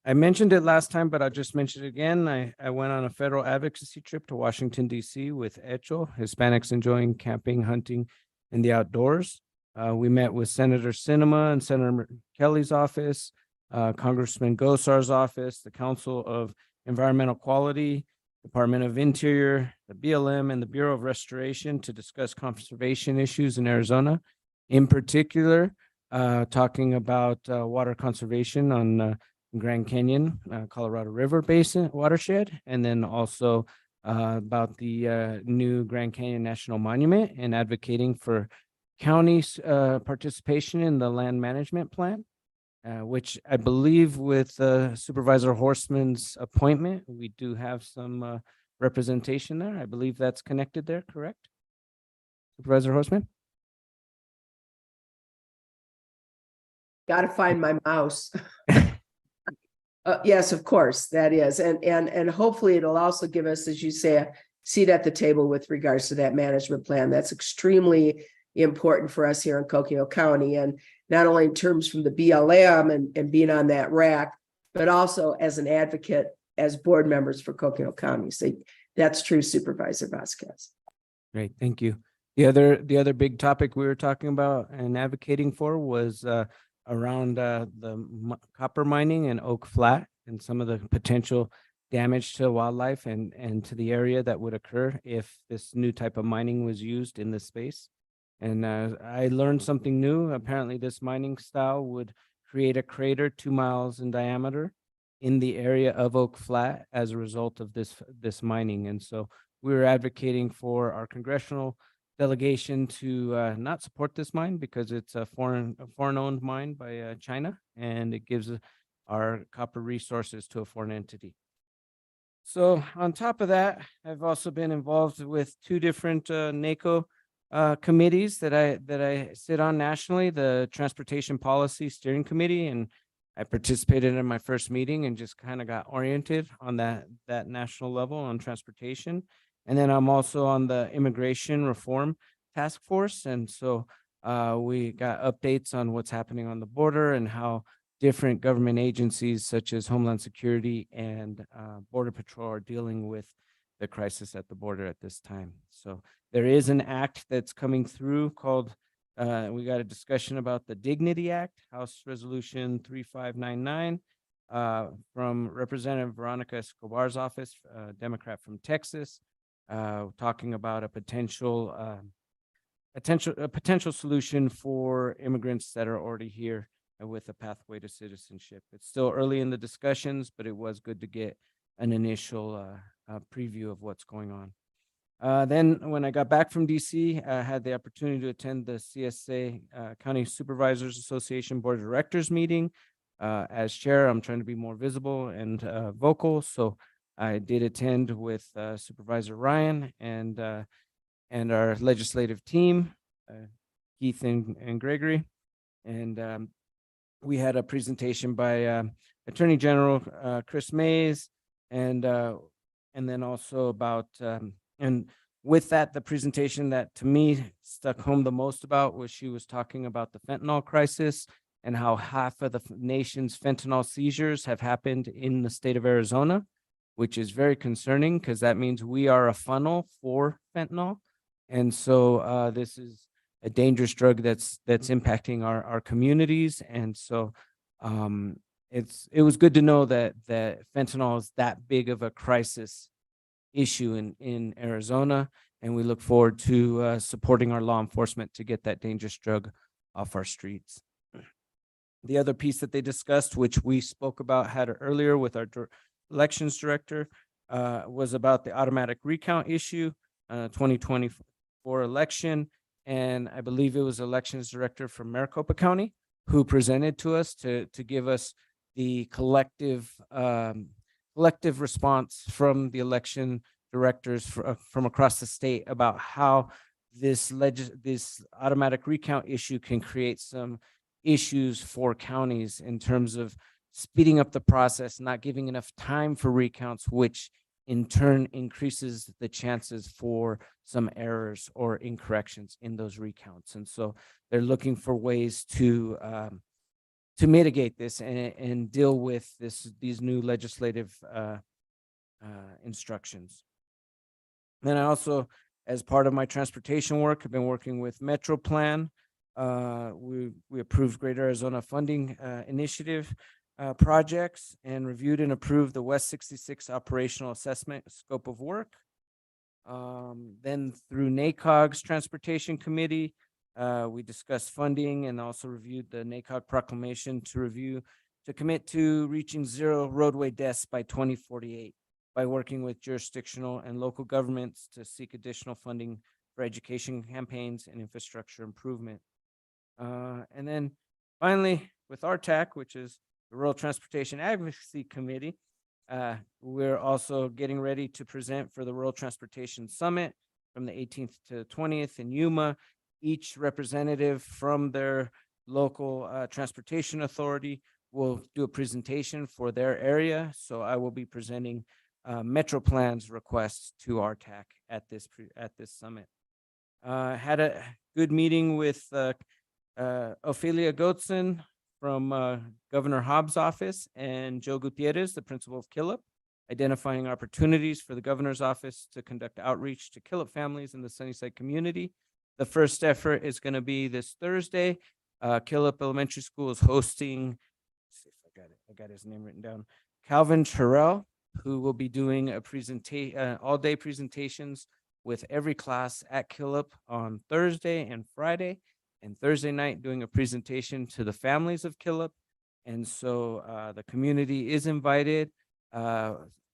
I mentioned it last time, but I'll just mention it again. I went on a federal advocacy trip to Washington, D.C. with ECHO, Hispanics Enjoying Camping, Hunting, and the Outdoors. We met with Senator Sinema and Senator Kelly's office, Congressman Gosar's office, the Council of Environmental Quality, Department of Interior, the BLM, and the Bureau of Restoration to discuss conservation issues in Arizona. In particular, talking about water conservation on Grand Canyon, Colorado River Basin watershed, and then also about the new Grand Canyon National Monument, and advocating for county's participation in the land management plan, which I believe with Supervisor Horstman's appointment, we do have some representation there. I believe that's connected there, correct? Supervisor Horstman? Got to find my mouse. Yes, of course, that is. And hopefully it'll also give us, as you say, a seat at the table with regards to that management plan. That's extremely important for us here in Coconino County, and not only in terms from the BLM and being on that rack, but also as an advocate, as board members for Coconino County. So that's true, Supervisor Vasquez. Great, thank you. The other big topic we were talking about and advocating for was around the copper mining in Oak Flat and some of the potential damage to wildlife and to the area that would occur if this new type of mining was used in this space. And I learned something new. Apparently this mining style would create a crater 2 miles in diameter in the area of Oak Flat as a result of this mining. And so we were advocating for our congressional delegation to not support this mine because it's a foreign-owned mine by China, and it gives our copper resources to a foreign entity. So on top of that, I've also been involved with 2 different NACO committees that I sit on nationally, the Transportation Policy Steering Committee, and I participated in my first meeting and just kind of got oriented on that national level on transportation. And then I'm also on the Immigration Reform Task Force. And so we got updates on what's happening on the border and how different government agencies such as Homeland Security and Border Patrol are dealing with the crisis at the border at this time. So there is an act that's coming through called, we got a discussion about the Dignity Act, House Resolution 3599 from Representative Veronica Escobar's office, Democrat from Texas. Talking about a potential solution for immigrants that are already here with a pathway to citizenship. It's still early in the discussions, but it was good to get an initial preview of what's going on. Then when I got back from DC, I had the opportunity to attend the CSA County Supervisors Association Board of Directors meeting. As chair, I'm trying to be more visible and vocal, so I did attend with Supervisor Ryan and our legislative team, Keith and Gregory. And we had a presentation by Attorney General Chris Mays, and then also about, and with that, the presentation that to me stuck home the most about was she was talking about the fentanyl crisis and how half of the nation's fentanyl seizures have happened in the state of Arizona. which is very concerning because that means we are a funnel for fentanyl. And so this is a dangerous drug that's impacting our communities. And so it was good to know that fentanyl is that big of a crisis issue in Arizona. And we look forward to supporting our law enforcement to get that dangerous drug off our streets. The other piece that they discussed, which we spoke about, had earlier with our elections director, was about the automatic recount issue, 2024 election. And I believe it was elections director from Maricopa County who presented to us to give us the collective response from the election directors from across the state about how this automatic recount issue can create some issues for counties in terms of speeding up the process, not giving enough time for recounts, which in turn increases the chances for some errors or incorrections in those recounts. And so they're looking for ways to mitigate this and deal with these new legislative instructions. Then I also, as part of my transportation work, have been working with Metro Plan. We approved Great Arizona Funding Initiative projects and reviewed and approved the West 66 operational assessment scope of work. Then through NACOG's Transportation Committee, we discussed funding and also reviewed the NACOG proclamation to commit to reaching 0 roadway deaths by 2048 by working with jurisdictional and local governments to seek additional funding for education campaigns and infrastructure improvement. And then finally, with RTAC, which is the Rural Transportation Advocacy Committee, we're also getting ready to present for the Rural Transportation Summit from the 18th to 20th in Yuma. Each representative from their local transportation authority will do a presentation for their area. So I will be presenting Metro Plan's requests to RTAC at this summit. Had a good meeting with Ophelia Goetzen from Governor Hobbs' office and Joe Gutierrez, the principal of Killip, identifying opportunities for the governor's office to conduct outreach to Killip families in the Sunnyside community. The first effort is going to be this Thursday. Killip Elementary School is hosting, let's see if I got his name written down, Calvin Terrell, who will be doing a presentation, all-day presentations with every class at Killip on Thursday and Friday. And Thursday night doing a presentation to the families of Killip. And so the community is invited.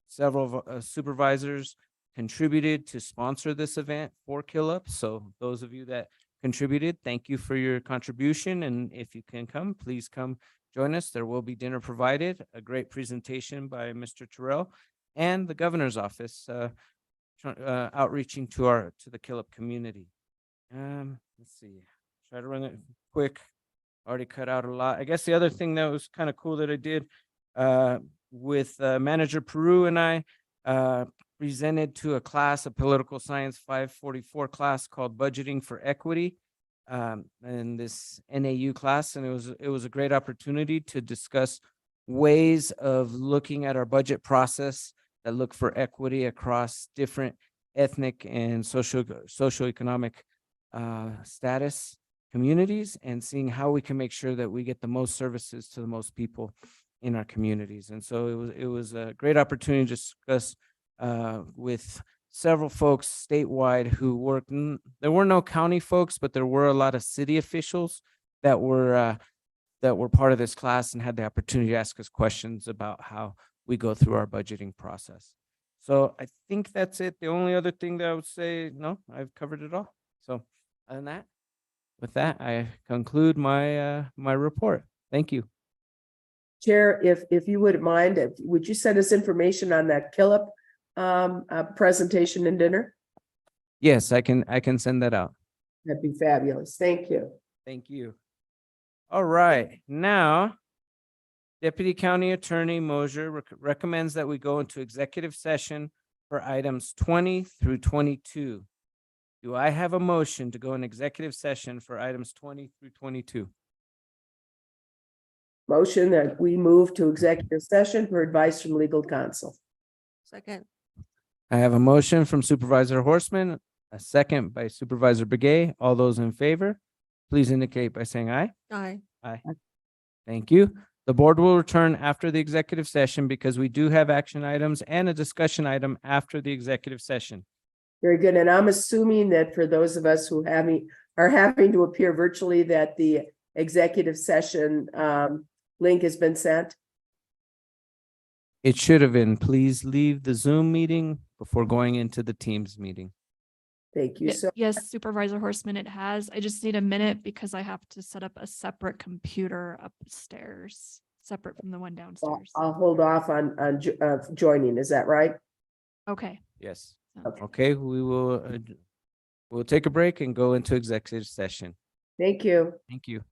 Several supervisors contributed to sponsor this event for Killip. So those of you that contributed, thank you for your contribution. And if you can come, please come join us. There will be dinner provided, a great presentation by Mr. Terrell and the governor's office outreaching to the Killip community. Let's see. Try to run it quick. Already cut out a lot. I guess the other thing that was kind of cool that I did with Manager Peru and I presented to a class, a political science 544 class called Budgeting for Equity, in this NAU class. And it was a great opportunity to discuss ways of looking at our budget process that look for equity across different ethnic and socioeconomic status communities, and seeing how we can make sure that we get the most services to the most people in our communities. And so it was a great opportunity to discuss with several folks statewide who worked. There were no county folks, but there were a lot of city officials that were part of this class and had the opportunity to ask us questions about how we go through our budgeting process. So I think that's it. The only other thing that I would say, no, I've covered it all. So other than that, with that, I conclude my my report. Thank you. Chair, if you wouldn't mind, would you send us information on that Killip presentation and dinner? Yes, I can send that out. That'd be fabulous. Thank you. Thank you. All right, now Deputy County Attorney Mosier recommends that we go into executive session for items 20 through 22. Do I have a motion to go in executive session for items 20 through 22? Motion that we move to executive session for advice from legal counsel. Second. I have a motion from Supervisor Horseman, a second by Supervisor Begay. All those in favor, please indicate by saying aye. Aye. Aye. Thank you. The board will return after the executive session because we do have action items and a discussion item after the executive session. Very good. And I'm assuming that for those of us who are having to appear virtually, that the executive session link has been sent. It should have been. Please leave the Zoom meeting before going into the Teams meeting. Thank you. So Yes, Supervisor Horseman, it has. I just need a minute because I have to set up a separate computer upstairs, separate from the one downstairs. I'll hold off on joining. Is that right? Okay. Yes. Sounds good. Okay, we'll take a break and go into executive session. Thank you. Thank you.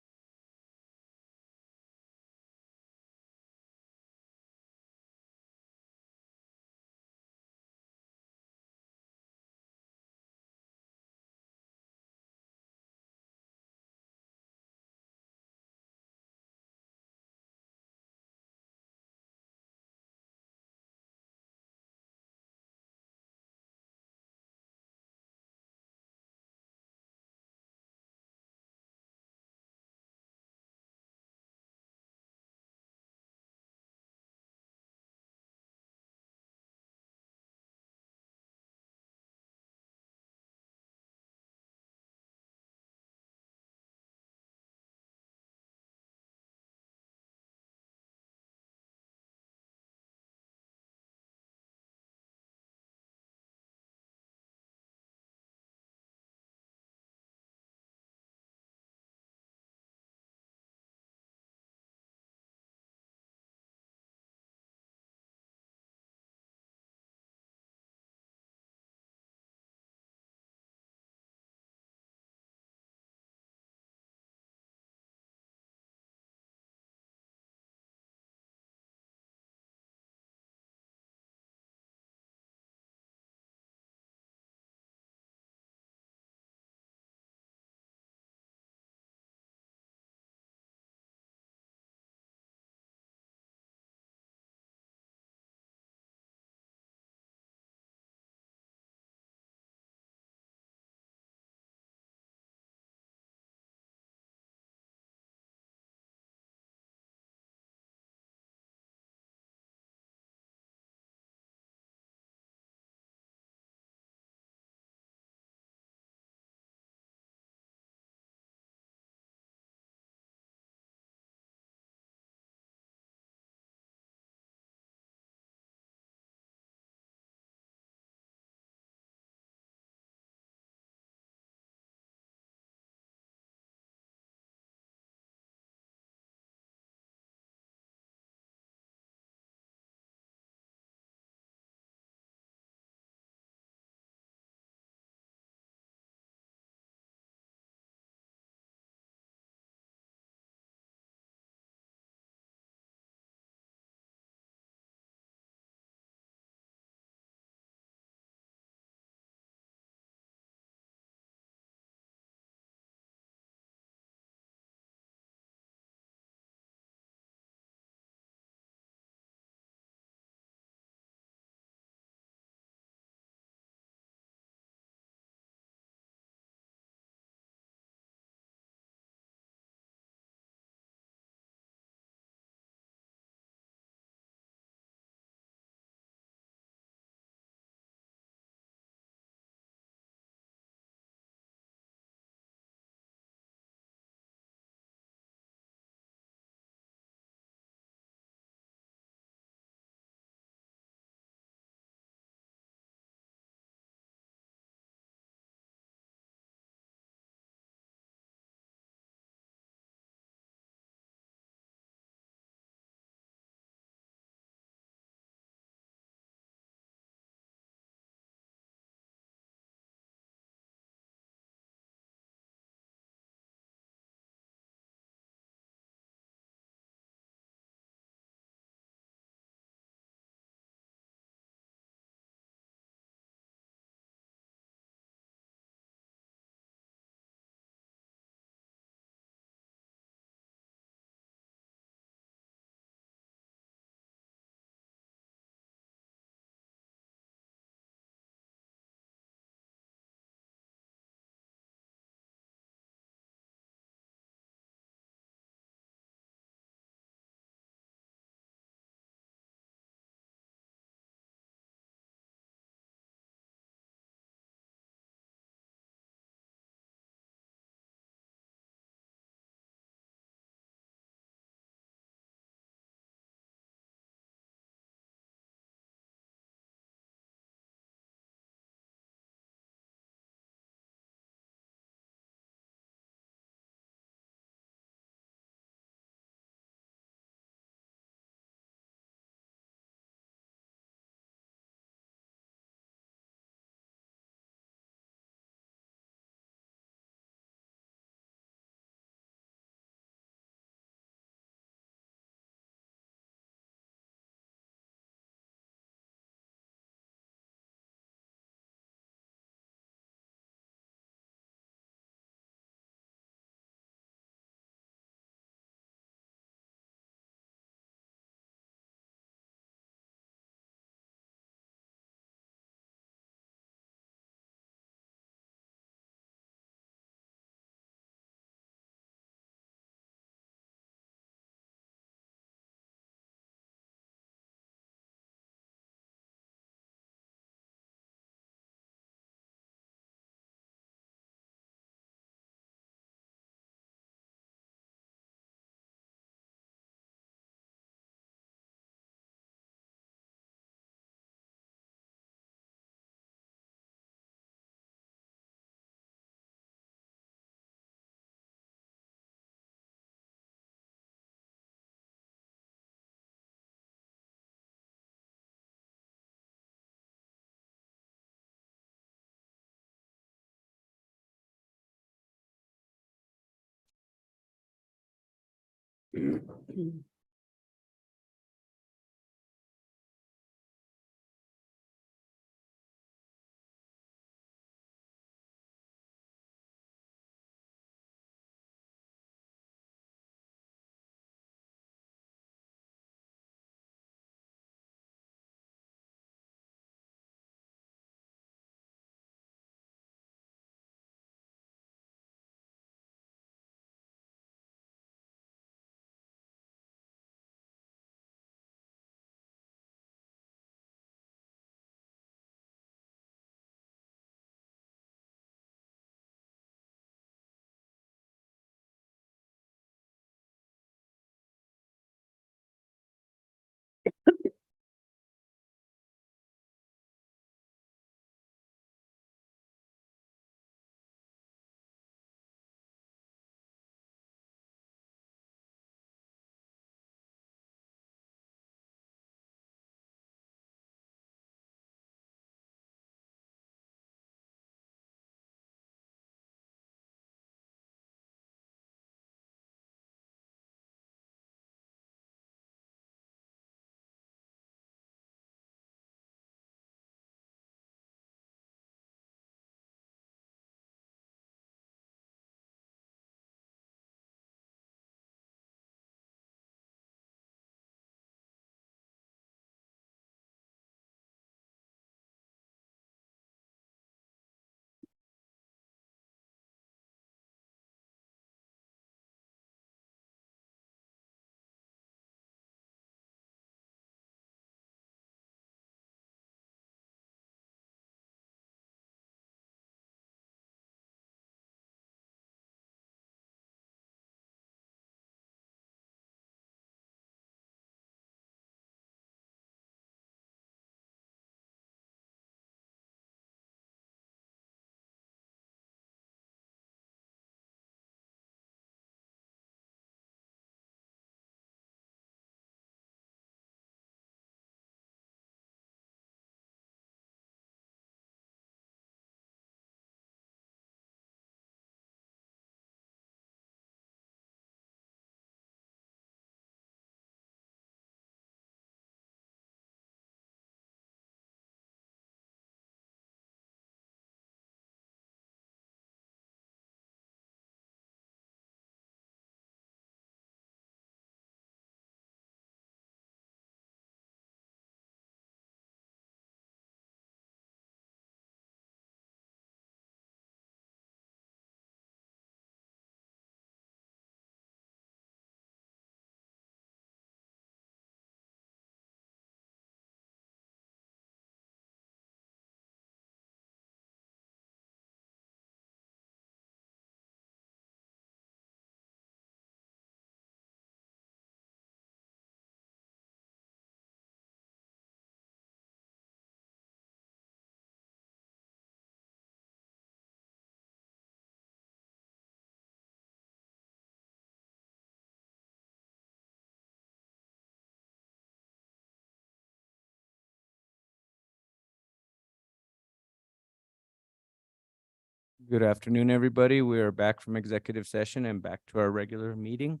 Good afternoon, everybody. We are back from executive session and back to our regular meeting.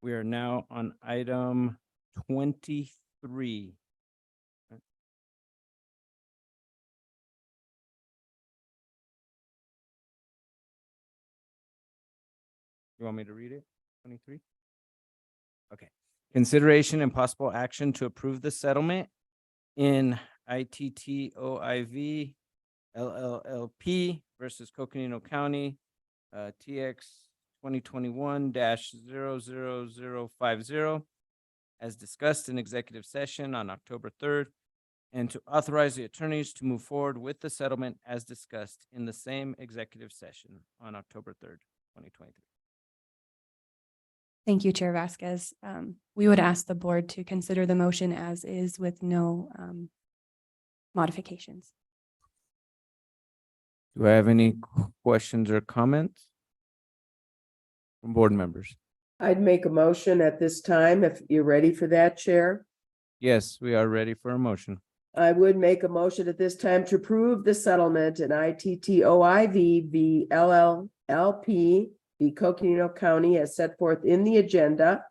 We are now on item 23. You want me to read it? 23? Okay. Consideration and possible action to approve the settlement in ITTOIV LLLP versus Coconino County, TX 2021-00050, as discussed in executive session on October 3rd, and to authorize the attorneys to move forward with the settlement as discussed in the same executive session on October 3rd, 2023. Thank you, Chair Vasquez. We would ask the board to consider the motion as is with no modifications. Do I have any questions or comments from board members? I'd make a motion at this time if you're ready for that, Chair. Yes, we are ready for a motion. I would make a motion at this time to approve the settlement in ITTOIV v. LLLP v. Coconino County as set forth in the agenda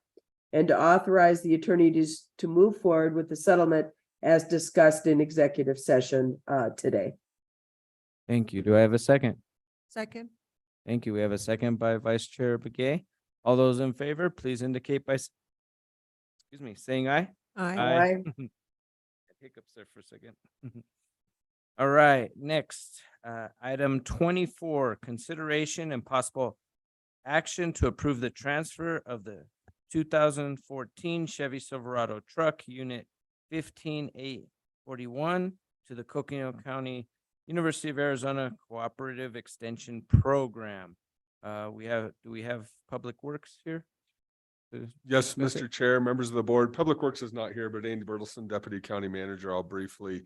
and to authorize the attorney to move forward with the settlement as discussed in executive session today. Thank you. Do I have a second? Second. Thank you. We have a second by Vice Chair Begay. All those in favor, please indicate by, excuse me, saying aye. Aye. Hiccups there for a second. All right, next, item 24, consideration and possible action to approve the transfer of the 2014 Chevy Silverado truck unit 15841 to the Coconino County University of Arizona Cooperative Extension Program. Do we have Public Works here? Yes, Discuss it? Mr. Chair, members of the board, Public Works is not here, but Andy Bertelson, Deputy County Manager, I'll briefly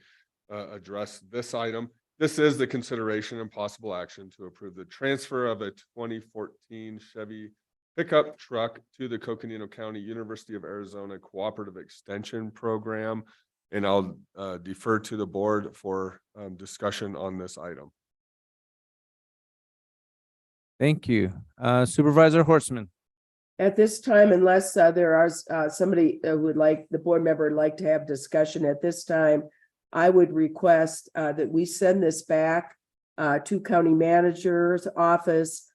address this item. This is the consideration and possible action to approve the transfer of a 2014 Chevy pickup truck to the Coconino County University of Arizona Cooperative Extension Program. And I'll defer to the board for discussion on this item. Thank you. Supervisor Horstman. At this time, unless there are somebody would like, the board member would like to have discussion at this time, I would request that we send this back to county manager's office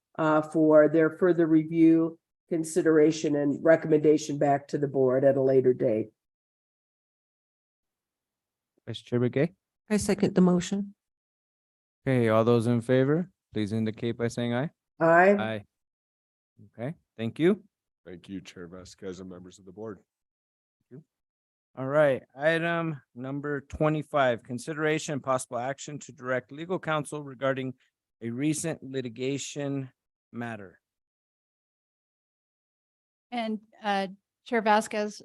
for their further review, consideration, and recommendation back to the board at a later date. Vice Chair Begay. I second the motion. Okay, all those in favor, please indicate by saying aye. Aye. Aye. Okay, thank you. Thank you, Chair Vasquez and members of the board. All right, item number 25, consideration and possible action to direct legal counsel regarding a recent litigation matter. And Chair Vasquez,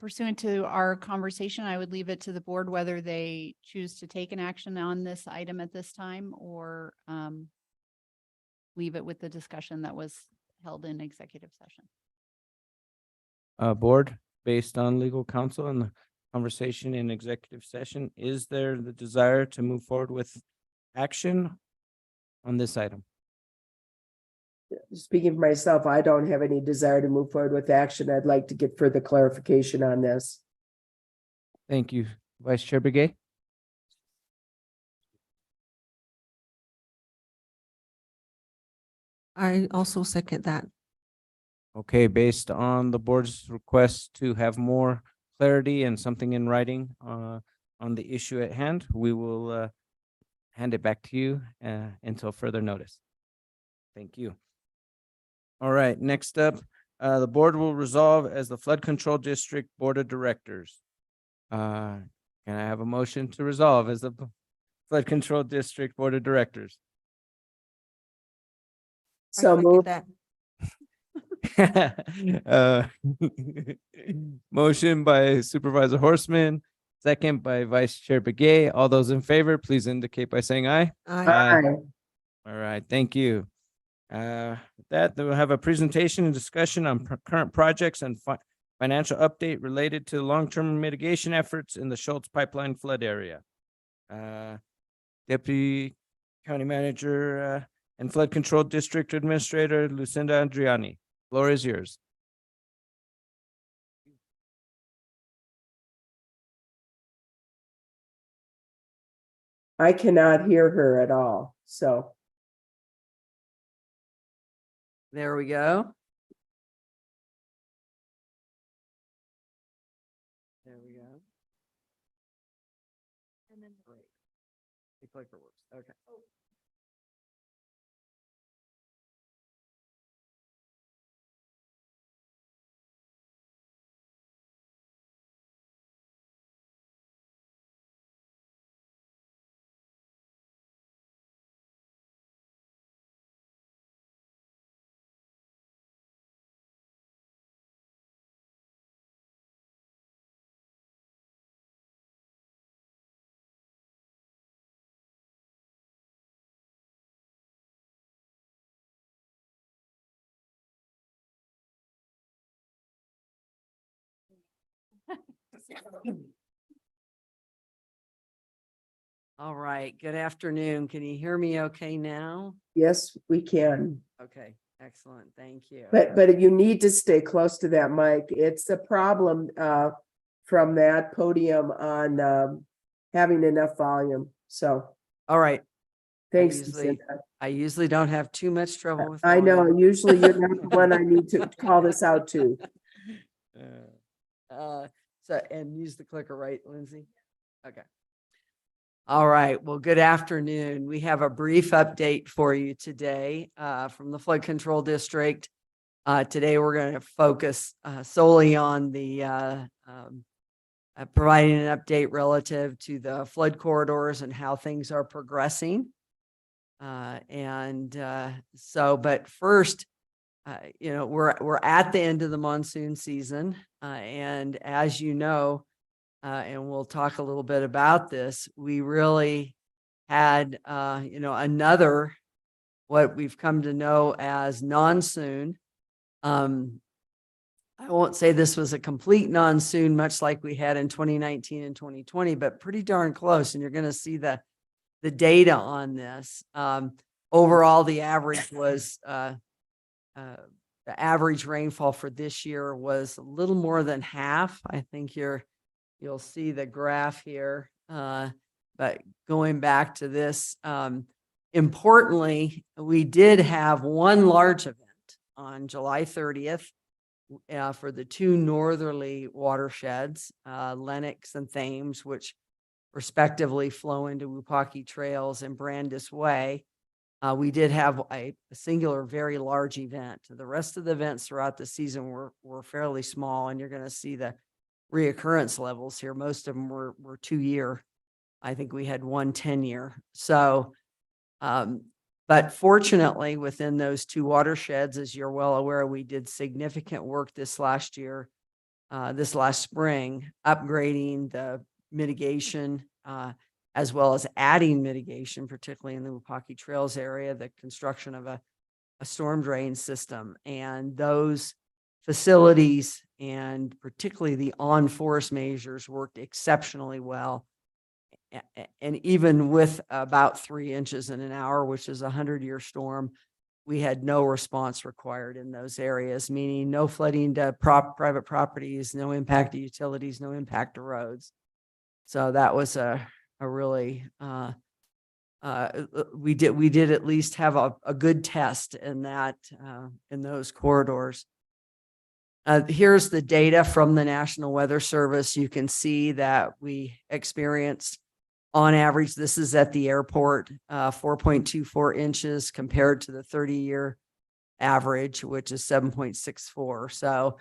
pursuant to our conversation, I would leave it to the board whether they choose to take an action on this item at this time or leave it with the discussion that was held in executive session. Board, based on legal counsel and the conversation in executive session, is there the desire to move forward with action on this item? Speaking for myself, I don't have any desire to move forward with action. I'd like to get further clarification on this. Thank you. Vice Chair Begay. I also second that. Okay, based on the board's request to have more clarity and something in writing on the issue at hand, we will hand it back to you until further notice. Thank you. All right, next up, the board will resolve as the Flood Control District Board of Directors. Can I have a motion to resolve as the Flood Control District Board of Directors? So moved. Motion by Supervisor Horstman, second by Vice Chair Begay. All those in favor, please indicate by saying aye. Aye. All right, thank you. With that, we'll have a presentation and discussion on current projects and financial update related to long-term mitigation efforts in the Schultz Pipeline flood area. Deputy County Manager and Flood Control District Administrator Lucinda Andriani. Floor is yours. I cannot hear her at all, so. There we go. There we go. And then Great. The clicker works. Okay. All right. Good afternoon. Can you hear me okay now? yes, we can. Okay. Excellent, thank you. But you need to stay close to that mic. It's a problem from that podium on having enough volume. So All right. thanks. I usually don't have too much trouble with. I know, volume. usually you're not the one I need to call this out to. So, and use the clicker, right, Lindsay? Okay. All right. Well, good afternoon. We have a brief update for you today from the Flood Control District. Today, we're going to focus solely on the providing an update relative to the flood corridors and how things are progressing. But first, we're at the end of the monsoon season, and as you know, and we'll talk a little bit about this, we really had another what we've come to know as monsoon. I won't say this was a complete monsoon, much like we had in 2019 and 2020, but pretty darn close. And you're going to see the data on this. Overall, the average was the average rainfall for this year was a little more than half. I think you'll see the graph here. But going back to this, importantly, we did have one large event on July 30th for the two northerly watersheds, Lennox and Thames, which respectively flow into Wupaki Trails and Brandis Way. We did have a singular, very large event. The rest of the events throughout the season were fairly small, and you're going to see the reoccurrence levels here. Most of them were 2-year. I think we had 1 10-year. So, but fortunately, within those two watersheds, as you're well aware, we did significant work this last year, this last spring, upgrading the mitigation, as well as adding mitigation, particularly in the Wupaki Trails area, the construction of a storm drain system. And those facilities, and particularly the on-forest measures, worked exceptionally well. And even with about 3 inches in an hour, which is a 100-year storm, we had no response required in those areas, meaning no flooding to private properties, no impact to utilities, no impact to roads. So that was a really, we did at least have a good test in that, in those corridors. Here's the data from the National Weather Service. You can see that we experienced, on average, this is at the airport, 4.24 inches compared to the 30-year average, which is 7.64. So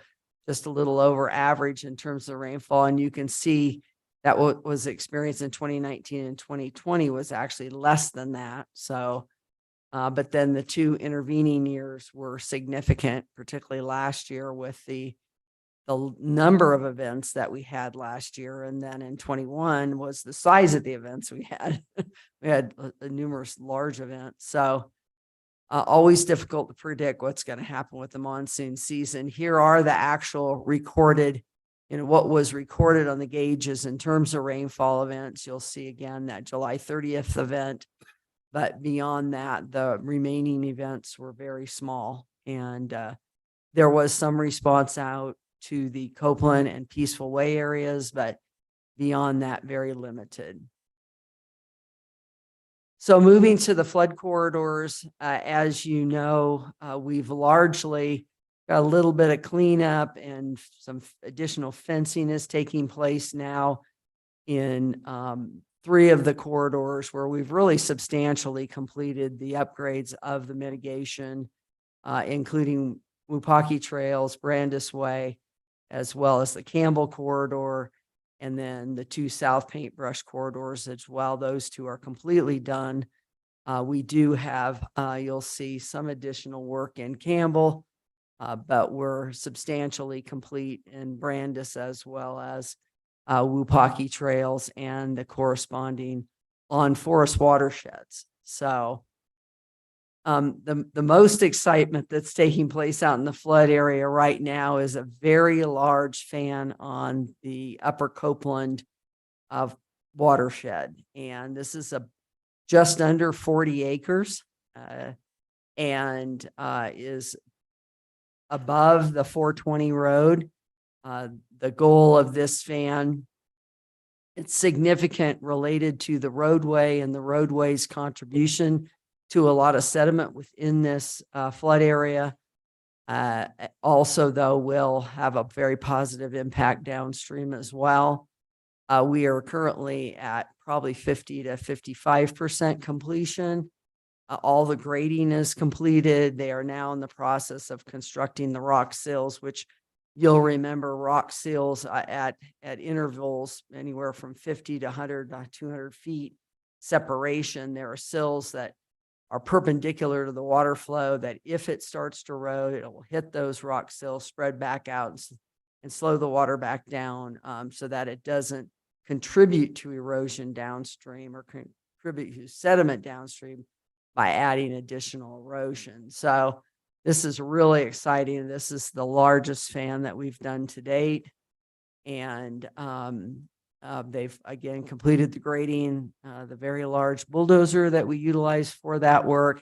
just a little over average in terms of rainfall. And you can see that what was experienced in 2019 and 2020 was actually less than that. So, but then the two intervening years were significant, particularly last year with the number of events that we had last year. And then in 21 was the size of the events we had. We had numerous large events. So always difficult to predict what's going to happen with the monsoon season. Here are the actual recorded, what was recorded on the gauges in terms of rainfall events. You'll see again that July 30th event, but beyond that, the remaining events were very small. And there was some response out to the Copeland and Peaceful Way areas, but beyond that, very limited. So moving to the flood corridors, as you know, we've largely got a little bit of cleanup, and some additional fencing is taking place now in 3 of the corridors where we've really substantially completed the upgrades of the mitigation, including Wupaki Trails, Brandis Way, as well as the Campbell corridor, and then the 2 South Paintbrush corridors as well. Those 2 are completely done. We do have, you'll see some additional work in Campbell, but we're substantially complete in Brandis, as well as Wupaki Trails and the corresponding on-forest watersheds. So the most excitement that's taking place out in the flood area right now is a very large fan on the Upper Copeland watershed. And this is just under 40 acres. and is above the 420 road. The goal of this fan, it's significant related to the roadway and the roadway's contribution to a lot of sediment within this flood area. Also, though, will have a very positive impact downstream as well. We are currently at probably 50 to 55% completion. All the grading is completed. They are now in the process of constructing the rock sills, which you'll remember rock sills at intervals anywhere from 50 to 100 to 200 feet separation. There are sills that are perpendicular to the water flow that if it starts to erode, it will hit those rock sills, spread back out and slow the water back down so that it doesn't contribute to erosion downstream or contribute to sediment downstream by adding additional erosion. So this is really exciting. This is the largest fan that we've done to date. And they've again completed the grading. The very large bulldozer that we utilize for that work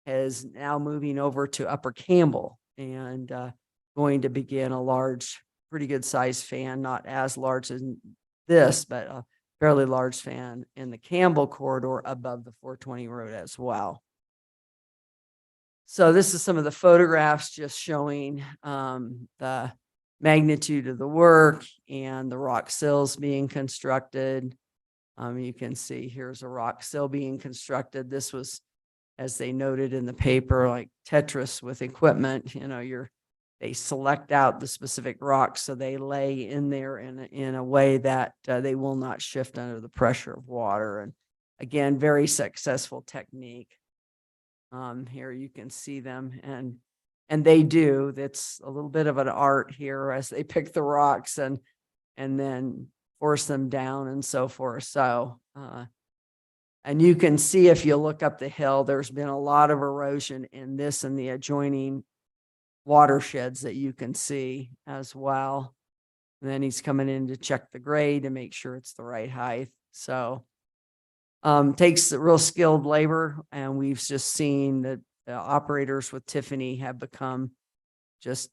is now moving over to Upper Campbell and going to begin a large, pretty good sized fan, not as large as this, but a fairly large fan in the Campbell corridor above the 420 road as well. So this is some of the photographs just showing the magnitude of the work and the rock sills being constructed. You can see here's a rock sill being constructed. This was, as they noted in the paper, like Tetris with equipment. You know, they select out the specific rocks, so they lay in there in a way that they will not shift under the pressure of water. And again, very successful technique. Here you can see them, and they do. That's a little bit of an art here as they pick the rocks and then force them down and so forth. So, and you can see if you look up the hill, there's been a lot of erosion in this and the adjoining watersheds that you can see as well. And then he's coming in to check the grade to make sure it's the right height. So takes real skilled labor, and we've just seen that the operators with Tiffany have become just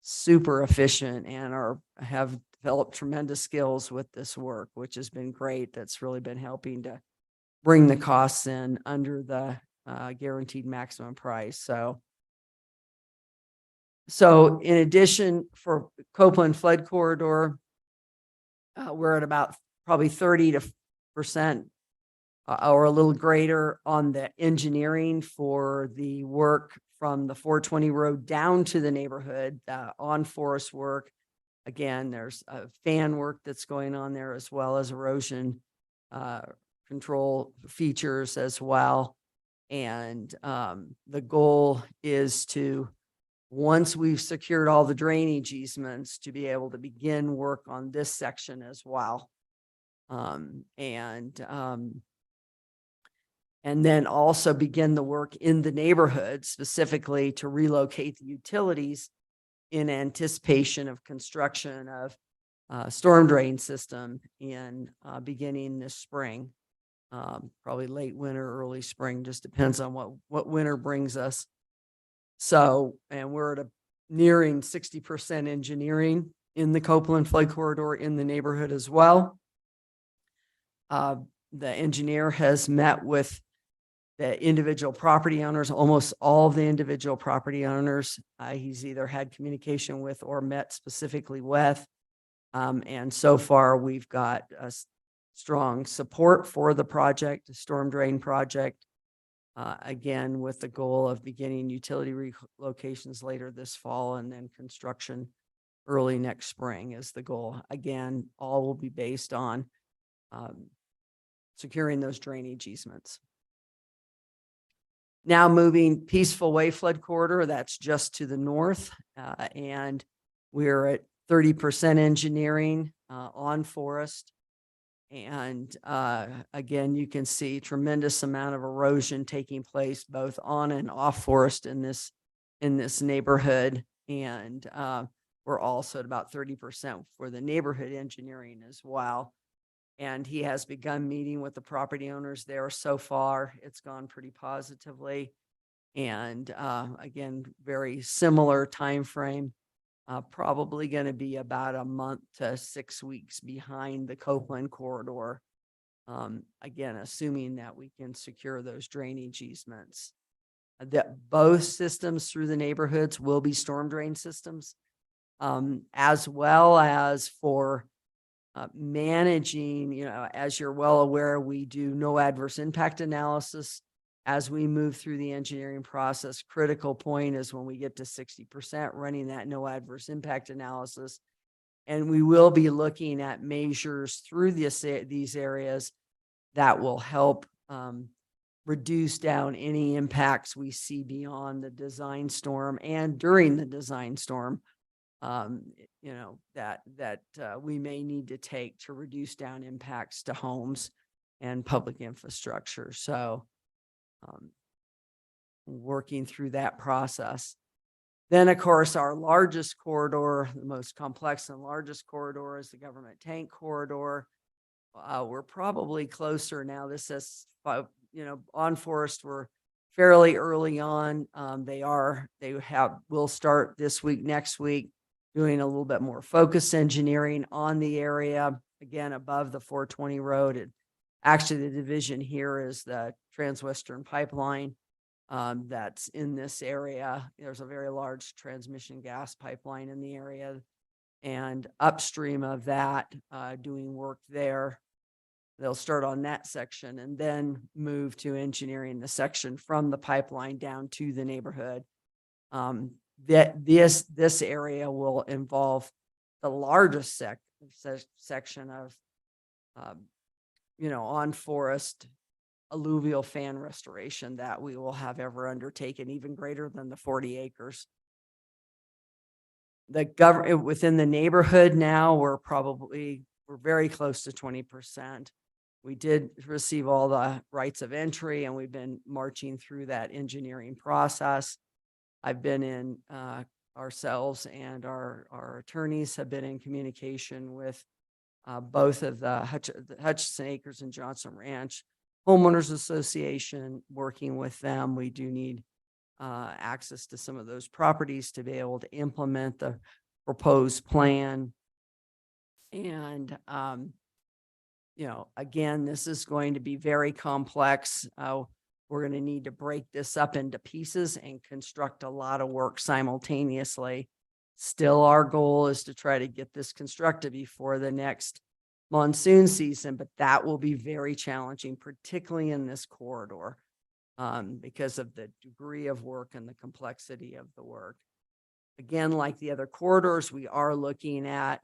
super efficient and have developed tremendous skills with this work, which has been great. That's really been helping to bring the costs in under the guaranteed maximum price. So in addition, for Copeland Flood Corridor, we're at about probably 30% or a little greater on the engineering for the work from the 420 road down to the neighborhood, on forest work. Again, there's fan work that's going on there, as well as erosion control features as well. And the goal is to, once we've secured all the drainage easements, to be able to begin work on this section as well. And then also begin the work in the neighborhood, specifically to relocate the utilities in anticipation of construction of storm drain system in beginning this spring, probably late winter, early spring, just depends on what winter brings us. So, and we're at nearing 60% engineering in the Copeland Flood Corridor in the neighborhood as well. The engineer has met with the individual property owners, almost all of the individual property owners. He's either had communication with or met specifically with. And so far we've got a strong support for the project, the storm drain project. Again, with the goal of beginning utility relocations later this fall and then construction early next spring is the goal. Again, all will be based on securing those drainage easements. Now moving Peaceful Way Flood Corridor, that's just to the north, and we're at 30% engineering on forest. And again, you can see tremendous amount of erosion taking place both on and off forest in this neighborhood. And we're also at about 30% for the neighborhood engineering as well. And he has begun meeting with the property owners there so far. It's gone pretty positively. And again, very similar time frame. Probably going to be about a month to 6 weeks behind the Copeland corridor. Again, assuming that we can secure those drainage easements. That both systems through the neighborhoods will be storm drain systems, as well as for managing, as you're well aware, we do no adverse impact analysis as we move through the engineering process. Critical point is when we get to 60%, running that no adverse impact analysis. And we will be looking at measures through these areas that will help reduce down any impacts we see beyond the design storm and during the design storm. That we may need to take to reduce down impacts to homes and public infrastructure. So working through that process. Then, of course, our largest corridor, the most complex and largest corridor, is the government tank corridor. We're probably closer now. This is, on Forest, we're fairly early on. We'll start this week, next week, doing a little bit more focused engineering on the area, again, above the 420 road. And actually, the division here is the Transwestern Pipeline that's in this area. There's a very large transmission gas pipeline in the area. And upstream of that, doing work there. They'll start on that section and then move to engineering the section from the pipeline down to the neighborhood. This area will involve the largest section of, on Forest alluvial fan restoration that we will have ever undertaken, even greater than the 40 acres. The government within the neighborhood now, we're very close to 20%. We did receive all the rights of entry, and we've been marching through that engineering process. I've been in, ourselves and our attorneys have been in communication with both of the Hutchinson Acres and Johnson Ranch Homeowners Association, working with them. We do need access to some of those properties to be able to implement the proposed plan. And, again, this is going to be very complex. We're going to need to break this up into pieces and construct a lot of work simultaneously. Still, our goal is to try to get this constructed before the next monsoon season, but that will be very challenging, particularly in this corridor, because of the degree of work and the complexity of the work. Again, like the other corridors, we are looking at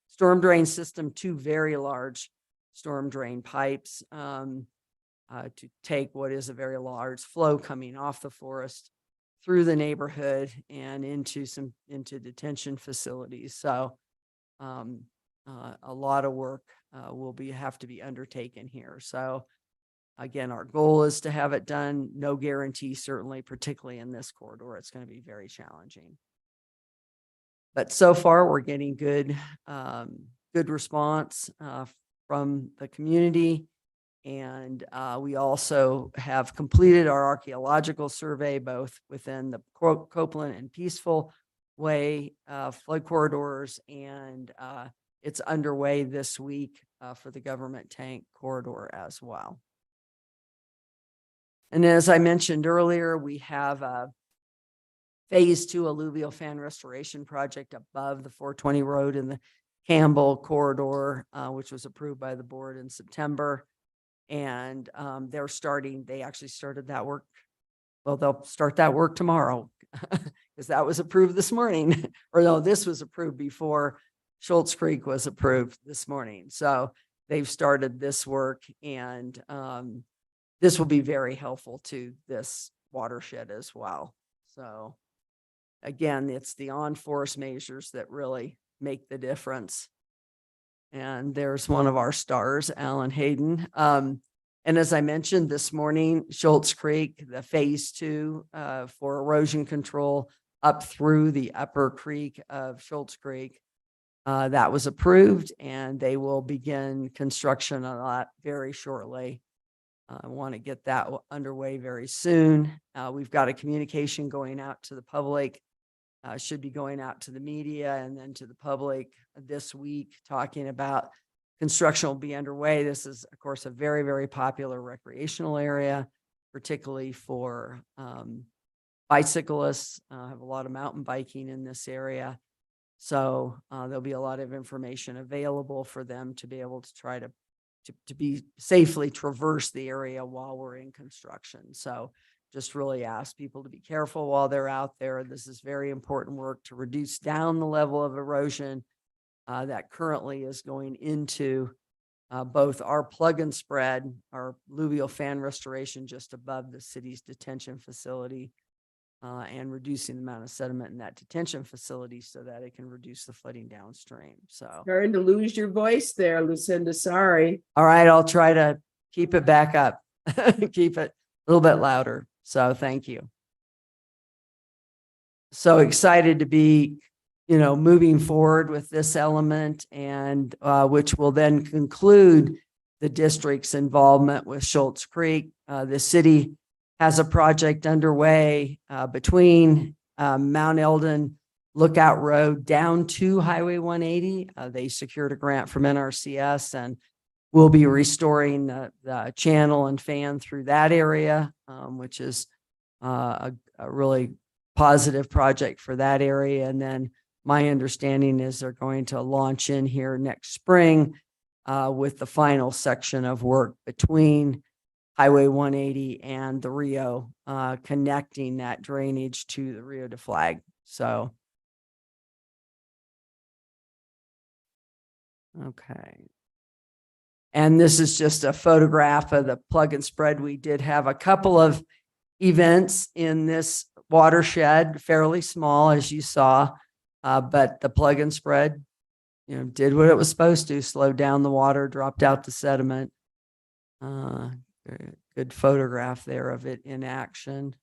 storm drain system, 2 very large storm drain pipes to take what is a very large flow coming off the Forest through the neighborhood and into detention facilities. So a lot of work will have to be undertaken here. So again, our goal is to have it done. No guarantee, certainly, particularly in this corridor, it's going to be very challenging. But so far, we're getting good response from the community. And we also have completed our archaeological survey, both within the Copeland and Peaceful Way flood corridors, and it's underway this week for the government tank corridor as well. And as I mentioned earlier, we have a phase 2 alluvial fan restoration project above the 420 road in the Campbell corridor, which was approved by the board in September. And they actually started that work. Well, they'll start that work tomorrow because that was approved this morning. Or no, this was approved before Schultz Creek was approved this morning. So they've started this work, and this will be very helpful to this watershed as well. So again, it's the on-forest measures that really make the difference. And there's one of our stars, Alan Hayden. And as I mentioned this morning, Schultz Creek, the phase 2 for erosion control up through the upper creek of Schultz Creek, that was approved, and they will begin construction on that very shortly. I want to get that underway very soon. We've got a communication going out to the public, should be going out to the media and then to the public this week, talking about construction will be underway. This is, of course, a very, very popular recreational area, particularly for bicyclists. Have a lot of mountain biking in this area. So there'll be a lot of information available for them to be able to try to be safely traverse the area while we're in construction. So just really ask people to be careful while they're out there. This is very important work to reduce down the level of erosion that currently is going into both our plug and spread, our alluvial fan restoration just above the city's detention facility, and reducing the amount of sediment in that detention facility so that it can reduce the flooding downstream. So Starting to lose your voice there, Lucinda. Sorry. all right, I'll try to keep it back up, keep it a little bit louder. So thank you. So excited to be, moving forward with this element, and which will then conclude the district's involvement with Schultz Creek. The city has a project underway between Mount Eldon Lookout Road down to Highway 180. They secured a grant from NRCS and will be restoring the channel and fan through that area, which is a really positive project for that area. And then my understanding is they're going to launch in here next spring with the final section of work between Highway 180 and the Rio, connecting that drainage to the Rio de Flag. So, okay. And this is just a photograph of the plug and spread. We did have a couple of events in this watershed, fairly small, as you saw, but the plug and spread, did what it was supposed to, slowed down the water, dropped out the sediment. Good photograph there of it in action.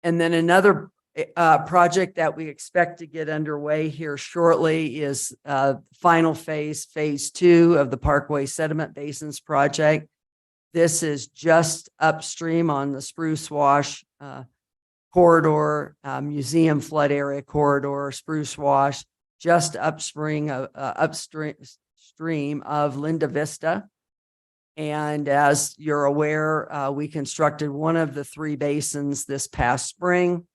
And then another project that we expect to get underway here shortly is final phase 2 of the Parkway Sediment Basins project. This is just upstream on the Spruce Wash corridor, museum flood area corridor, Spruce Wash, just upstream of Linda Vista. And as you're aware, we constructed one of the 3 basins this past spring.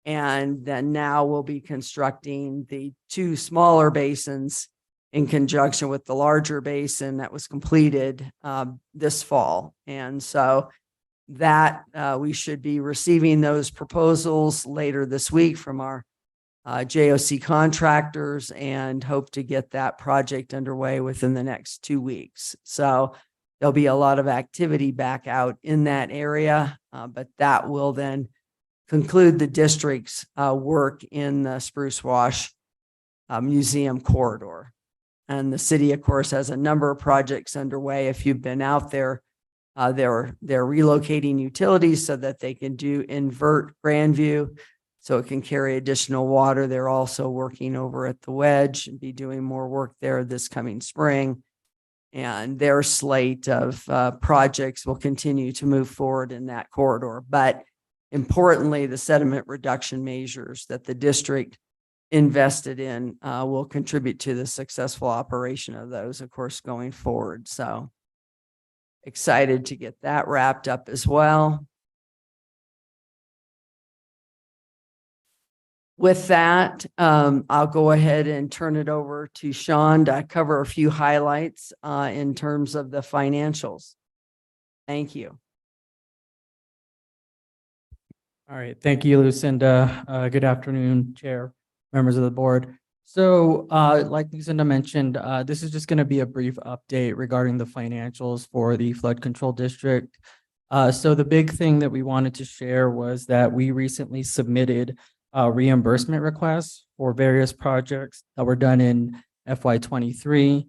And then now we'll be constructing the 2 smaller basins in conjunction with the larger basin that was completed this fall. And so that we should be receiving those proposals later this week from our JOC contractors, and hope to get that project underway within the next 2 weeks. So there'll be a lot of activity back out in that area, but that will then conclude the district's work in the Spruce Wash Museum corridor. And the city, of course, has a number of projects underway. If you've been out there, they're relocating utilities so that they can do invert Grandview, so it can carry additional water. They're also working over at the Wedge and be doing more work there this coming spring. And their slate of projects will continue to move forward in that corridor. But importantly, the sediment reduction measures that the district invested in will contribute to the successful operation of those, of course, going forward. So excited to get that wrapped up as well. With that, I'll go ahead and turn it over to Sean to cover a few highlights in terms of the financials. Thank you. All right. Thank you, Lucinda. Good afternoon, Chair, members of the board. So like Lucinda mentioned, this is just going to be a brief update regarding the financials for the flood control district. So the big thing that we wanted to share was that we recently submitted reimbursement requests for various projects that were done in FY23.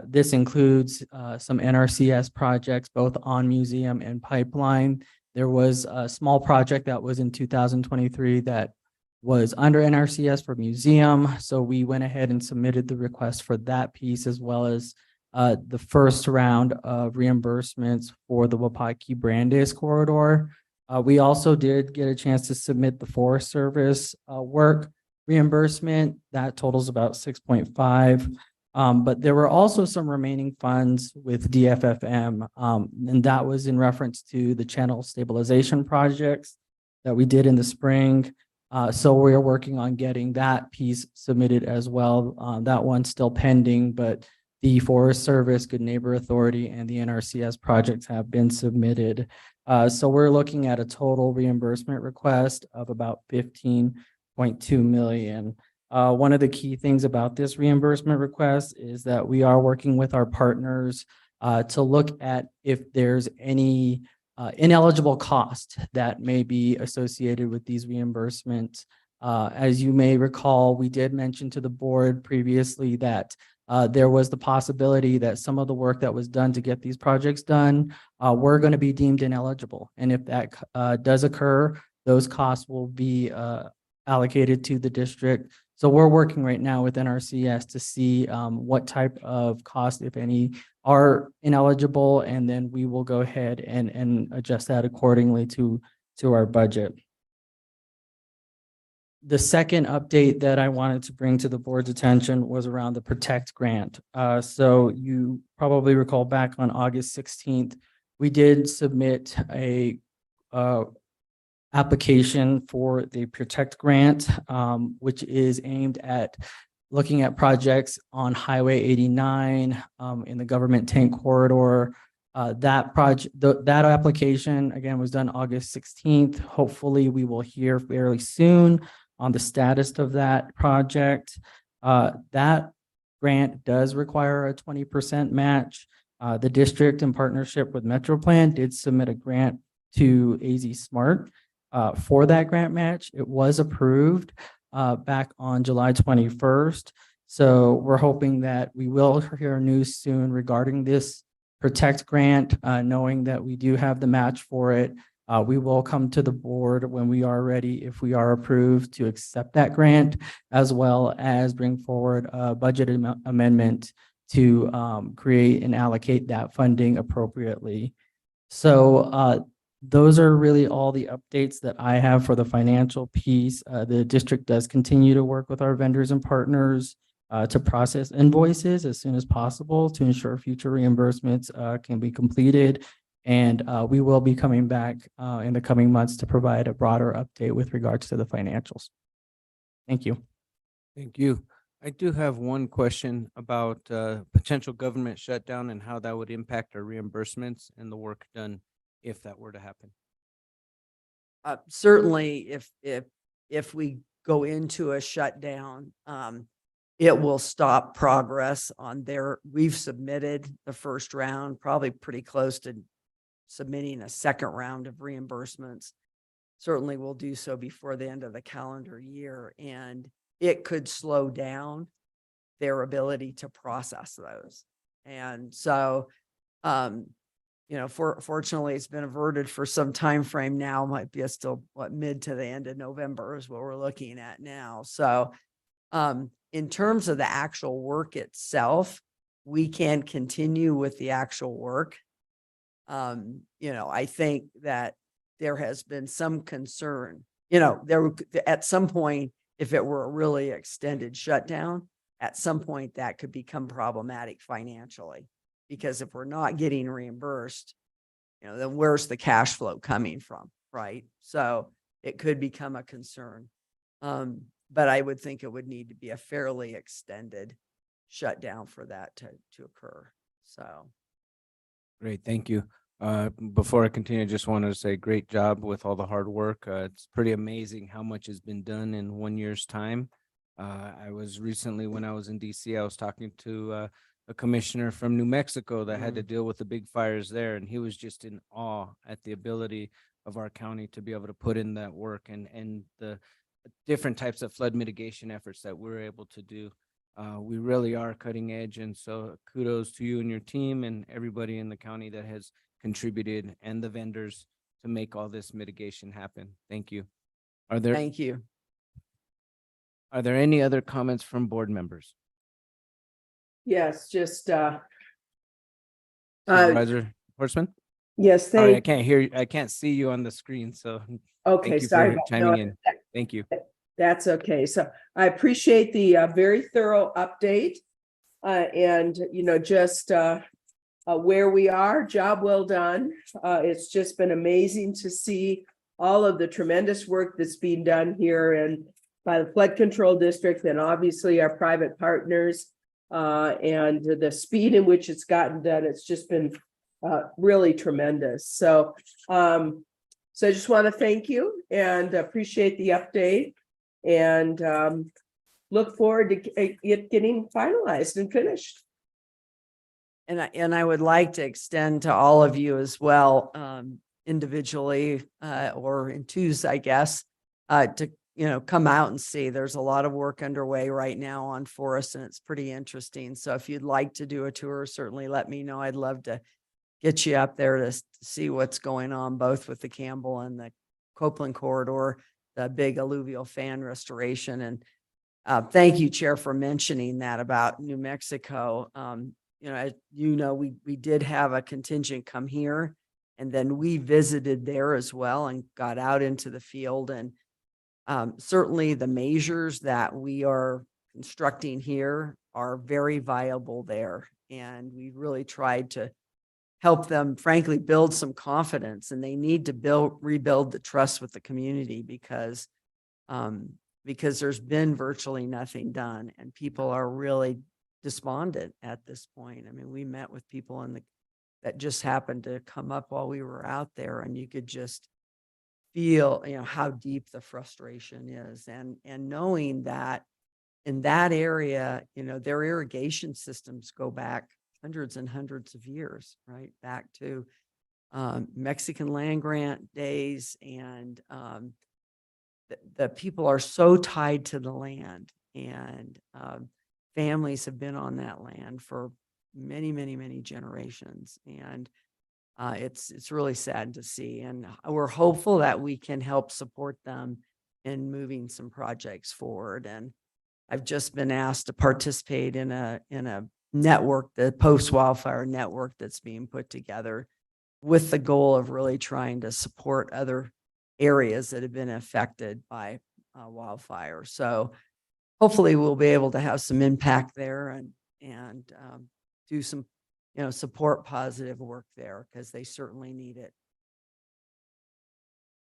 This includes some NRCS projects, both on museum and pipeline. There was a small project that was in 2023 that was under NRCS for museum. So we went ahead and submitted the request for that piece, as well as the first round of reimbursements for the Wapaki Brandeis corridor. We also did get a chance to submit the Forest Service work reimbursement. That totals about 6.5. But there were also some remaining funds with DFFM, and that was in reference to the channel stabilization projects that we did in the spring. So we are working on getting that piece submitted as well. That one's still pending, but the Forest Service, Good Neighbor Authority, and the NRCS projects have been submitted. So we're looking at a total reimbursement request of about 15.2 million. One of the key things about this reimbursement request is that we are working with our partners to look at if there's any ineligible cost that may be associated with these reimbursements. As you may recall, we did mention to the board previously that there was the possibility that some of the work that was done to get these projects done were going to be deemed ineligible. And if that does occur, those costs will be allocated to the district. So we're working right now with NRCS to see what type of cost, if any, are ineligible, and then we will go ahead and adjust that accordingly to our budget. The second update that I wanted to bring to the board's attention was around the Protect grant. So you probably recall back on August 16th, we did submit a application for the Protect grant, which is aimed at looking at projects on Highway 89 in the government tank corridor. That application again was done August 16th. Hopefully we will hear fairly soon on the status of that project. That grant does require a 20% match. The district, in partnership with MetroPlan, did submit a grant to AZ Smart for that grant match. It was approved back on July 21st. So we're hoping that we will hear news soon regarding this Protect grant, knowing that we do have the match for it. We will come to the board when we are ready, if we are approved, to accept that grant, as well as bring forward a budget amendment to create and allocate that funding appropriately. So those are really all the updates that I have for the financial piece. The district does continue to work with our vendors and partners to process invoices as soon as possible to ensure future reimbursements can be completed. And we will be coming back in the coming months to provide a broader update with regards to the financials. Thank you. Thank you. I do have one question about potential government shutdown and how that would impact our reimbursements and the work done if that were to happen. Certainly, if we go into a shutdown, it will stop progress on their. We've submitted the first round, probably pretty close to submitting a second round of reimbursements. Certainly we'll do so before the end of the calendar year, and it could slow down their ability to process those. And so, fortunately it's been averted for some time frame now. Might be still mid to the end of November is what we're looking at now. So in terms of the actual work itself, we can continue with the actual work. I think that there has been some concern, at some point, if it were a really extended shutdown, at some point that could become problematic financially, because if we're not getting reimbursed, then where's the cash flow coming from? Right. So it could become a concern. But I would think it would need to be a fairly extended shutdown for that to occur. So. Great, thank you. Before I continue, I just wanted to say great job with all the hard work. It's pretty amazing how much has been done in 1 year's time. I was recently, when I was in DC, I was talking to a commissioner from New Mexico that had to deal with the big fires there, and he was just in awe at the ability of our county to be able to put in that work and the different types of flood mitigation efforts that we're able to do. We really are cutting edge, and so kudos to you and your team and everybody in the county that has contributed, and the vendors, to make all this mitigation happen. Thank you. Thank you. Are there any other comments from board members? Yes, just Supervisor Horseman? Yes, Sorry, I thank, can't hear you. I can't see you on the screen, so okay, thank you sorry. for about- chiming no, in. Thank you. That's okay. So I appreciate the very thorough update. And, just where we are, job well done. It's just been amazing to see all of the tremendous work that's being done here and by the flood control district and obviously our private partners. And the speed in which it's gotten done, it's just been really tremendous. So I just want to thank you and appreciate the update and look forward to it getting finalized and finished. And I would like to extend to all of you as well, individually, or in twos, I guess, to, come out and see. There's a lot of work underway right now on Forest and it's pretty interesting. So if you'd like to do a tour, certainly let me know. I'd love to get you up there to see what's going on, both with the Campbell and the Copeland corridor, the big alluvial fan restoration. And thank you, Chair, for mentioning that about New Mexico. As we did have a contingent come here and then we visited there as well and got out into the field. And certainly the measures that we are constructing here are very viable there. And we really tried to help them, frankly, build some confidence, and they need to rebuild the trust with the community because there's been virtually nothing done and people are really despondent at this point. I mean, we met with people that just happened to come up while we were out there, and you could just feel, how deep the frustration is, and knowing that in that area, their irrigation systems go back hundreds and hundreds of years, right back to Mexican land grant days, and the people are so tied to the land, and families have been on that land for many, many, many generations. And it's really sad to see. And we're hopeful that we can help support them in moving some projects forward. And I've just been asked to participate in a network, the post-wildfire network that's being put together with the goal of really trying to support other areas that have been affected by wildfire. So hopefully we'll be able to have some impact there and do some, support positive work there because they certainly need it.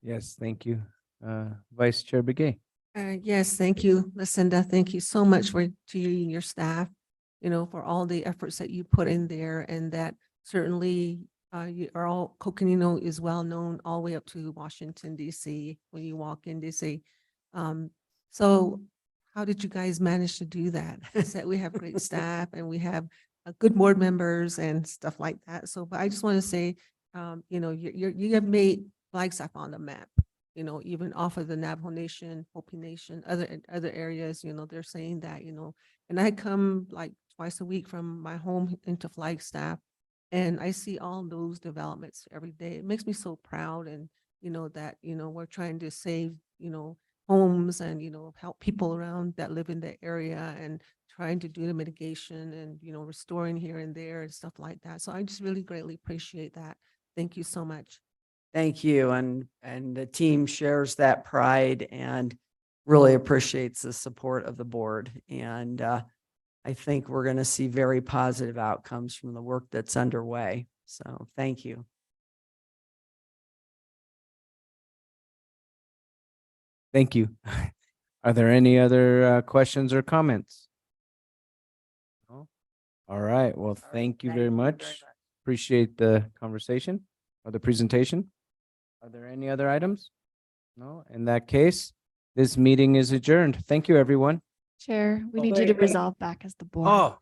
Yes, thank you. Vice Chair Begay. Yes, thank you, Lucinda. Thank you so much to you and your staff, for all the efforts that you put in there, and that certainly you are all, Coconino is well known all the way up to Washington, D.C. when you walk in D.C. So how did you guys manage to do that? Is that we have great staff and we have good board members and stuff like that. So, but I just want to say, you have made Flagstaff on the map, even off of the Navajo Nation, Hopi Nation, other areas, they're saying that, and I come like twice a week from my home into Flagstaff, and I see all those developments every day. It makes me so proud, and, that, we're trying to save, homes and, help people around that live in the area and trying to do the mitigation and, restoring here and there and stuff like that. So I just really greatly appreciate that. Thank you so much. Thank you. And the team shares that pride and really appreciates the support of the board. And I think we're going to see very positive outcomes from the work that's underway. So thank you. Thank you. Are there any other questions or comments? No? All right. Well, thank you very much. Appreciate the conversation or the presentation. Are there any other items? No. In that case, this meeting is adjourned. Thank you, everyone. Chair, we need you to resolve back as the board. Oh,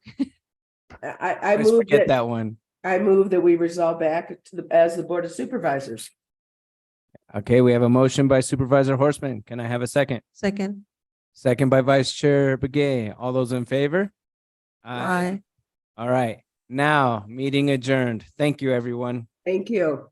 I let's move forget that one. I move that we resolve back to as the Board of Supervisors. Okay, we have a motion by Supervisor Horseman. Can I have a second? Second. Second by Vice Chair Begay. All those in favor? Aye. All right. Now, meeting adjourned. Thank you, everyone. Thank you.